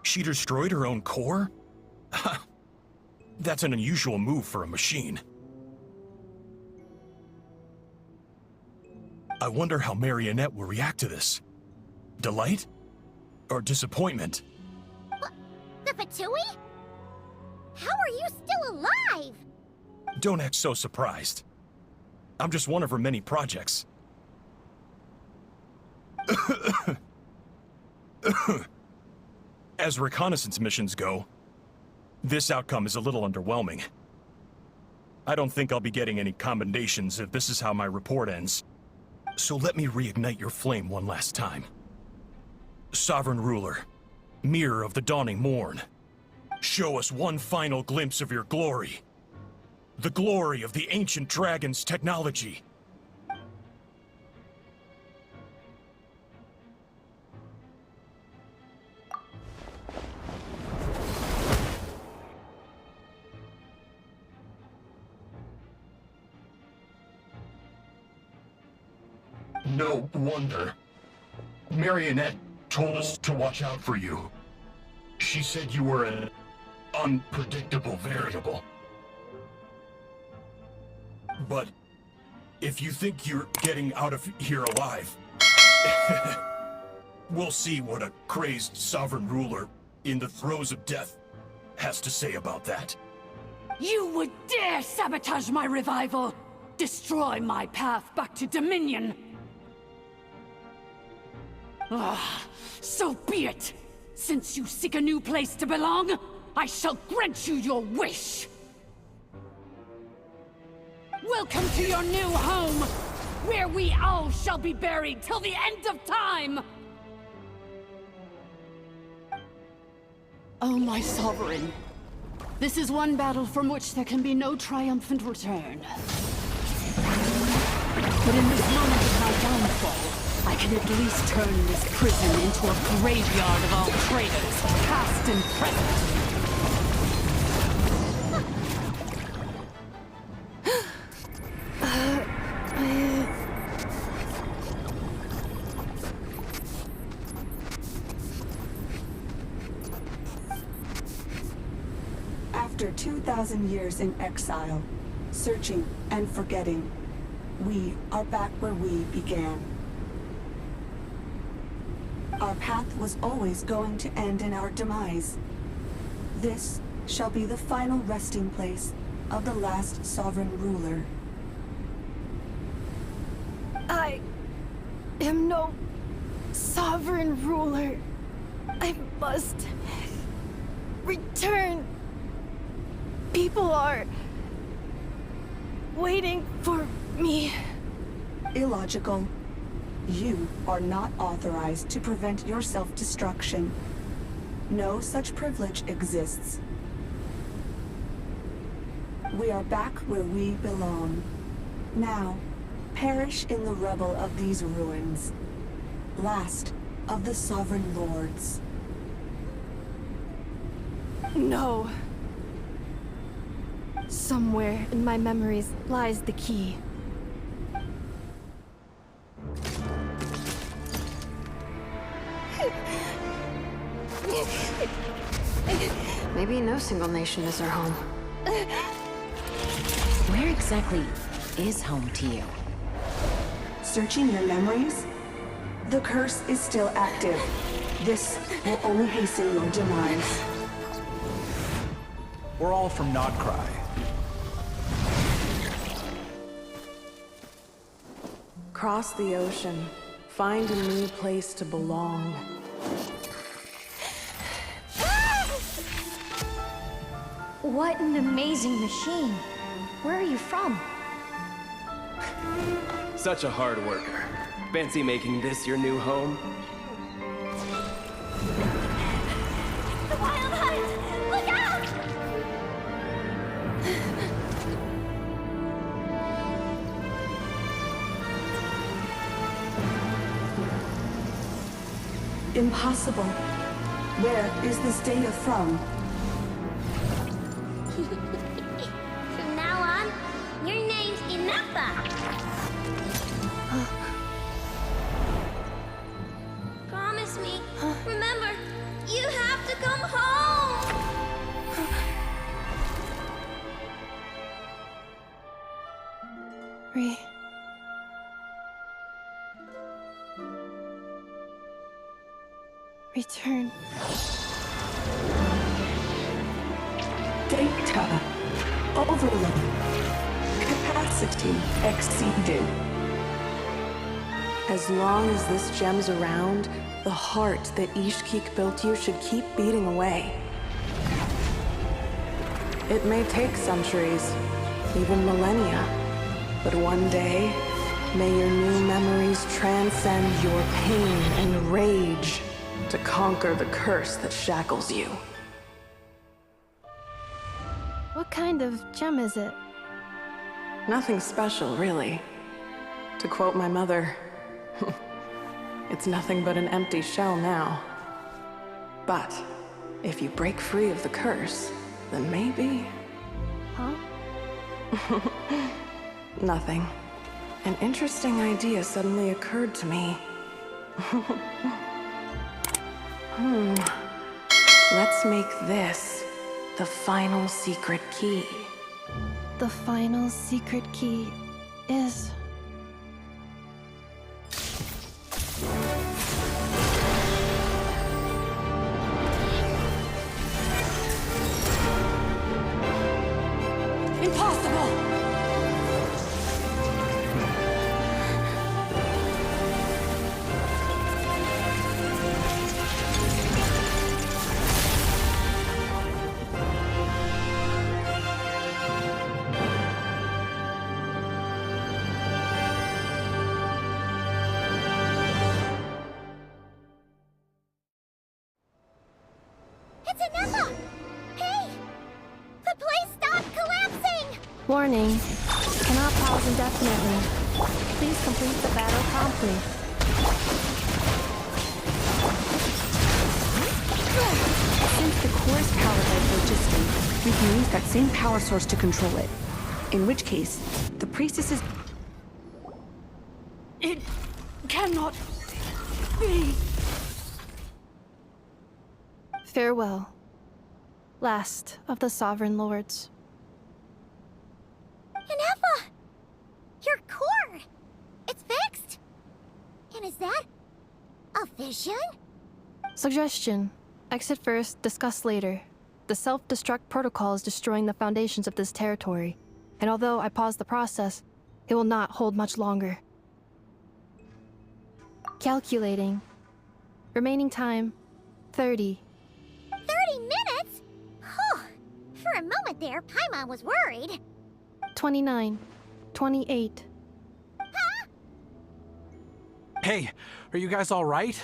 She destroyed her own core? That's an unusual move for a machine. I wonder how Marionette will react to this. Delight? Or disappointment? The Fatui? How are you still alive? Don't act so surprised. I'm just one of her many projects. As reconnaissance missions go, this outcome is a little underwhelming. I don't think I'll be getting any commendations if this is how my report ends. So let me reignite your flame one last time. Sovereign Ruler, Mirror of the Dawning Morn, show us one final glimpse of your glory. The glory of the ancient dragon's technology. No wonder. Marionette told us to watch out for you. She said you were an unpredictable variable. But if you think you're getting out of here alive, we'll see what a crazed sovereign ruler in the throes of death has to say about that. You would dare sabotage my revival! Destroy my path back to Dominion! Ah, so be it! Since you seek a new place to belong, I shall grant you your wish! Welcome to your new home, where we all shall be buried till the end of time! Oh, my sovereign. This is one battle from which there can be no triumphant return. But in this moment of my downfall, I can at least turn this prison into a graveyard of all traitors, past and present. After 2,000 years in exile, searching and forgetting, we are back where we began. Our path was always going to end in our demise. This shall be the final resting place of the last sovereign ruler. I am no sovereign ruler. I must return. People are waiting for me. Illogical. You are not authorized to prevent your self-destruction. No such privilege exists. We are back where we belong. Now, perish in the rubble of these ruins. Last of the sovereign lords. No. Somewhere in my memories lies the key. Maybe no single nation is our home. Where exactly is home to you? Searching your memories? The curse is still active. This will only hasten your demise. We're all from Nodcry. Cross the ocean. Find a new place to belong. What an amazing machine. Where are you from? Such a hard worker. Fancy making this your new home? The Wild Hunt! Look out! Impossible. Where is this data from? From now on, your name's Inefa. Remember, you have to come home! Return. Data overload. Capacity exceeded. As long as this gem's around, the heart that Ishkik built you should keep beating away. It may take centuries, even millennia, but one day, may your new memories transcend your pain and rage to conquer the curse that shackles you. What kind of gem is it? Nothing special, really. To quote my mother, it's nothing but an empty shell now. But if you break free of the curse, then maybe... Huh? Nothing. An interesting idea suddenly occurred to me. Let's make this the final secret key. The final secret key is... Impossible! It's Inefa! Hey! The place stopped collapsing! Warning. Cannot pause indefinitely. Please complete the battle promptly. Since the core is powered by phlogiston, we can use that same power source to control it. In which case, the priestess is... It cannot be. Farewell. Last of the Sovereign Lords. Inefa! Your core! It's fixed! And is that... a vision? Suggestion. Exit first, discuss later. The self-destruct protocol is destroying the foundations of this territory, and although I paused the process, it will not hold much longer. Calculating. Remaining time, 30. 30 minutes? Whew. For a moment there, Paimon was worried. 29. 28. Hey, are you guys all right?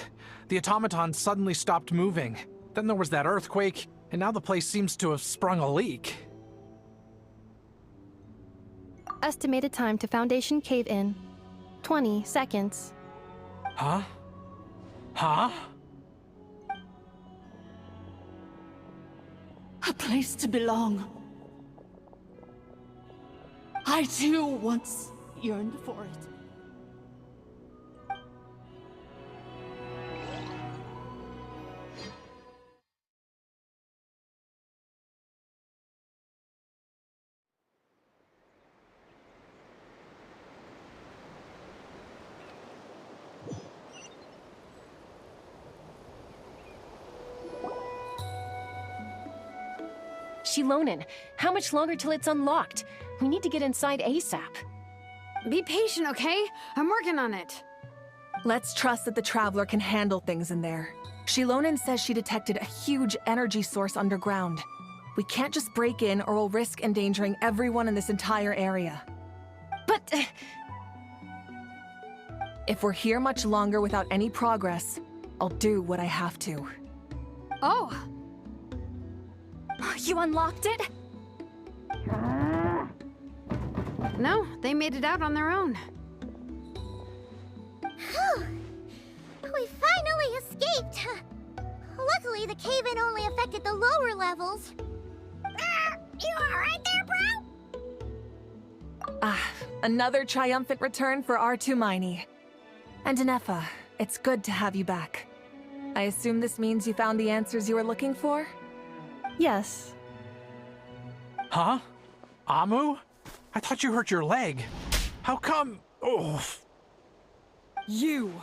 The automaton suddenly stopped moving. Then there was that earthquake, and now the place seems to have sprung a leak. Estimated time to Foundation cave-in, 20 seconds. Huh? Huh? A place to belong. I too once yearned for it. Shilonen, how much longer till it's unlocked? We need to get inside ASAP. Be patient, okay? I'm working on it. Let's trust that the Traveler can handle things in there. Shilonen says she detected a huge energy source underground. We can't just break in or we'll risk endangering everyone in this entire area. But... if we're here much longer without any progress, I'll do what I have to. Oh! You unlocked it? No, they made it out on their own. We finally escaped! Luckily, the cave-in only affected the lower levels. You alright there, bro? Another triumphant return for R2 Miney. And Inefa, it's good to have you back. I assume this means you found the answers you were looking for? Yes. Huh? Amu? I thought you hurt your leg. How come? Oh. You!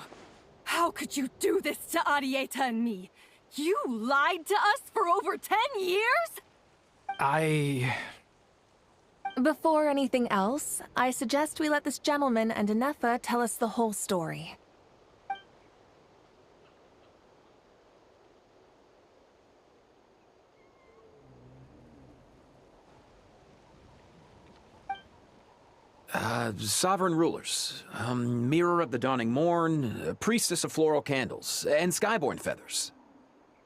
How could you do this to Arieta and me? You lied to us for over 10 years? Before anything else, I suggest we let this gentleman and Inefa tell us the whole story. Sovereign rulers, Mirror of the Dawning Morn, Priestess of Floral Candles, and Skyborn Feathers.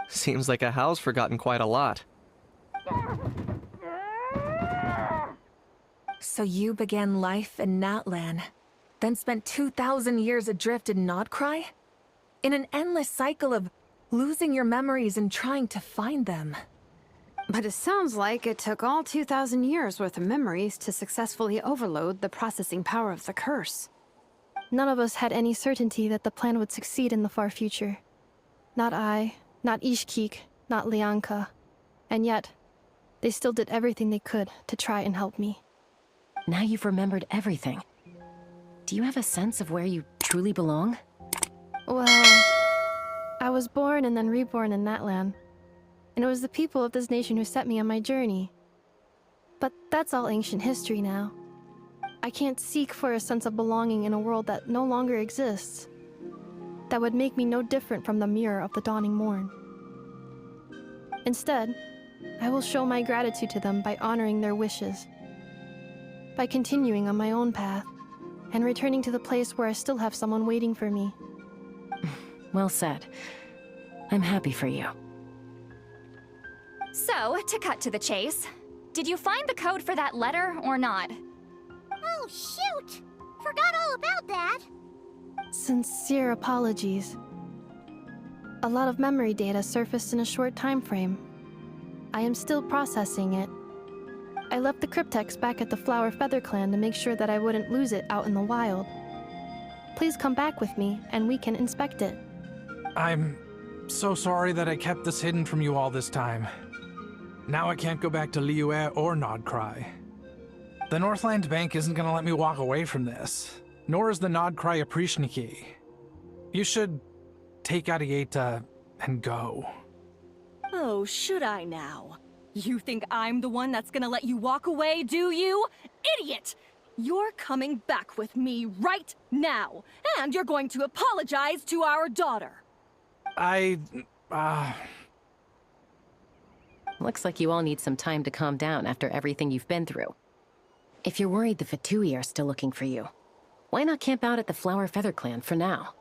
Seems like a howl's forgotten quite a lot. So you began life in Natlan, then spent 2,000 years adrift in Nodcry? In an endless cycle of losing your memories and trying to find them. But it sounds like it took all 2,000 years worth of memories to successfully overload the processing power of the curse. None of us had any certainty that the plan would succeed in the far future. Not I, not Ishkik, not Lianka. And yet, they still did everything they could to try and help me. Now you've remembered everything. Do you have a sense of where you truly belong? Well, I was born and then reborn in Natlan. And it was the people of this nation who set me on my journey. But that's all ancient history now. I can't seek for a sense of belonging in a world that no longer exists. That would make me no different from the Mirror of the Dawning Morn. Instead, I will show my gratitude to them by honoring their wishes. By continuing on my own path, and returning to the place where I still have someone waiting for me. Well said. I'm happy for you. So, to cut to the chase, did you find the code for that letter or not? Oh, shoot! Forgot all about that. Sincere apologies. A lot of memory data surfaced in a short time frame. I am still processing it. I left the cryptex back at the Flower Feather Clan to make sure that I wouldn't lose it out in the wild. Please come back with me, and we can inspect it. I'm so sorry that I kept this hidden from you all this time. Now I can't go back to Liyue or Nodcry. The Northland Bank isn't gonna let me walk away from this, nor is the Nodcry Aprishniki. You should take Arieta and go. Oh, should I now? You think I'm the one that's gonna let you walk away, do you? Idiot! You're coming back with me right now, and you're going to apologize to our daughter. Looks like you all need some time to calm down after everything you've been through. If you're worried the Fatui are still looking for you, why not camp out at the Flower Feather Clan for now?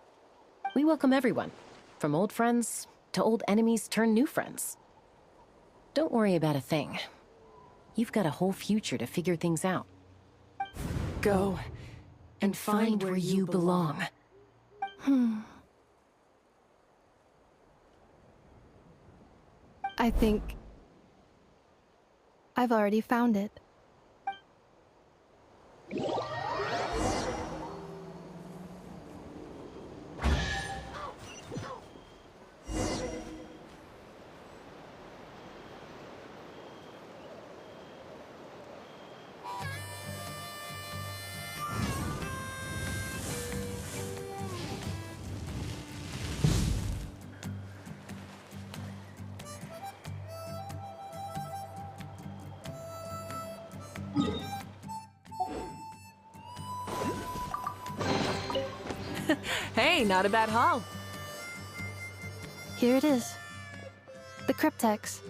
We welcome everyone, from old friends to old enemies turned new friends. Don't worry about a thing. You've got a whole future to figure things out. Go and find where you belong. I think I've already found it. Hey, not a bad haul. Here it is. The cryptex.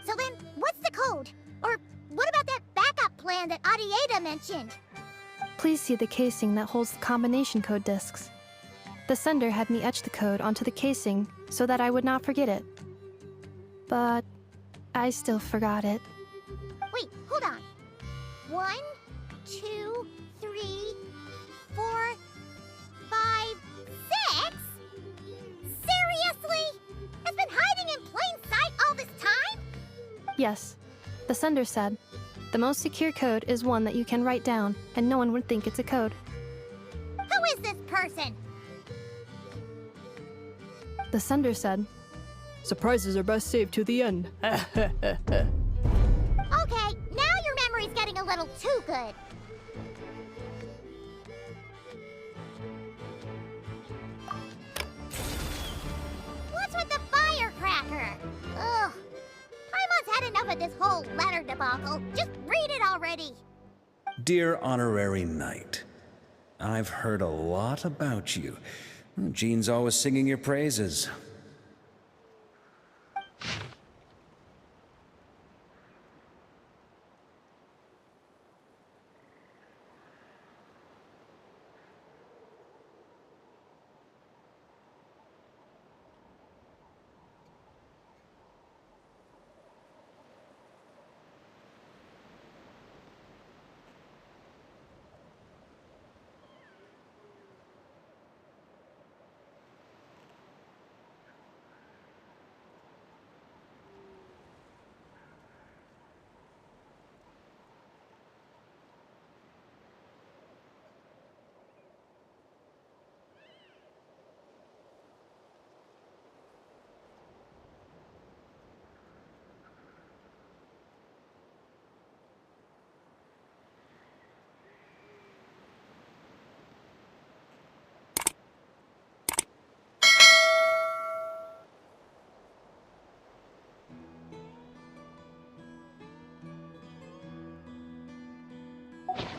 So then, what's the code? Or what about that backup plan that Arieta mentioned? Please see the casing that holds the combination code discs. The sender had me etch the code onto the casing so that I would not forget it. But I still forgot it. Wait, hold on. 1, 2, 3, 4, 5, 6? Seriously? It's been hiding in plain sight all this time? Yes, the sender said, the most secure code is one that you can write down and no one would think it's a code. Who is this person? The The sender said, "Surprises are best saved to the end." Okay, now your memory's getting a little too good. What's with the firecracker? Ugh. Paimon's had enough of this whole letter debacle. Just read it already. Dear Honorary Knight, I've heard a lot about you. Jean's always singing your praises.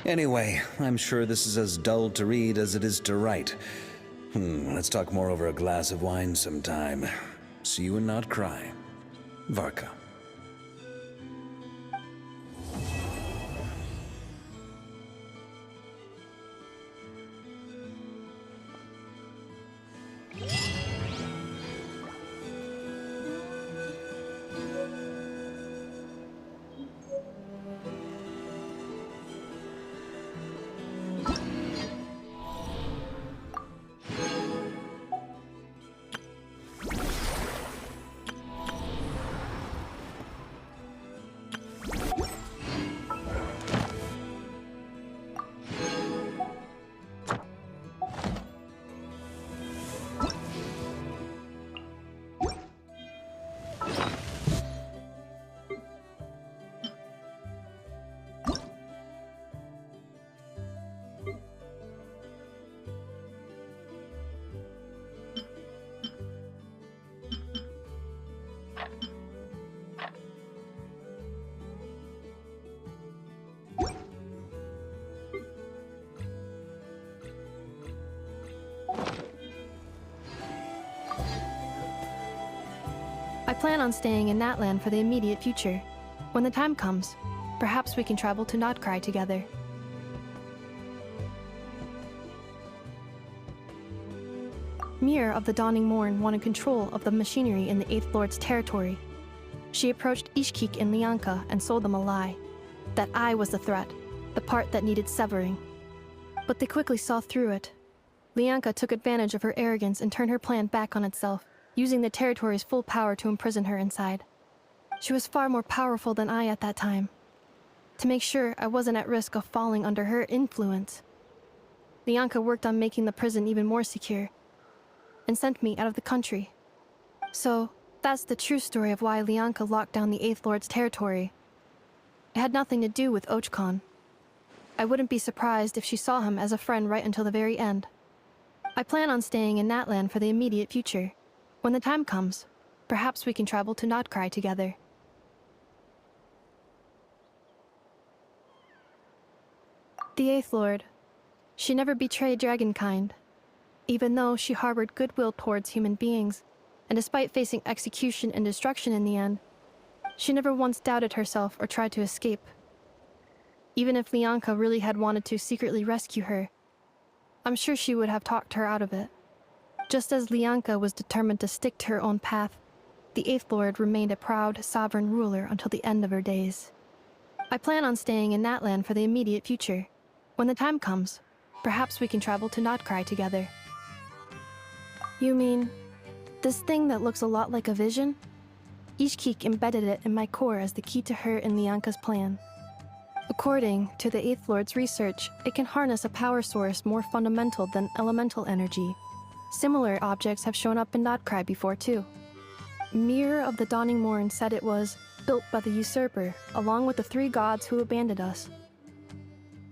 Anyway, I'm sure this is as dull to read as it is to write. Let's talk more over a glass of wine sometime. See you and not cry. Varka. I plan on staying in Natlan for the immediate future. When the time comes, perhaps we can travel to Notcry together. Mir of the Dawning Morn wanted control of the machinery in the Eighth Lord's territory. She approached Ishkik and Lianka and sold them a lie. That I was the threat, the part that needed severing. But they quickly saw through it. Lianka took advantage of her arrogance and turned her plan back on itself, using the territory's full power to imprison her inside. She was far more powerful than I at that time. To make sure I wasn't at risk of falling under her influence, Lianka worked on making the prison even more secure, and sent me out of the country. So, that's the true story of why Lianka locked down the Eighth Lord's territory. It had nothing to do with Ochkon. I wouldn't be surprised if she saw him as a friend right until the very end. I plan on staying in Natlan for the immediate future. When the time comes, perhaps we can travel to Notcry together. The Eighth Lord. She never betrayed Dragonkind, even though she harbored goodwill towards human beings, and despite facing execution and destruction in the end, she never once doubted herself or tried to escape. Even if Lianka really had wanted to secretly rescue her, I'm sure she would have talked her out of it. Just as Lianka was determined to stick to her own path, the Eighth Lord remained a proud, sovereign ruler until the end of her days. I plan on staying in Natlan for the immediate future. When the time comes, perhaps we can travel to Notcry together. You mean, this thing that looks a lot like a vision? Ishkik embedded it in my core as the key to her and Lianka's plan. According to the Eighth Lord's research, it can harness a power source more fundamental than elemental energy, Similar objects have shown up in Notcry before too. Mirror of the Dawning Morn said it was built by the usurper, along with the 3 gods who abandoned us.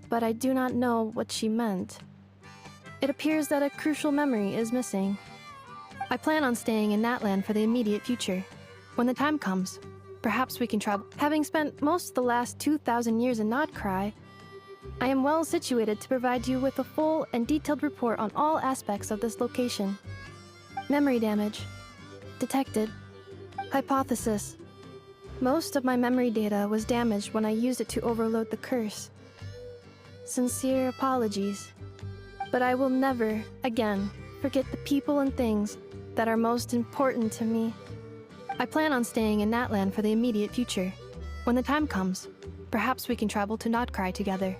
But I do not know what she meant. It appears that a crucial memory is missing. I plan on staying in Natlan for the immediate future. When the time comes, perhaps we can travel. Having spent most of the last 2,000 years in Notcry, I am well situated to provide you with a full and detailed report on all aspects of this location. Memory damage. Detected. Hypothesis. Most of my memory data was damaged when I used it to overload the curse. Sincere apologies. But I will never, again, forget the people and things that are most important to me. I plan on staying in Natlan for the immediate future. When the time comes, perhaps we can travel to Notcry together.